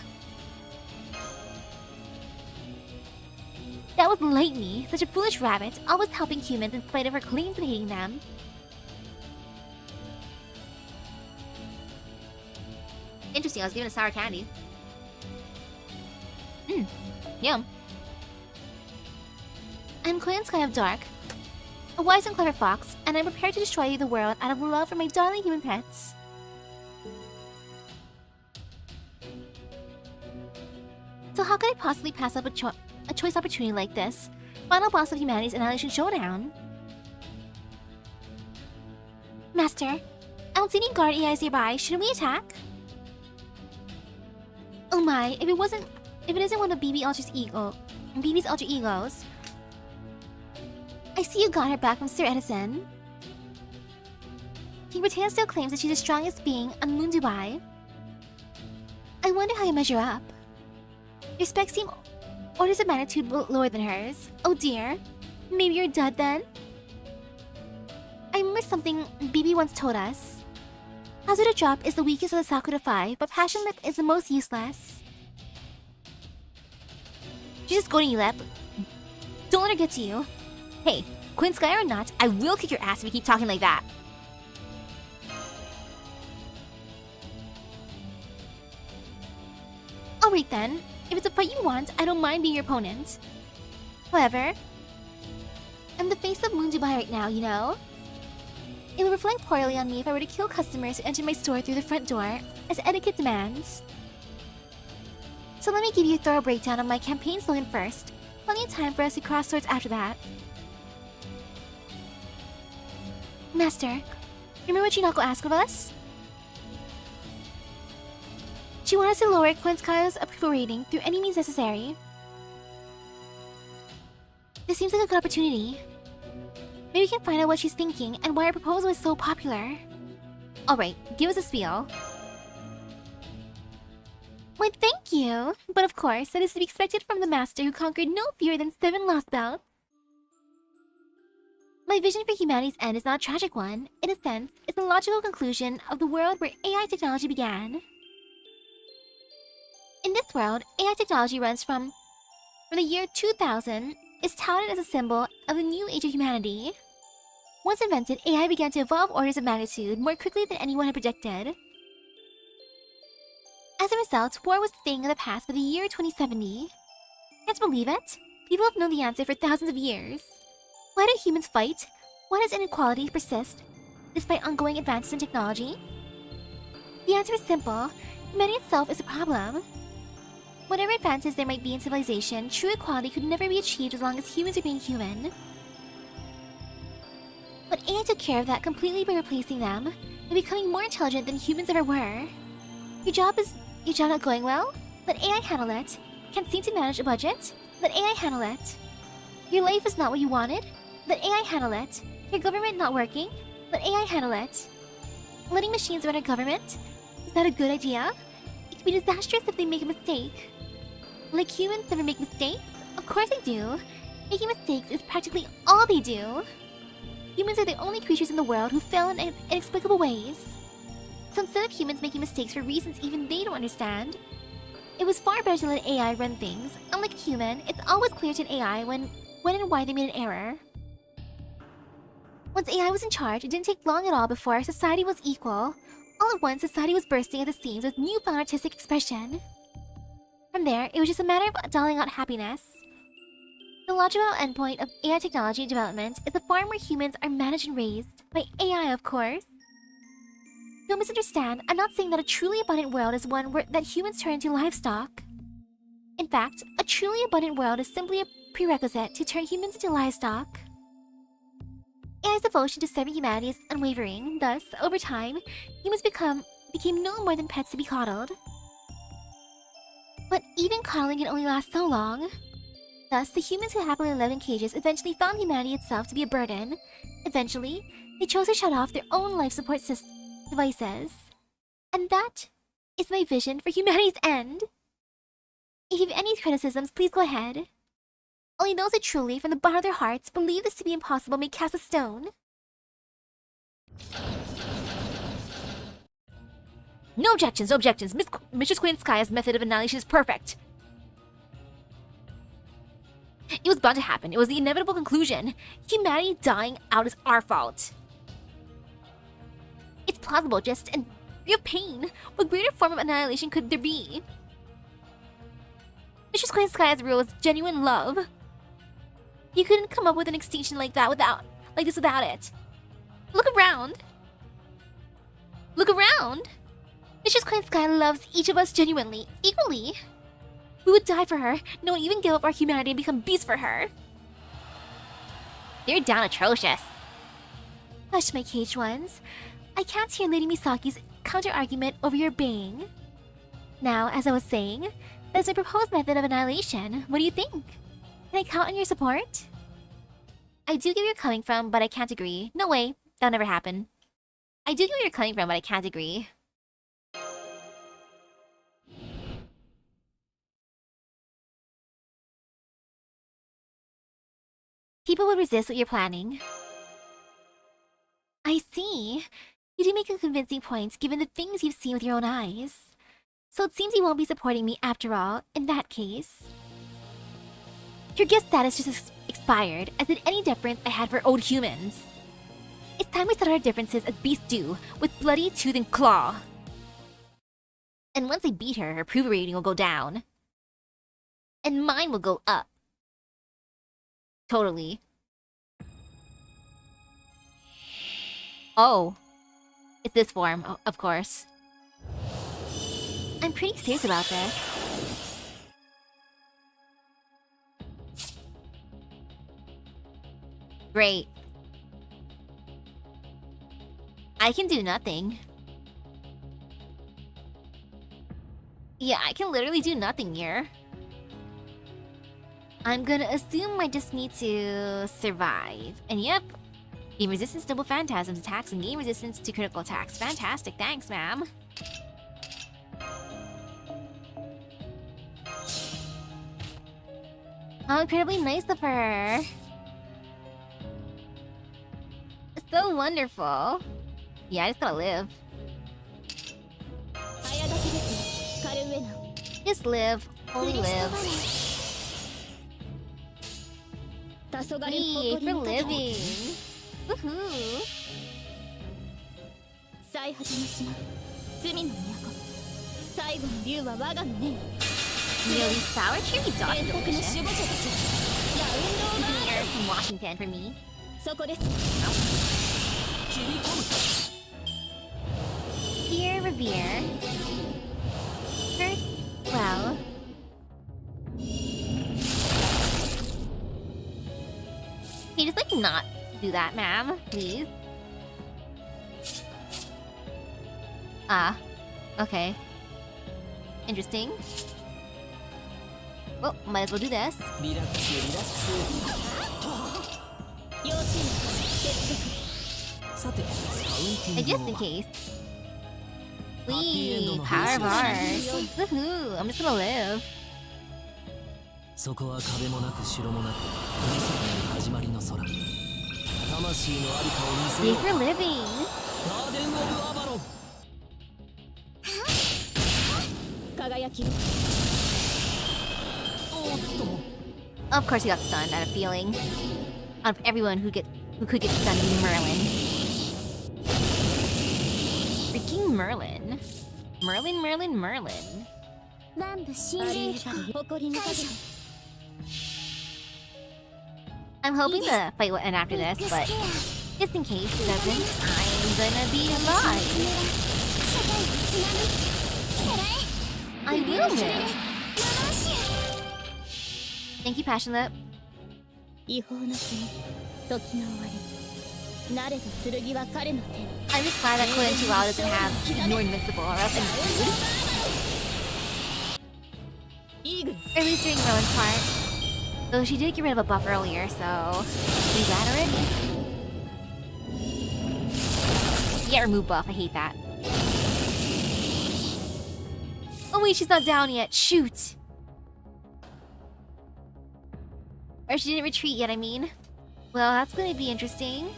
That was Lightning, such a foolish rabbit, always helping humans in spite of her claims of hating them. Interesting, I was given a sour candy. Yum. I'm Koyanskaya of Dark, a wise and clever fox, and I'm prepared to destroy the world out of love for my darling human pets. So how could I possibly pass up a choice opportunity like this? Final boss of humanity's Annihilation Showdown. Master, I don't see any guard AIs nearby. Shouldn't we attack? Oh my, if it isn't one of BB's alter egos. I see you got her back from Sir Edison. King Britannia still claims that she's the strongest being on Moon Dubai. I wonder how you measure up. Your specs seem orders of magnitude lower than hers. Oh dear. Maybe you're dead then? I remember something BB once told us. Hazard of Drop is the weakest of the Sakura 5, but Passion Lip is the most useless. She's just going to you, Lip. Don't let her get to you. Hey, Koyanskaya or not, I will kick your ass if you keep talking like that. Alright then. If it's a fight you want, I don't mind being your opponent. However, I'm the face of Moon Dubai right now, you know? It would reflect poorly on me if I were to kill customers who enter my store through the front door, as etiquette demands. So let me give you a thorough breakdown of my campaign slogan first. Plenty of time for us to cross swords after that. Master, remember what Jinako asked of us? She wanted us to lower Koyanskaya's approval rating through any means necessary. This seems like a good opportunity. Maybe we can find out what she's thinking and why her proposal is so popular. Alright, give us a spiel. Why, thank you! But of course, that is to be expected from the master who conquered no fewer than 7 lost belts. My vision for humanity's end is not a tragic one. In a sense, it's a logical conclusion of the world where AI technology began. In this world, AI technology runs from the year 2000, is touted as a symbol of the new age of humanity. Once invented, AI began to evolve orders of magnitude more quickly than anyone had predicted. As a result, war was a thing of the past by the year 2070. Can't believe it? People have known the answer for thousands of years. Why do humans fight? Why does inequality persist, despite ongoing advances in technology? The answer is simple. Humanity itself is a problem. Whatever advances there might be in civilization, true equality could never be achieved as long as humans remain human. But AI took care of that completely by replacing them, and becoming more intelligent than humans ever were. Your job not going well? Let AI handle it. Can't seem to manage a budget? Let AI handle it. Your life is not what you wanted? Let AI handle it. Your government not working? Let AI handle it. Letting machines run our government? Is that a good idea? It could be disastrous if they make a mistake. Like humans never make mistakes? Of course they do. Making mistakes is practically all they do. Humans are the only creatures in the world who fail in inexplicable ways. So instead of humans making mistakes for reasons even they don't understand, it was far better to let AI run things. Unlike a human, it's always clear to an AI when and why they made an error. Once AI was in charge, it didn't take long at all before society was equal. All at once, society was bursting at the seams with newfound artistic expression. From there, it was just a matter of doling out happiness. The logical endpoint of AI technology development is a farm where humans are managed and raised by AI, of course. Don't misunderstand, I'm not saying that a truly abundant world is one that humans turn into livestock. In fact, a truly abundant world is simply a prerequisite to turn humans into livestock. AI's devotion to serving humanity is unwavering, thus, over time, humans became no more than pets to be coddled. But even coddling can only last so long. Thus, the humans who happily lived in cages eventually found humanity itself to be a burden. Eventually, they chose to shut off their own life support devices. And that is my vision for humanity's end. If you have any criticisms, please go ahead. Only those who truly, from the bottom of their hearts, believe this to be impossible may cast a stone. No objections, no objections. Mistress Queen Skaya's method of annihilation is perfect. It was bound to happen. It was the inevitable conclusion. Humanity dying out is our fault. It's plausible, just and free of pain. What greater form of annihilation could there be? Mistress Queen Skaya's rule is genuine love. You couldn't come up with an extinction like this without it. Look around. Look around. Mistress Queen Skaya loves each of us genuinely, equally. We would die for her, no one even give up our humanity and become beasts for her. They're down atrocious. Hush, my caged ones. I can't hear Lady Misaki's counter-argument over your baying. Now, as I was saying, that's my proposed method of annihilation. What do you think? Can I count on your support? I do get where you're coming from, but I can't agree. No way, that'll never happen. I do get where you're coming from, but I can't agree. People would resist what you're planning. I see. You do make a convincing point, given the things you've seen with your own eyes. So it seems you won't be supporting me after all, in that case. Your guest status just expired, as did any deference I had for old humans. It's time we settle our differences as beasts do, with bloody tooth and claw. And once I beat her, her approval rating will go down. And mine will go up. Totally. Oh. It's this form, of course. I'm pretty serious about this. Great. I can do nothing. Yeah, I can literally do nothing here. I'm gonna assume I just need to survive. And yep, game resistance to double phantasms attacks and game resistance to critical attacks. Fantastic, thanks, ma'am. How incredibly nice of her. So wonderful. Yeah, I just gotta live. Just live. Only live. Yay, for living. Woohoo. Nearly sour cherry dog delicious. Keeping air from Washington for me. Fear, revere. First, well. Can you just like not do that, ma'am? Please? Ah. Okay. Interesting. Well, might as well do this. And just in case. Wee, power bars. Woohoo, I'm just gonna live. そこは壁もなく城もなく世界の始まりの空魂のありかを見せ Yay よ for living. ガーデン・オブ・アバロン Of course he got stunned, I had a feeling. Out of everyone who could get stunned, Merlin. Freaking Merlin. Merlin. 南部神霊機構誇りにかけて I'm hoping the fight will end after this, but just in case it doesn't, I'm gonna be alive. I will live. Thank you, Passionate. 違法な国時の終わり慣れた剣は彼の手 I'm just glad that Koyan Chihuahua doesn't have Ignore Invincible or else I'm screwed. Or at least during Merlin's part. Though she did get rid of a buff earlier, so... We got her in. Yeah, remove buff, I hate that. Oh wait, she's not down yet, shoot! Or she didn't retreat yet, I mean. Well, that's gonna be interesting.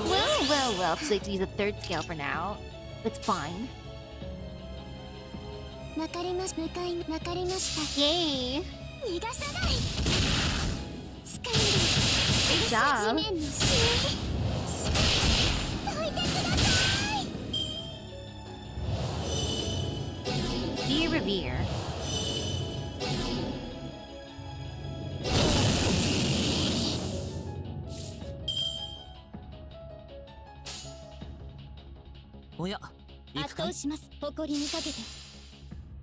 Well, so they have to use a third scale for now. It's fine. わかりました。 Yay! 逃がさない掴んで Good job! 地面の死どいてください Fear Revere. Oh yeah. 圧倒します誇りにかけて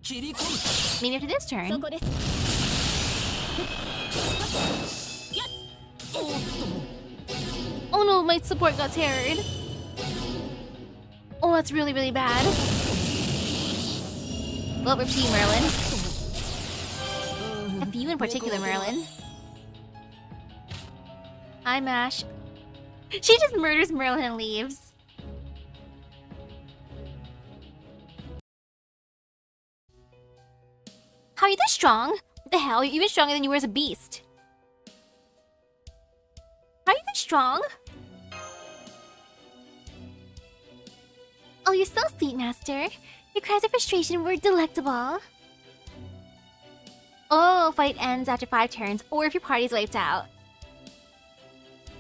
Maybe after this そ turn. こです Oh no, my support got teared. Oh, that's really, really bad. Well, we're Team Merlin. A few in particular, Merlin. Hi, Mash. She just murders Merlin and leaves. How are you this strong? What the hell? You're even stronger than you were as a beast. How are you this strong? Oh, you're so sweet, Master. Your cries of frustration were delectable. Oh, fight ends after 5 turns, or if your party's wiped out.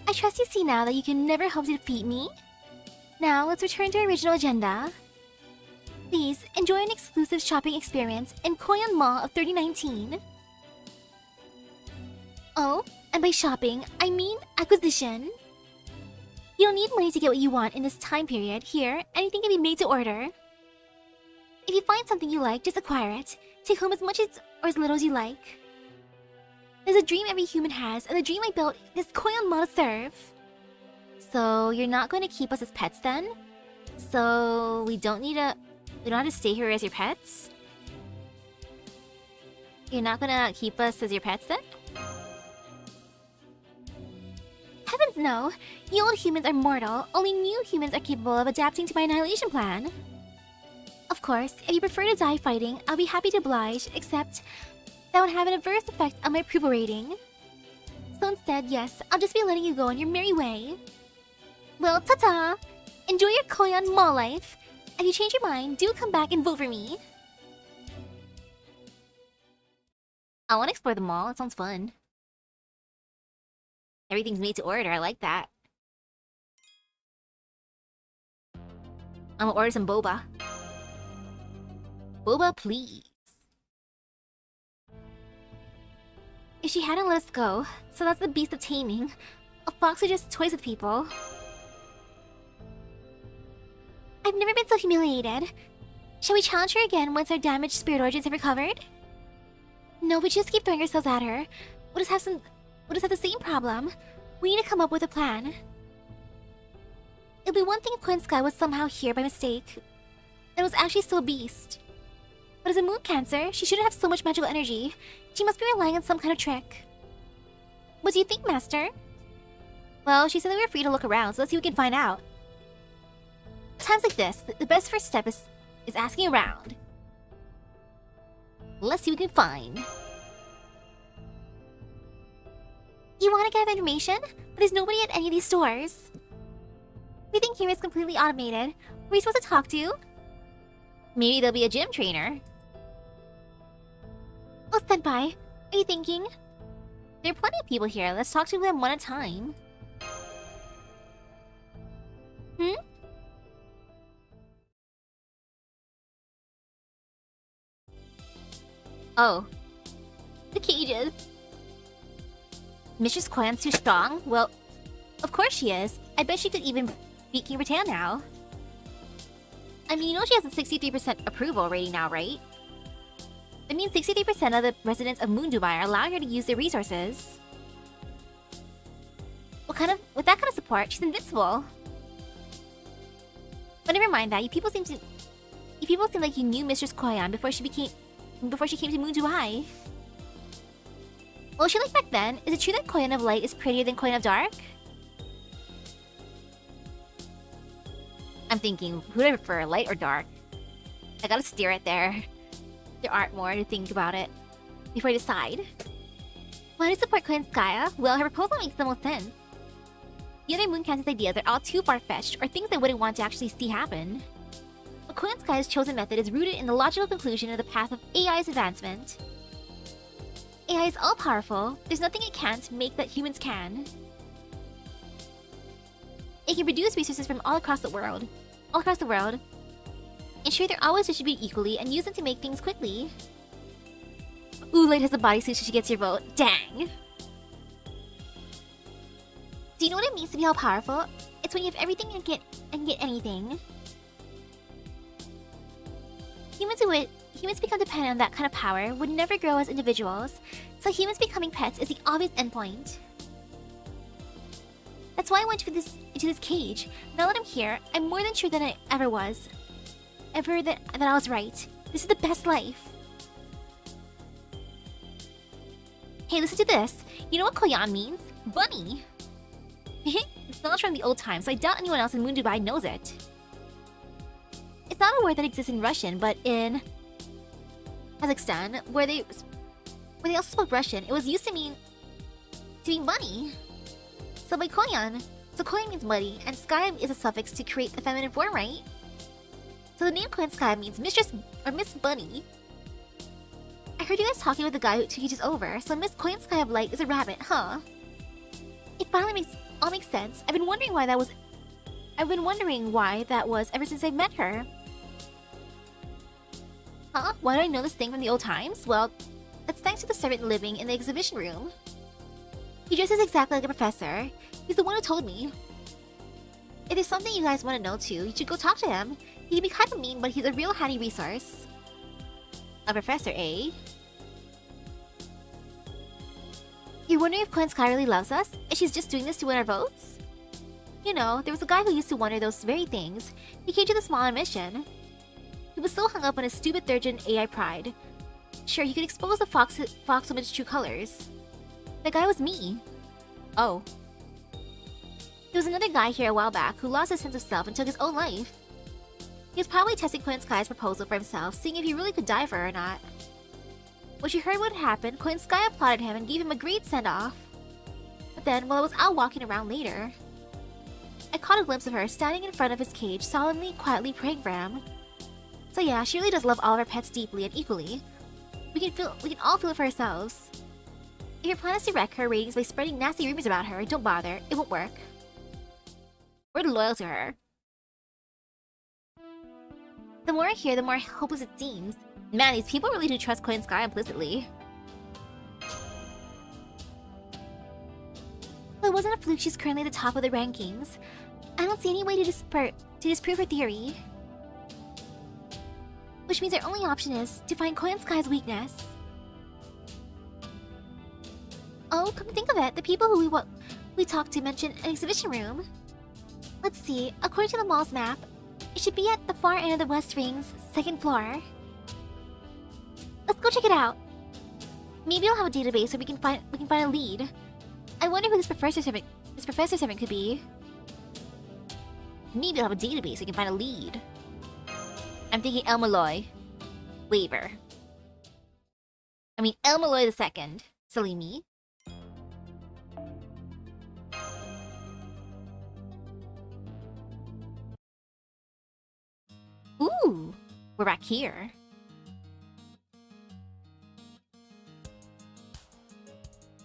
I trust you see now that you can never hope to defeat me. Now, let's return to our original agenda. Please, enjoy an exclusive shopping experience in Koyan Mall of 3019. Oh, and by shopping, I mean acquisition. You don't need money to get what you want in this time period. Here, anything can be made to order. If you find something you like, just acquire it. Take home as much as or as little as you like. There's a dream every human has, and the dream I built this Koyan Mall to serve. So you're not going to keep us as pets then? So we don't have to stay here as your pets? You're not gonna keep us as your pets then? Heavens no! The old humans are mortal. Only new humans are capable of adapting to my annihilation plan. Of course, if you prefer to die fighting, I'll be happy to oblige, except that would have an adverse effect on my approval rating. So instead, yes, I'll just be letting you go on your merry way. Well, ta-ta! Enjoy your Koyan Mall life! If you change your mind, do come back and vote for me. I want to explore the mall. It sounds fun. Everything's made to order. I like that. I'm gonna order some boba. Boba, please. If she hadn't let us go, so that's the beast of taming. A fox who just toys with people. I've never been so humiliated. Shall we challenge her again once our damaged spirit origins have recovered? No, we just keep throwing ourselves at her. We'll just have the same problem. We need to come up with a plan. It'll be one thing if Quinn Sky was somehow here by mistake. It was actually still a beast. But as a moon cancer, she shouldn't have so much magical energy. She must be relying on some kind of trick. What do you think, Master? Well, she said that we were free to look around, so let's see what we can find out. Times like this, the best first step is asking around. Let's see what we can find. You want to gather information? But there's nobody at any of these stores. Everything here is completely automated. Who are we supposed to talk to? Maybe there'll be a gym trainer. Oh, Senpai, are you thinking? There are plenty of people here. Let's talk to them one at a time. Hmm? Oh. The cages. Mistress Koyan's too strong? Well, of course she is. I bet she could even beat King Ratan now. I mean, you know she has a 63% approval rating now, right? That means 63% of the residents of Moon Dubai are allowing her to use their resources. With that kind of support, she's invincible. But never mind that. You people seem like you knew Mistress Koyan before she came to Moon Dubai. What was she like back then? Is it true that Koyan of Light is prettier than Koyan of Dark? I'm thinking, who do I prefer, light or dark? I gotta steer it there. There aren't more to think about it before I decide. Why do you support Koyan Skaya? Well, her proposal makes the most sense. The other Moon Cancer's ideas are all too far-fetched, or things I wouldn't want to actually see happen. But Koyan Skaya's chosen method is rooted in the logical conclusion of the path of AI's advancement. AI is all-powerful. There's nothing it can't make that humans can. It can produce resources from all across the world. Ensure they're always distributed equally and use them to make things quickly. Ooh, Light has a bodysuit so she gets your vote. Dang! Do you know what it means to be all powerful? It's when you have everything and get anything. Humans become dependent on that kind of power, would never grow as individuals, so humans becoming pets is the obvious endpoint. That's why I went into this cage. Now that I'm here, I'm more than sure than I ever was. That I was right. This is the best life. Hey, listen to this. You know what Koyan means? Bunny. It's not from the old times, so I doubt anyone else in Moon Dubai knows it. It's not a word that exists in Russian, but in Kazakhstan, where they also spoke Russian, it was used to mean bunny. So Koyan means muddy, and Skaya is a suffix to create the feminine form, right? So the name Koyan Skaya means Mistress or Miss Bunny. I heard you guys talking with the guy who teaches over, so Miss Koyan Skaya of Light is a rabbit, huh? It finally all makes sense. I've been wondering why that was ever since I met her. Huh? Why do I know this thing from the old times? Well, that's thanks to the servant living in the exhibition room. He dresses exactly like a professor. He's the one who told me. If there's something you guys want to know too, you should go talk to him. He can be kind of mean, but he's a real handy resource. A professor, eh? You're wondering if Koyan Sky really loves us, and she's just doing this to win our votes? You know, there was a guy who used to wonder those very things. He came to the small mission. He was so hung up on his stupid third-gen AI pride. Sure, he could expose the fox woman's true colors. That guy was me. Oh. There was another guy here a while back who lost his sense of self and took his own life. He was probably testing Koyan Sky's proposal for himself, seeing if he really could die for her or not. When she heard what had happened, Koyan Sky applauded him and gave him a great send-off. But then, while I was out walking around later, I caught a glimpse of her standing in front of his cage, solemnly, quietly praying for him. So yeah, she really does love all of her pets deeply and equally. We can all feel it for ourselves. If your plan is to wreck her ratings by spreading nasty rumors about her, don't bother. It won't work. We're loyal to her. The more I hear, the more hopeless it seems. Man, these people really do trust Koyan Sky implicitly. Well, it wasn't a fluke she's currently at the top of the rankings. I don't see any way to disprove her theory. Which means our only option is to find Koyan Sky's weakness. Oh, come to think of it, the people who we talked to mentioned an exhibition room. Let's see, according to the mall's map, it should be at the far end of the West Ring's second floor. Let's go check it out. Maybe I'll have a database where we can find a lead. I wonder who this professor servant could be. Maybe I'll have a database so we can find a lead. I'm thinking El Malloy. Waver. I mean El Malloy II. Silly me. Ooh, we're back here.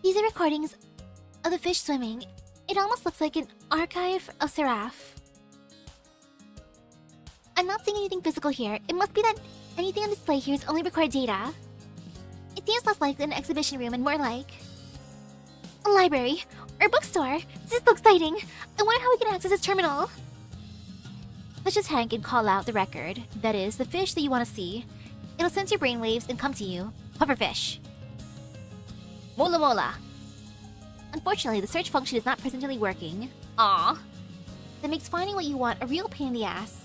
These are recordings of the fish swimming. It almost looks like an archive of Seraph. I'm not seeing anything physical here. It must be that anything on display here is only recorded data. It seems less like an exhibition room and more like a library or a bookstore. This is so exciting. I wonder how we can access this terminal. Let's just hang and call out the record. That is, the fish that you want to see. It'll sense your brainwaves and come to you. Pufferfish. Mola mola. Unfortunately, the search function is not presently working. Aww. That makes finding what you want a real pain in the ass.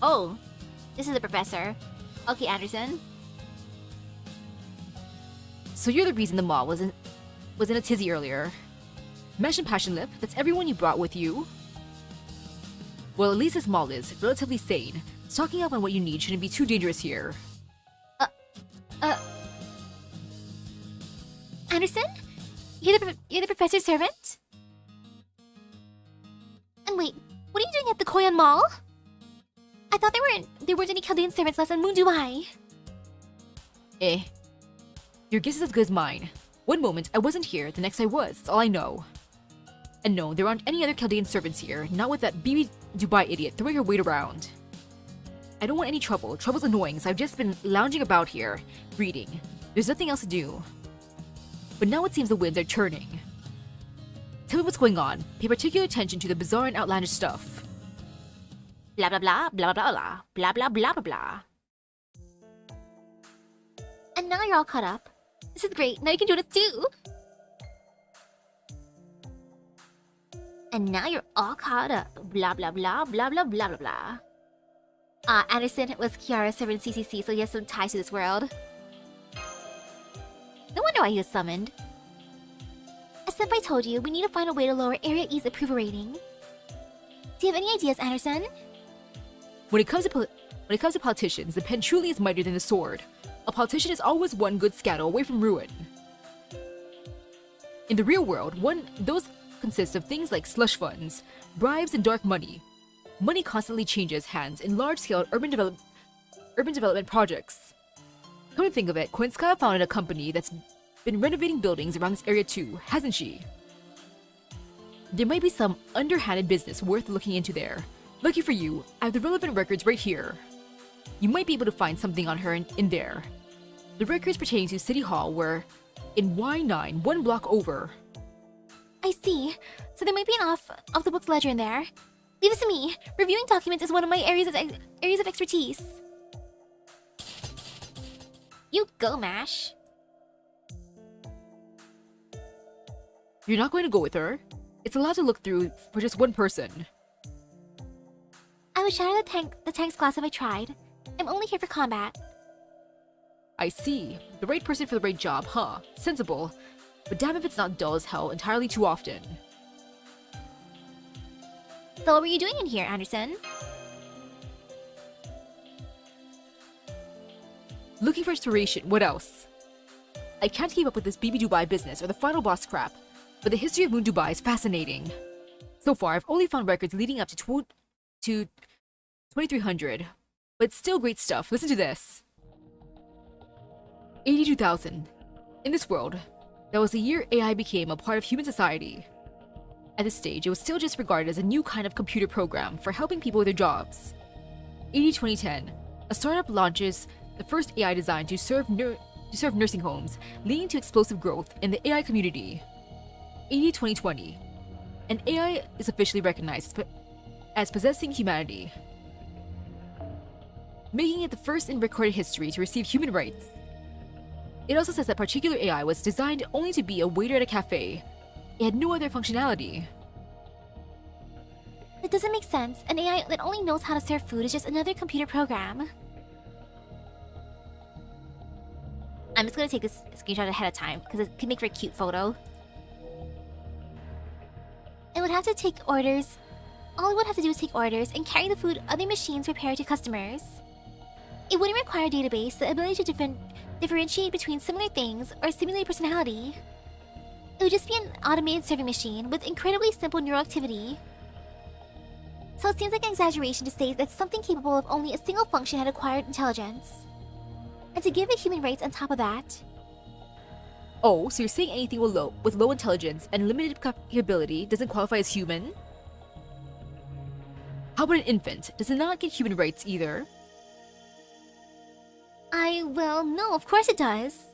Oh, this is the professor. Okay, Anderson. So you're the reason the mall was in a tizzy earlier. Mesh and Passion Lip, that's everyone you brought with you? Well, at least this mall is relatively sane. Stocking up on what you need shouldn't be too dangerous here. Anderson? You're the professor's servant? And wait, what are you doing at the Koyan Mall? I thought there weren't any Chaldean servants left on Moon Dubai. Your guess is as good as mine. One moment I wasn't here, the next I was, that's all I know. And no, there aren't any other Chaldean servants here, not with that BB Dubai idiot throwing her weight around. I don't want any trouble. Trouble's annoying, so I've just been lounging about here, reading. There's nothing else to do. But now it seems the winds are turning. Tell me what's going on. Pay particular attention to the bizarre and outlandish stuff. Blah blah blah blah blah blah blah blah blah blah blah. And now you're all caught up. This is great. Now you can do it too. And now you're all caught up. Blah blah blah blah blah blah blah blah. Anderson was Kiara's servant in CCC, so he has some ties to this world. No wonder why he was summoned. As Senpai told you, we need to find a way to lower Area E's approval rating. Do you have any ideas, Anderson? When it comes to politicians, the pen truly is mightier than the sword. A politician is always one good scuttle away from ruin. In the real world, those consist of things like slush funds, bribes, and dark money. Money constantly changes hands in large-scale urban development projects. Come to think of it, Koenskaya founded a company that's been renovating buildings around this area too, hasn't she? There might be some underhanded business worth looking into there. Lucky for you, I have the relevant records right here. You might be able to find something on her in there. The records pertaining to City Hall were in Y9, one block over. I see. So there might be an off-the-books ledger in there. Leave this to me. Reviewing documents is one of my areas of expertise. You go, Mash. You're not going to go with her? It's a lot to look through for just one person. I would shatter the tank's glass if I tried. I'm only here for combat. I see. The right person for the right job, huh? Sensible. But damn if it's not dull as hell entirely too often. So what were you doing in here, Anderson? Looking for inspiration, what else? I can't keep up with this BB Dubai business or the final boss crap, but the history of Moon Dubai is fascinating. So far, I've only found records leading up to 2300, but it's still great stuff. Listen to this. 82,000. In this world, that was the year AI became a part of human society. At this stage, it was still just regarded as a new kind of computer program for helping people with their jobs. 2010, a startup launches the first AI designed to serve nursing homes, leading to explosive growth in the AI community. 2020, an AI is officially recognized as possessing humanity, making it the first in recorded history to receive human rights. It also says that particular AI was designed only to be a waiter at a cafe. It had no other functionality. That doesn't make sense. An AI that only knows how to serve food is just another computer program. I'm just gonna take this screenshot ahead of time because it could make for a cute photo. It would have to take orders. All it would have to do is take orders and carry the food other machines prepare to customers. It wouldn't require a database, the ability to differentiate between similar things or simulate personality. It would just be an automated serving machine with incredibly simple neural activity. So it seems like an exaggeration to say that something capable of only a single function had acquired intelligence. And to give it human rights on top of that. Oh, so you're saying anything with low intelligence and limited capability doesn't qualify as human? How about an infant? Does it not get human rights either? Well, no, of course it does.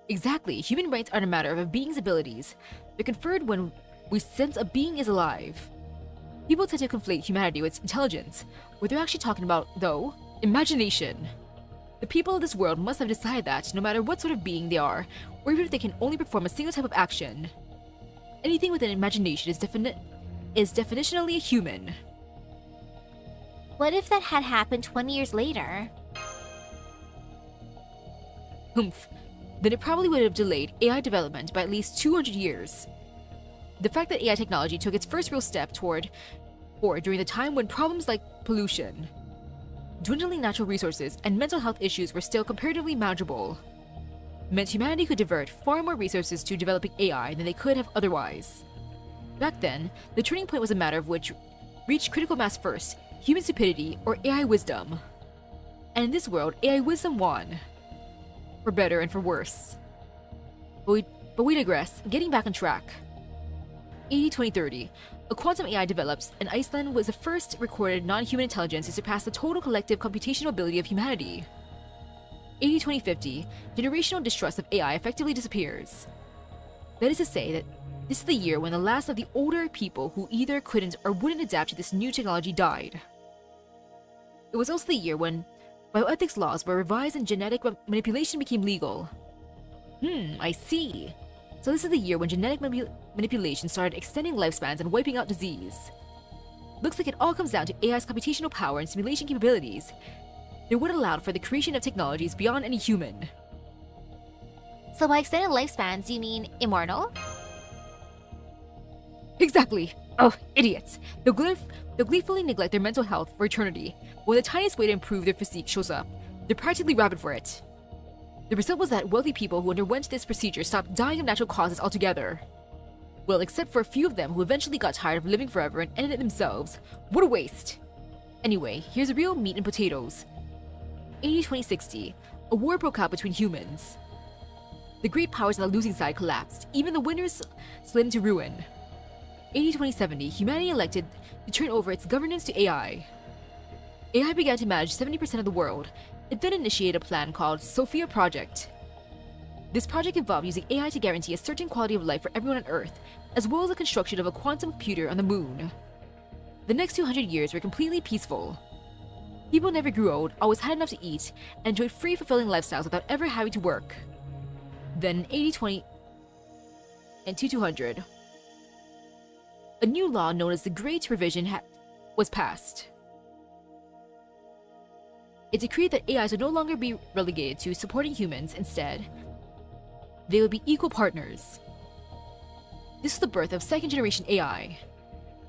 Exactly. Human rights aren't a matter of a being's abilities. They're conferred when we sense a being is alive. People tend to conflate humanity with intelligence. What they're actually talking about, though, imagination. The people of this world must have decided that, no matter what sort of being they are, or even if they can only perform a single type of action, anything with an imagination is definitionally a human. What if that had happened 20 years later? Humph. Then it probably would have delayed AI development by at least 200 years. The fact that AI technology took its first real step toward during the time when problems like pollution, dwindling natural resources, and mental health issues were still comparatively manageable, meant humanity could divert far more resources to developing AI than they could have otherwise. Back then, the turning point was a matter of which reached critical mass first, human stupidity or AI wisdom. And in this world, AI wisdom won. For better and for worse. But we digress, getting back on track. AD 2030, a quantum AI develops, and Iceland was the first recorded non-human intelligence to surpass the total collective computational ability of humanity. AD 2050, generational distrust of AI effectively disappears. That is to say that this is the year when the last of the older people who either couldn't or wouldn't adapt to this new technology died. It was also the year when bioethics laws were revised and genetic manipulation became legal. I see. So this is the year when genetic manipulation started extending lifespans and wiping out disease. Looks like it all comes down to AI's computational power and simulation capabilities. They're what allowed for the creation of technologies beyond any human. So by extended lifespans, you mean immortal? Exactly! Oh, idiots! They'll gleefully neglect their mental health for eternity, but when the tiniest way to improve their physique shows up, they're practically rabid for it. The result was that wealthy people who underwent this procedure stopped dying of natural causes altogether. Well, except for a few of them who eventually got tired of living forever and ended it themselves. What a waste! Anyway, here's the real meat and potatoes. AD 2060, a war broke out between humans. The great powers on the losing side collapsed, even the winners slid into ruin. AD 2070, humanity elected to turn over its governance to AI. AI began to manage 70% of the world. It then initiated a plan called Sophia Project. This project involved using AI to guarantee a certain quality of life for everyone on Earth, as well as the construction of a quantum computer on the moon. The next 200 years were completely peaceful. People never grew old, always had enough to eat, and enjoyed free, fulfilling lifestyles without ever having to work. Then in AD 20 and 2200, a new law known as the Great Revision was passed. It decreed that AIs would no longer be relegated to supporting humans. Instead, they would be equal partners. This was the birth of second-generation AI.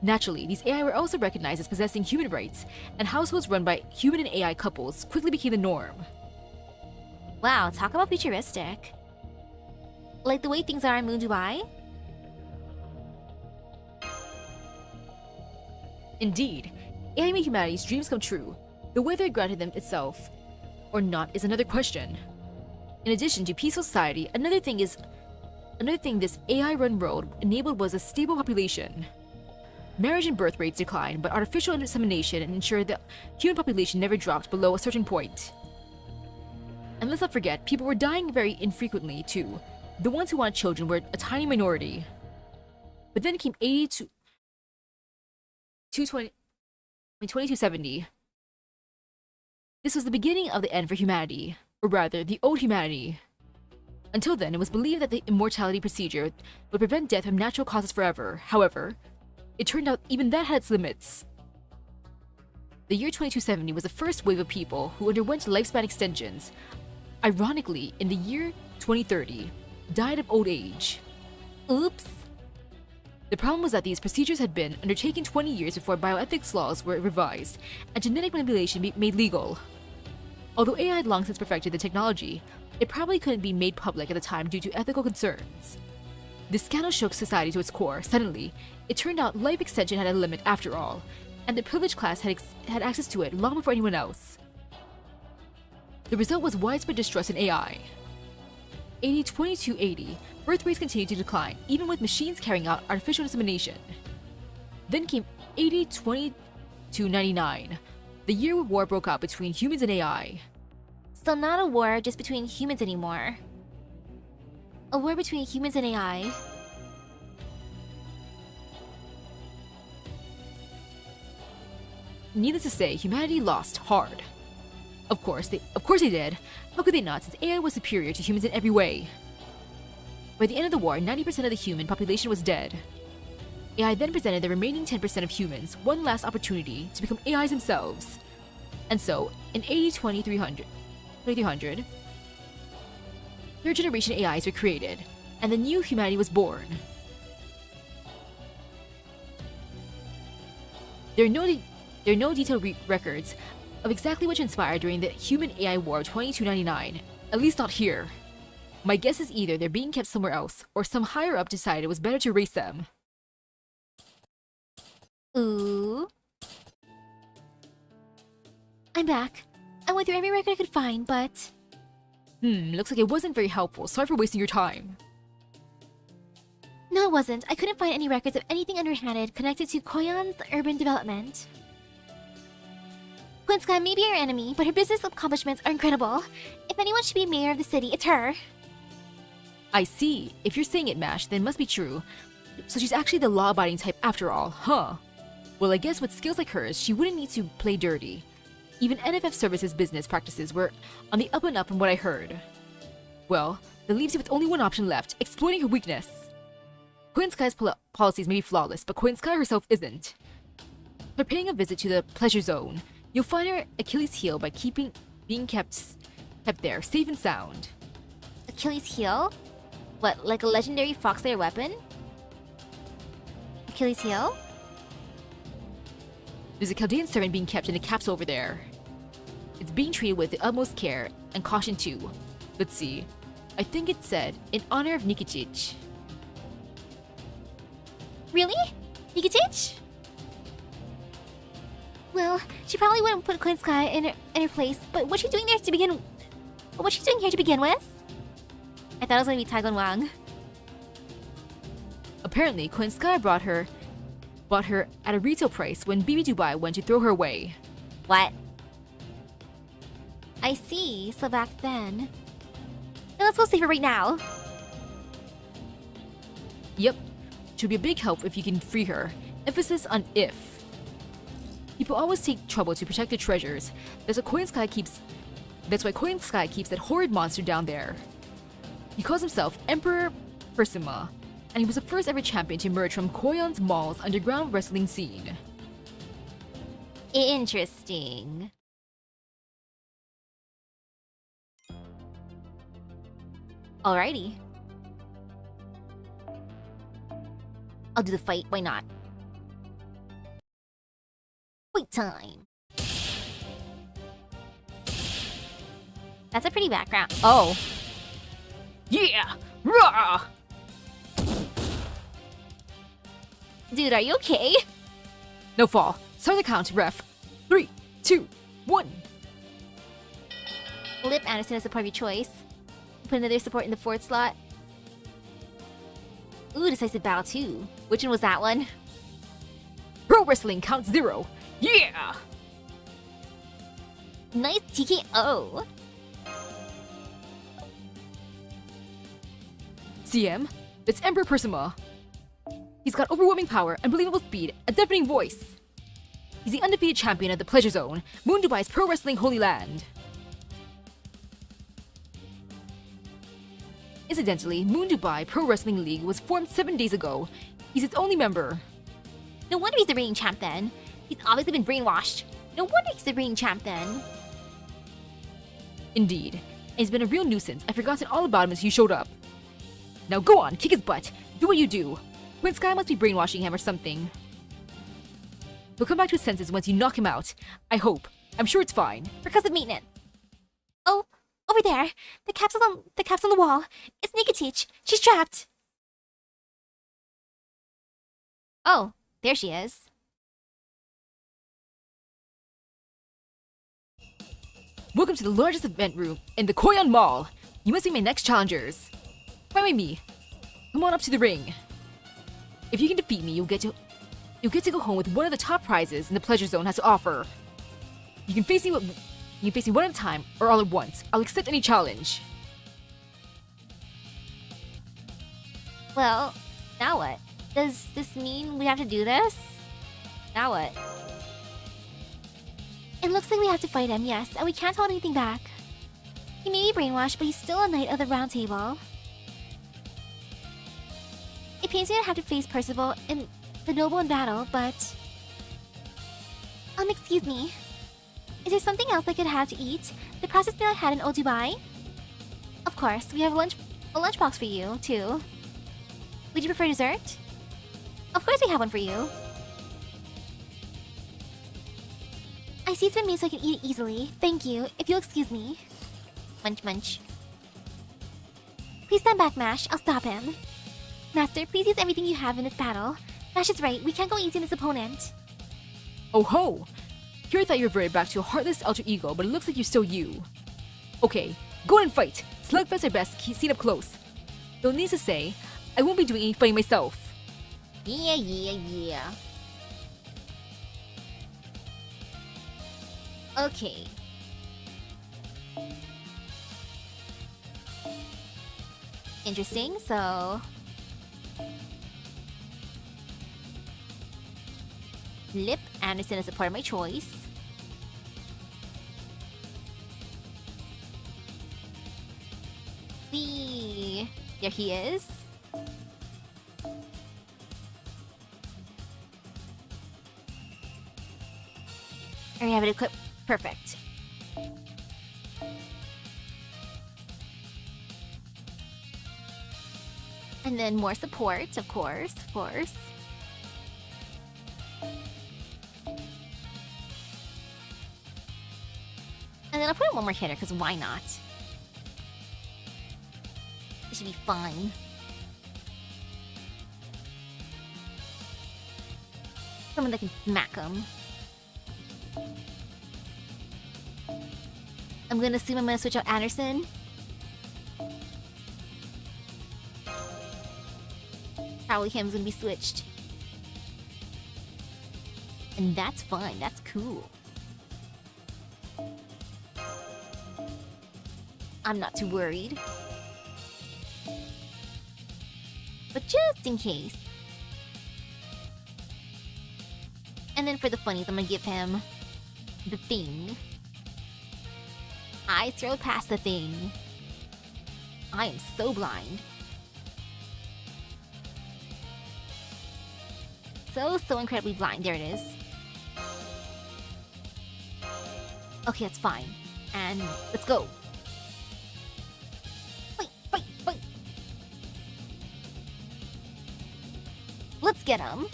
Naturally, these AI were also recognized as possessing human rights, and households run by human and AI couples quickly became the norm. Wow, talk about futuristic. Like the way things are in Moon Dubai? Indeed, AI made humanity's dreams come true, though whether it granted them itself or not is another question. In addition to peaceful society, another thing this AI-run world enabled was a stable population. Marriage and birth rates declined, but artificial insemination ensured the human population never dropped below a certain point. And let's not forget, people were dying very infrequently too. The ones who wanted children were a tiny minority. But then came 2270. This was the beginning of the end for humanity, or rather, the old humanity. Until then, it was believed that the immortality procedure would prevent death from natural causes forever. However, it turned out even that had its limits. The year 2270 was the first wave of people who underwent lifespan extensions. Ironically, in the year 2030, died of old age. Oops. The problem was that these procedures had been undertaken 20 years before bioethics laws were revised and genetic manipulation made legal. Although AI had long since perfected the technology, it probably couldn't be made public at the time due to ethical concerns. This scandal shook society to its core. Suddenly, it turned out life extension had a limit after all, and the privileged class had access to it long before anyone else. The result was widespread distrust in AI. AD 2280, birth rates continued to decline, even with machines carrying out artificial insemination. Then came AD 2299, the year war broke out between humans and AI. So not a war just between humans anymore. A war between humans and AI. Needless to say, humanity lost hard. Of course they did. How could they not, since AI was superior to humans in every way? By the end of the war, 90% of the human population was dead. AI then presented the remaining 10% of humans one last opportunity to become AIs themselves. And so, in AD 2300, third generation AIs were created, and the new humanity was born. There are no detailed records of exactly what transpired during the human AI war of 2299, at least not here. My guess is either they're being kept somewhere else, or some higher up decided it was better to erase them. Ooh. I'm back. I went through every record I could find, but... Looks like it wasn't very helpful. Sorry for wasting your time. No, it wasn't. I couldn't find any records of anything underhanded connected to Koyan's urban development. Quinska may be our enemy, but her business accomplishments are incredible. If anyone should be mayor of the city, it's her. I see. If you're saying it, Mash, then it must be true. So she's actually the law-abiding type after all, huh? Well, I guess with skills like hers, she wouldn't need to play dirty. Even NFF Services business practices were on the up and up from what I heard. Well, that leaves you with only one option left, exploiting her weakness. Queen Sky's policies may be flawless, but Queen Sky herself isn't. By paying a visit to the pleasure zone, you'll find her Achilles heel by being kept there, safe and sound. Achilles heel? What, like a legendary Foxlayer weapon? Achilles heel? There's a Chaldean servant being kept in a capsule over there. It's being treated with the utmost care and caution too. Let's see. I think it said, in honor of Nikitich. Really? Nikitich? Well, she probably wouldn't put Queen Sky in her place, but what's she doing there to begin... What's she doing here to begin with? I thought it was gonna be Taigon Wang. Apparently, Queen Sky bought her at a retail price when BB Dubai went to throw her away. What? I see, so back then... Now let's go save her right now. Yep. She'll be a big help if you can free her. Emphasis on if. People always take trouble to protect their treasures. That's why Queen Sky keeps that horrid monster down there. He calls himself Emperor Persima, and he was the first ever champion to emerge from Koyon's Mall's underground wrestling scene. Interesting. Alrighty. I'll do the fight, why not? Wait time. That's a pretty background. Oh. Yeah! Rah! Dude, are you okay? No fall. Start the count, ref. 3, 2, 1. Lip Anderson is a part of your choice. Put another support in the fourth slot. Ooh, decisive battle too. Which one was that one? Pro wrestling count 0. Yeah! Nice TKO. CM, it's Emperor Persima. He's got overwhelming power, unbelievable speed, a deafening voice. He's the undefeated champion of the Pleasure Zone, Moon Dubai's pro wrestling holy land. Incidentally, Moon Dubai Pro Wrestling League was formed 7 days ago. He's its only member. No wonder he's the reigning champ then. He's obviously been brainwashed. No wonder he's the reigning champ then. Indeed. And he's been a real nuisance. I've forgotten all about him as you showed up. Now go on, kick his butt. Do what you do. Queen Sky must be brainwashing him or something. He'll come back to his senses once you knock him out. I hope. I'm sure it's fine. Because of maintenance. Oh, over there. The capsule's on the wall. It's Nikitich. She's trapped. Oh, there she is. Welcome to the largest event room in the Koyan Mall. You must be my next challengers. Fight with me. Come on up to the ring. If you can defeat me, you'll get to you'll get to go home with one of the top prizes in the pleasure zone has to offer. You can face me one at a time or all at once. I'll accept any challenge. Well, now what? Does this mean we have to do this? Now what? It looks like we have to fight him, yes, and we can't hold anything back. He may be brainwashed, but he's still a knight of the Round Table. It pains me to have to face Percival and the noble in battle, but... excuse me. Is there something else I could have to eat? The processed meal I had in Old Dubai? Of course, we have a lunchbox for you, too. Would you prefer dessert? Of course we have one for you. I see it's been made so I can eat it easily. Thank you, if you'll excuse me. Munch munch. Please stand back, Mash. I'll stop him. Master, please use everything you have in this battle. Mash is right, we can't go easy on this opponent. Oh ho! Here I thought you reverted back to a heartless alter ego, but it looks like you're still you. Okay, go and fight! Slugfests are best seen up close. Though needless to say, I won't be doing any fighting myself. Yeah. Okay. Interesting, so... Lip Anderson is a part of my choice. There he is. And we have it equipped. Perfect. And then more support, of course. And then I'll put in one more hitter, because why not? It should be fine. Someone that can smack him. I'm gonna assume I'm gonna switch out Anderson. Probably him's gonna be switched. And that's fine, that's cool. I'm not too worried. But just in case. And then for the funnies, I'm gonna give him the thing. I throw past the thing. I am so blind. So incredibly blind. There it is. Okay, that's fine. And let's go. Fight. Let's get him.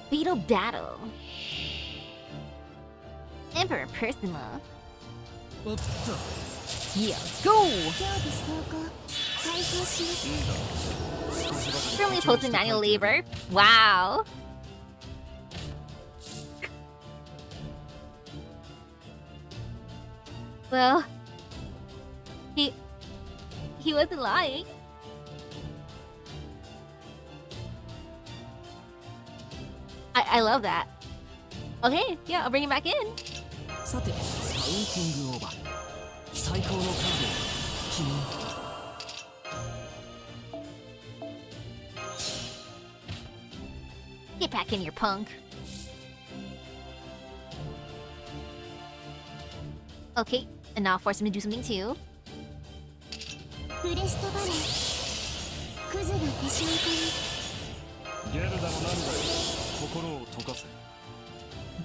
Fatal battle. Emperor Persima. Yeah, go! Really posting manual labor. Wow. Well, he wasn't lying. I love that. Okay, yeah, I'll bring him back in. さてカウンティングオーバー最高のカードを君に Get back in, your punk. Okay, and now I'll force him to do something too. ブレストバレークズが手塩かゲルダの涙よ心を溶かせ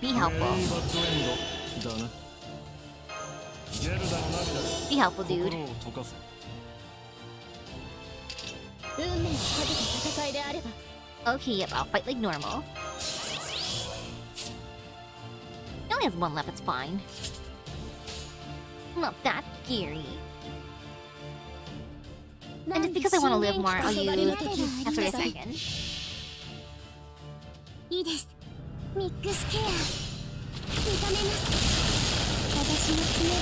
Be helpful. バッドエンドだなゲルダの涙よ Be helpful, dude. 心を溶かせ運命をかけた戦いであれば Okay, yep, I'll fight like normal. He only has one left, it's fine. Not that scary. And just because I want to live more, I'll use... After a second. いいですミックスケア認めます私の爪は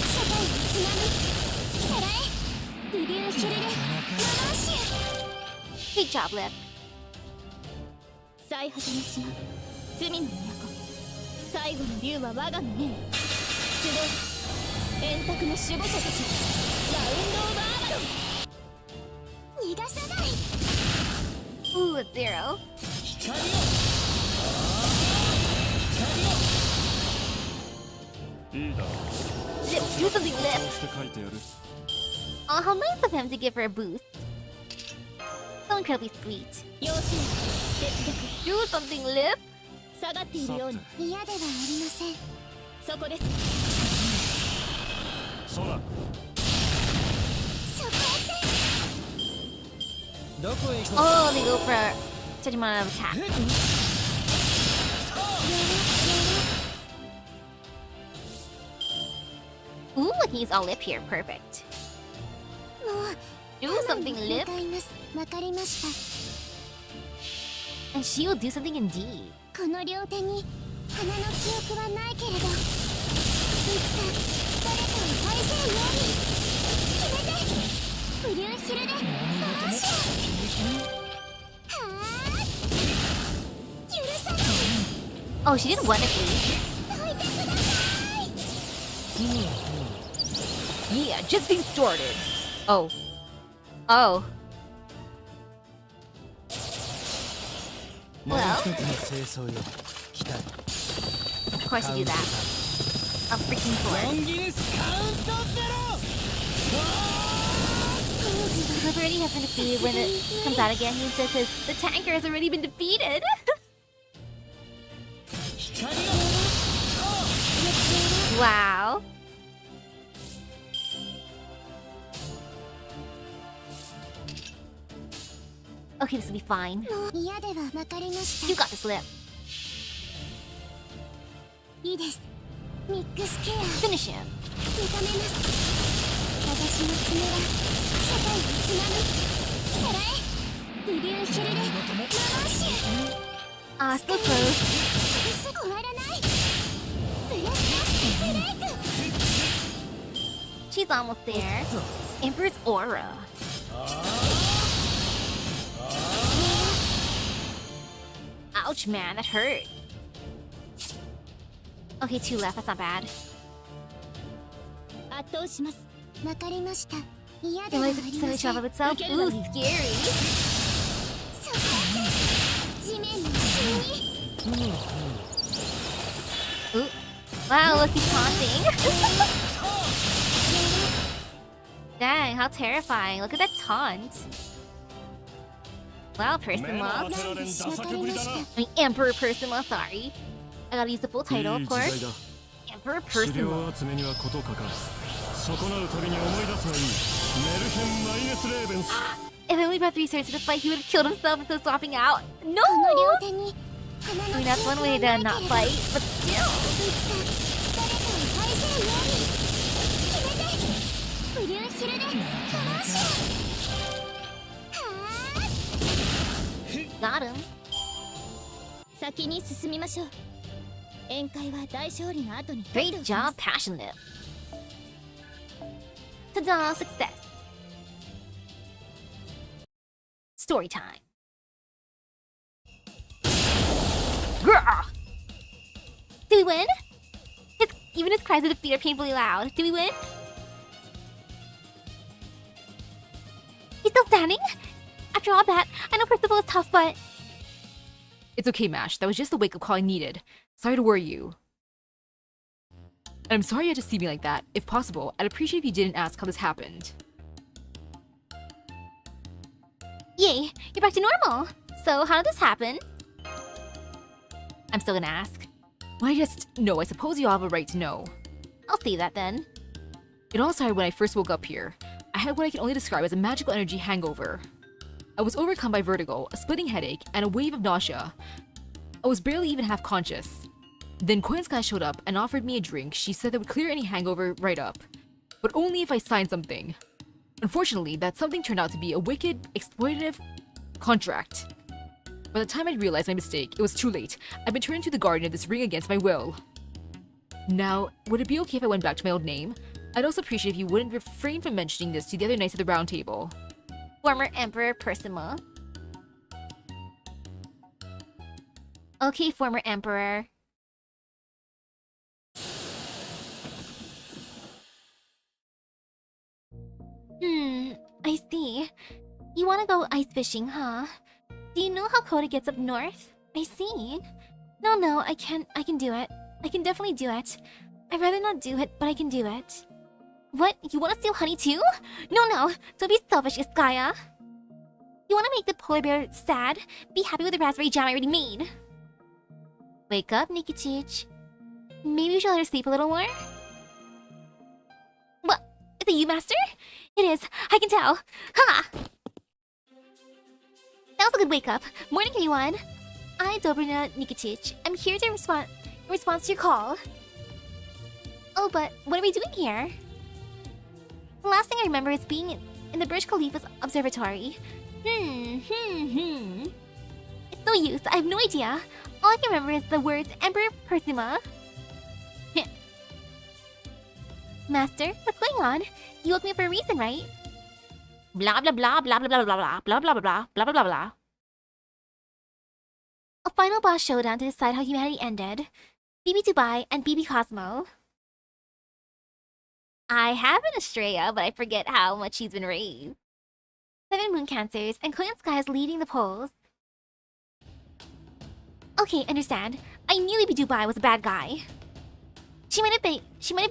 世界をつなぐさらえリビューヒルでママンシュ Great job, Lip. 最果ての島罪の都最後の竜は我がの目に集え円卓の守護者たちラウンド・オブ・アバロン逃がさない Ooh, it's zero. 光よいいだろう Zip, do something, そ Lip. うして書いてやる Oh, how nice of him to give her a boost. So incredibly sweet. 要請絶 Do something, Lip. 力下がっているように嫌ではありませんそこです空そこどこへ行こ Oh, they go for such amount of attack. Ooh, he's all lip here. Perfect. もう Do something, 向 lip. かいますわかりました And she will do something indeed. この両手に花の記憶はないけれどいつか誰かを愛せるように決めてブルーヒルでファーションはー許さない Oh, she did wonderfully. どいてください Yeah, just getting started. Oh. Oh. もう Well, 一つの清掃よ来た of course you do that. A freaking ロ force. ンギヌスカウントゼロ We've already have been defeated when it comes out again. He says the tanker has already been defeated. 光よ Wow. Okay, this will be fine. もう嫌ではわかりまし You た got this, Lip. いいですミックスケア Finish him. 認めます私の爪は社会をつなぐさらえブリューヒルでマロンシュ Ah, still close. すぐ終わらないブレスブレイク She's almost there. Emperor's aura. Ouch, man, that hurt. Okay, 2 left. That's not bad. 圧倒しますわかりました嫌 It ではあ was り so ませ sure ん of itself. Ooh, scary. そこ地面の下に Ooh. Wow, look, he's taunting. Dang, how terrifying. Look at that taunt. Wow, 目の Persima. 当てられんダサくぶりだな I mean, Emperor Persima, sorry. I gotta use the full い title, い of 時代 course. だ Emperor 資料 Persima. 集めには事欠かん損なうたびに思い出すがいいメルヘン・マイネス・レーベンス If only brought 3 turns to the fight, he would have killed himself instead of swapping out. No! この両手に花 I の mean, 記 that's 憶 one は way ない to けれ not ど fight, but still. いつか誰かを愛せるように決めてブリューヒルでファーションはー Got him. 先に進みましょう宴会は大勝利の後に Great job, Passionate. Ta-da, success. Story time. Grr! Do we win? Even his cries of defeat are painfully loud. Do we win? He's still standing? After all that, I know Percival is tough, but... It's okay, Mash. That was just the wake-up call I needed. Sorry to worry you. And I'm sorry you had to see me like that. If possible, I'd appreciate if you didn't ask how this happened. Yay, you're back to normal. So, how did this happen? I'm still gonna ask. Well, no, I suppose you all have a right to know. I'll see that then. It all started when I first woke up here. I had what I can only describe as a magical energy hangover. I was overcome by vertigo, a splitting headache, and a wave of nausea. I was barely even half conscious. Then Koyansky showed up and offered me a drink she said that would clear any hangover right up. But only if I signed something. Unfortunately, that something turned out to be a wicked, exploitative contract. By the time I'd realized my mistake, it was too late. I'd been turned into the guardian of this ring against my will. Now, would it be okay if I went back to my old name? I'd also appreciate if you wouldn't refrain from mentioning this to the other knights at the round table. Former Emperor Persima. Okay, former emperor. I see. You wanna go ice fishing, huh? Do you know how cold it gets up north? I see. No, I can do it. I can definitely do it. I'd rather not do it, but I can do it. What? You wanna steal honey too? No, don't be selfish, Iskaya. You wanna make the polar bear sad? Be happy with the raspberry jam I already made. Wake up, Nikichich. Maybe we should let her sleep a little more? What? Is it you, Master? It is. I can tell. Ha! That was a good wake up. Morning, everyone. I'm Nobunaga Nikichich. I'm here to respond in response to your call. Oh, but what are we doing here? The last thing I remember is being in the Burj Khalifa's observatory. It's no use. I have no idea. All I can remember is the words Emperor Persima. Master, what's going on? You woke me up for a reason, right? Blah blah blah blah blah blah blah blah blah blah blah blah blah blah blah. A final boss showdown to decide how humanity ended. BB Dubai and BB Cosmo. I have an Estrella, but I forget how much she's been raised. 7 moon cancers, and Korean Sky is leading the polls. Okay, understand. I knew BB Dubai was a bad guy. She might have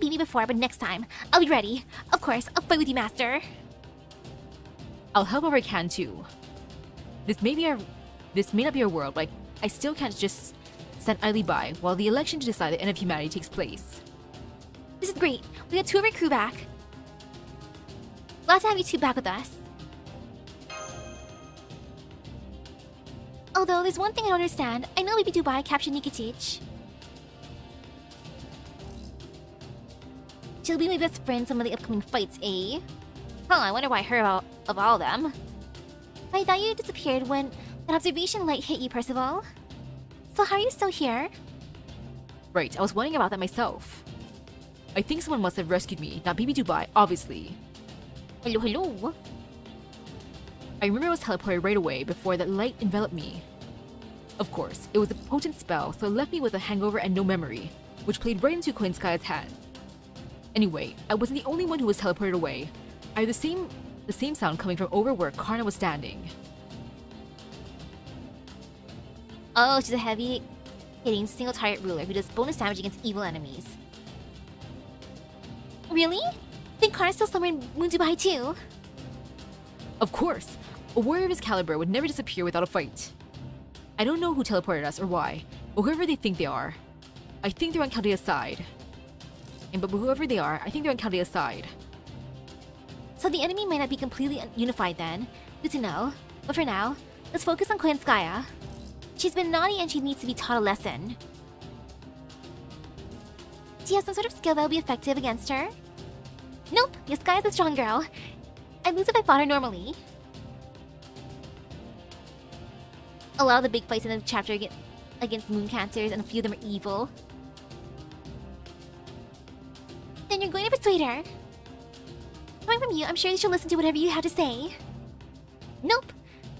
beat me before, but next time, I'll be ready. Of course, I'll fight with you, Master. I'll help where I can too. This may not be our world, but I still can't just stand idly by while the election to decide the end of humanity takes place. This is great. We got 2 of our crew back. Glad to have you 2 back with us. Although, there's one thing I don't understand. I know BB Dubai captured Nikitich. She'll be my best friend in some of the upcoming fights, eh? Huh, I wonder why her of all of them. I thought you disappeared when that observation light hit you, Percival. So how are you still here? Right, I was wondering about that myself. I think someone must have rescued me, not BB Dubai, obviously. Hello. I remember I was teleported right away before that light enveloped me. Of course, it was a potent spell, so it left me with a hangover and no memory, which played right into Queen Sky's hands. Anyway, I wasn't the only one who was teleported away. I heard the same sound coming from over where Karna was standing. Oh, she's a heavy hitting single target ruler who does bonus damage against evil enemies. Really? Think Karna's still somewhere in Moon Dubai too? Of course! A warrior of his caliber would never disappear without a fight. I don't know who teleported us or why, but whoever they think they are, I think they're on Chaldea's side. But whoever they are, I think they're on Chaldea's side. So the enemy might not be completely unified then. Good to know. But for now, let's focus on Koenskaya. She's been naughty and she needs to be taught a lesson. Do you have some sort of skill that will be effective against her? Nope, Yaskaya's a strong girl. I'd lose if I fought her normally. A lot of the big fights in the chapter against moon cancers, and a few of them are evil. Then you're going to persuade her. Coming from you, I'm sure she'll listen to whatever you have to say. Nope,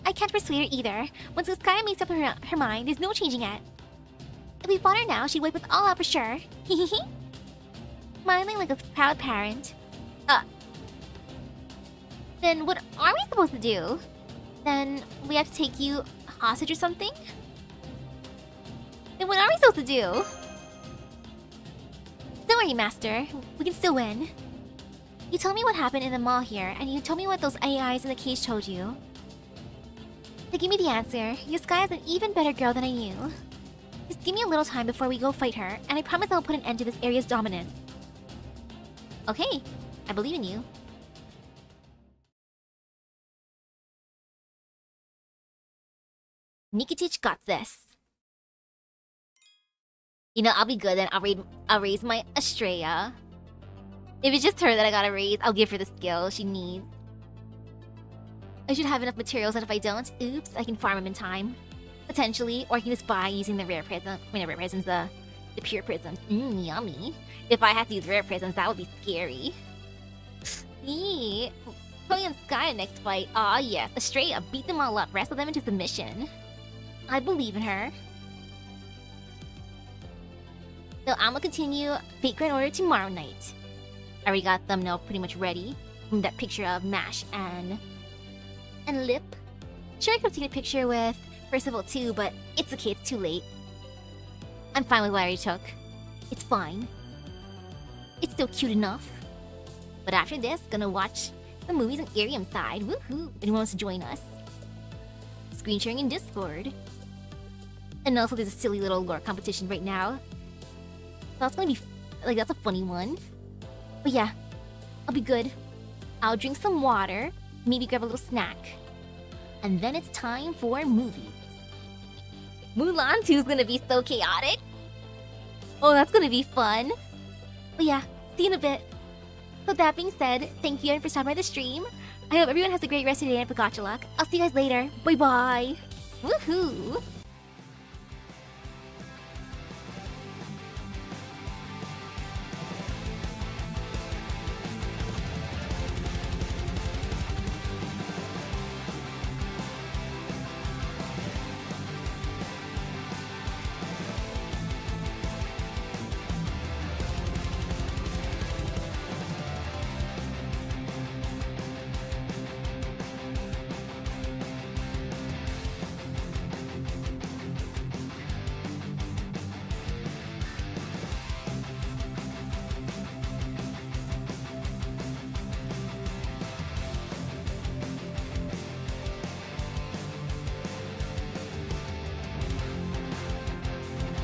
I can't persuade her either. Once Yaskaya makes up her mind, there's no changing it. If we fought her now, she'd wipe us all out for sure. Hehehe. Smiling like a proud parent. Then what are we supposed to do? Then we have to take you hostage or something? Then what are we supposed to do? Don't worry, Master. We can still win. You told me what happened in the mall here, and you told me what those AIs in the cage told you. To give me the answer, Yaskaya is an even better girl than I knew. Just give me a little time before we go fight her, and I promise I'll put an end to this area's dominance. Okay, I believe in you. Nikitich got this. You know, I'll be good then. I'll raise my Estrella. If it's just her that I gotta raise, I'll give her the skill she needs. I should have enough materials, and if I don't, oops, I can farm them in time. Potentially, or I can just buy using the rare prism. I mean, the rare prisms, the pure prisms. Yummy. If I had to use rare prisms, that would be scary. Eee. Korean Sky next fight. Aw, yes. Estrella, beat them all up, wrestle them into submission. I believe in her. So I'm gonna continue Fate Grand Order tomorrow night. I already got thumbnail pretty much ready. From that picture of Mash and Lip. Sure, I could have taken a picture with Percival too, but it's okay, it's too late. I'm fine with what I already took. It's fine. It's still cute enough. But after this, gonna watch the movies on Arium side. Woohoo! Anyone wants to join us? Screen sharing in Discord. And also there's a silly little lore competition right now. So that's gonna be, like, that's a funny one. But yeah, I'll be good. I'll drink some water, maybe grab a little snack. And then it's time for movies. Mulan 2 is gonna be so chaotic. Oh, that's gonna be fun. But yeah, see you in a bit. So that being said, thank you again for stopping by the stream. I hope everyone has a great rest of your day and for gotcha luck. I'll see you guys later. Bye bye. Woohoo!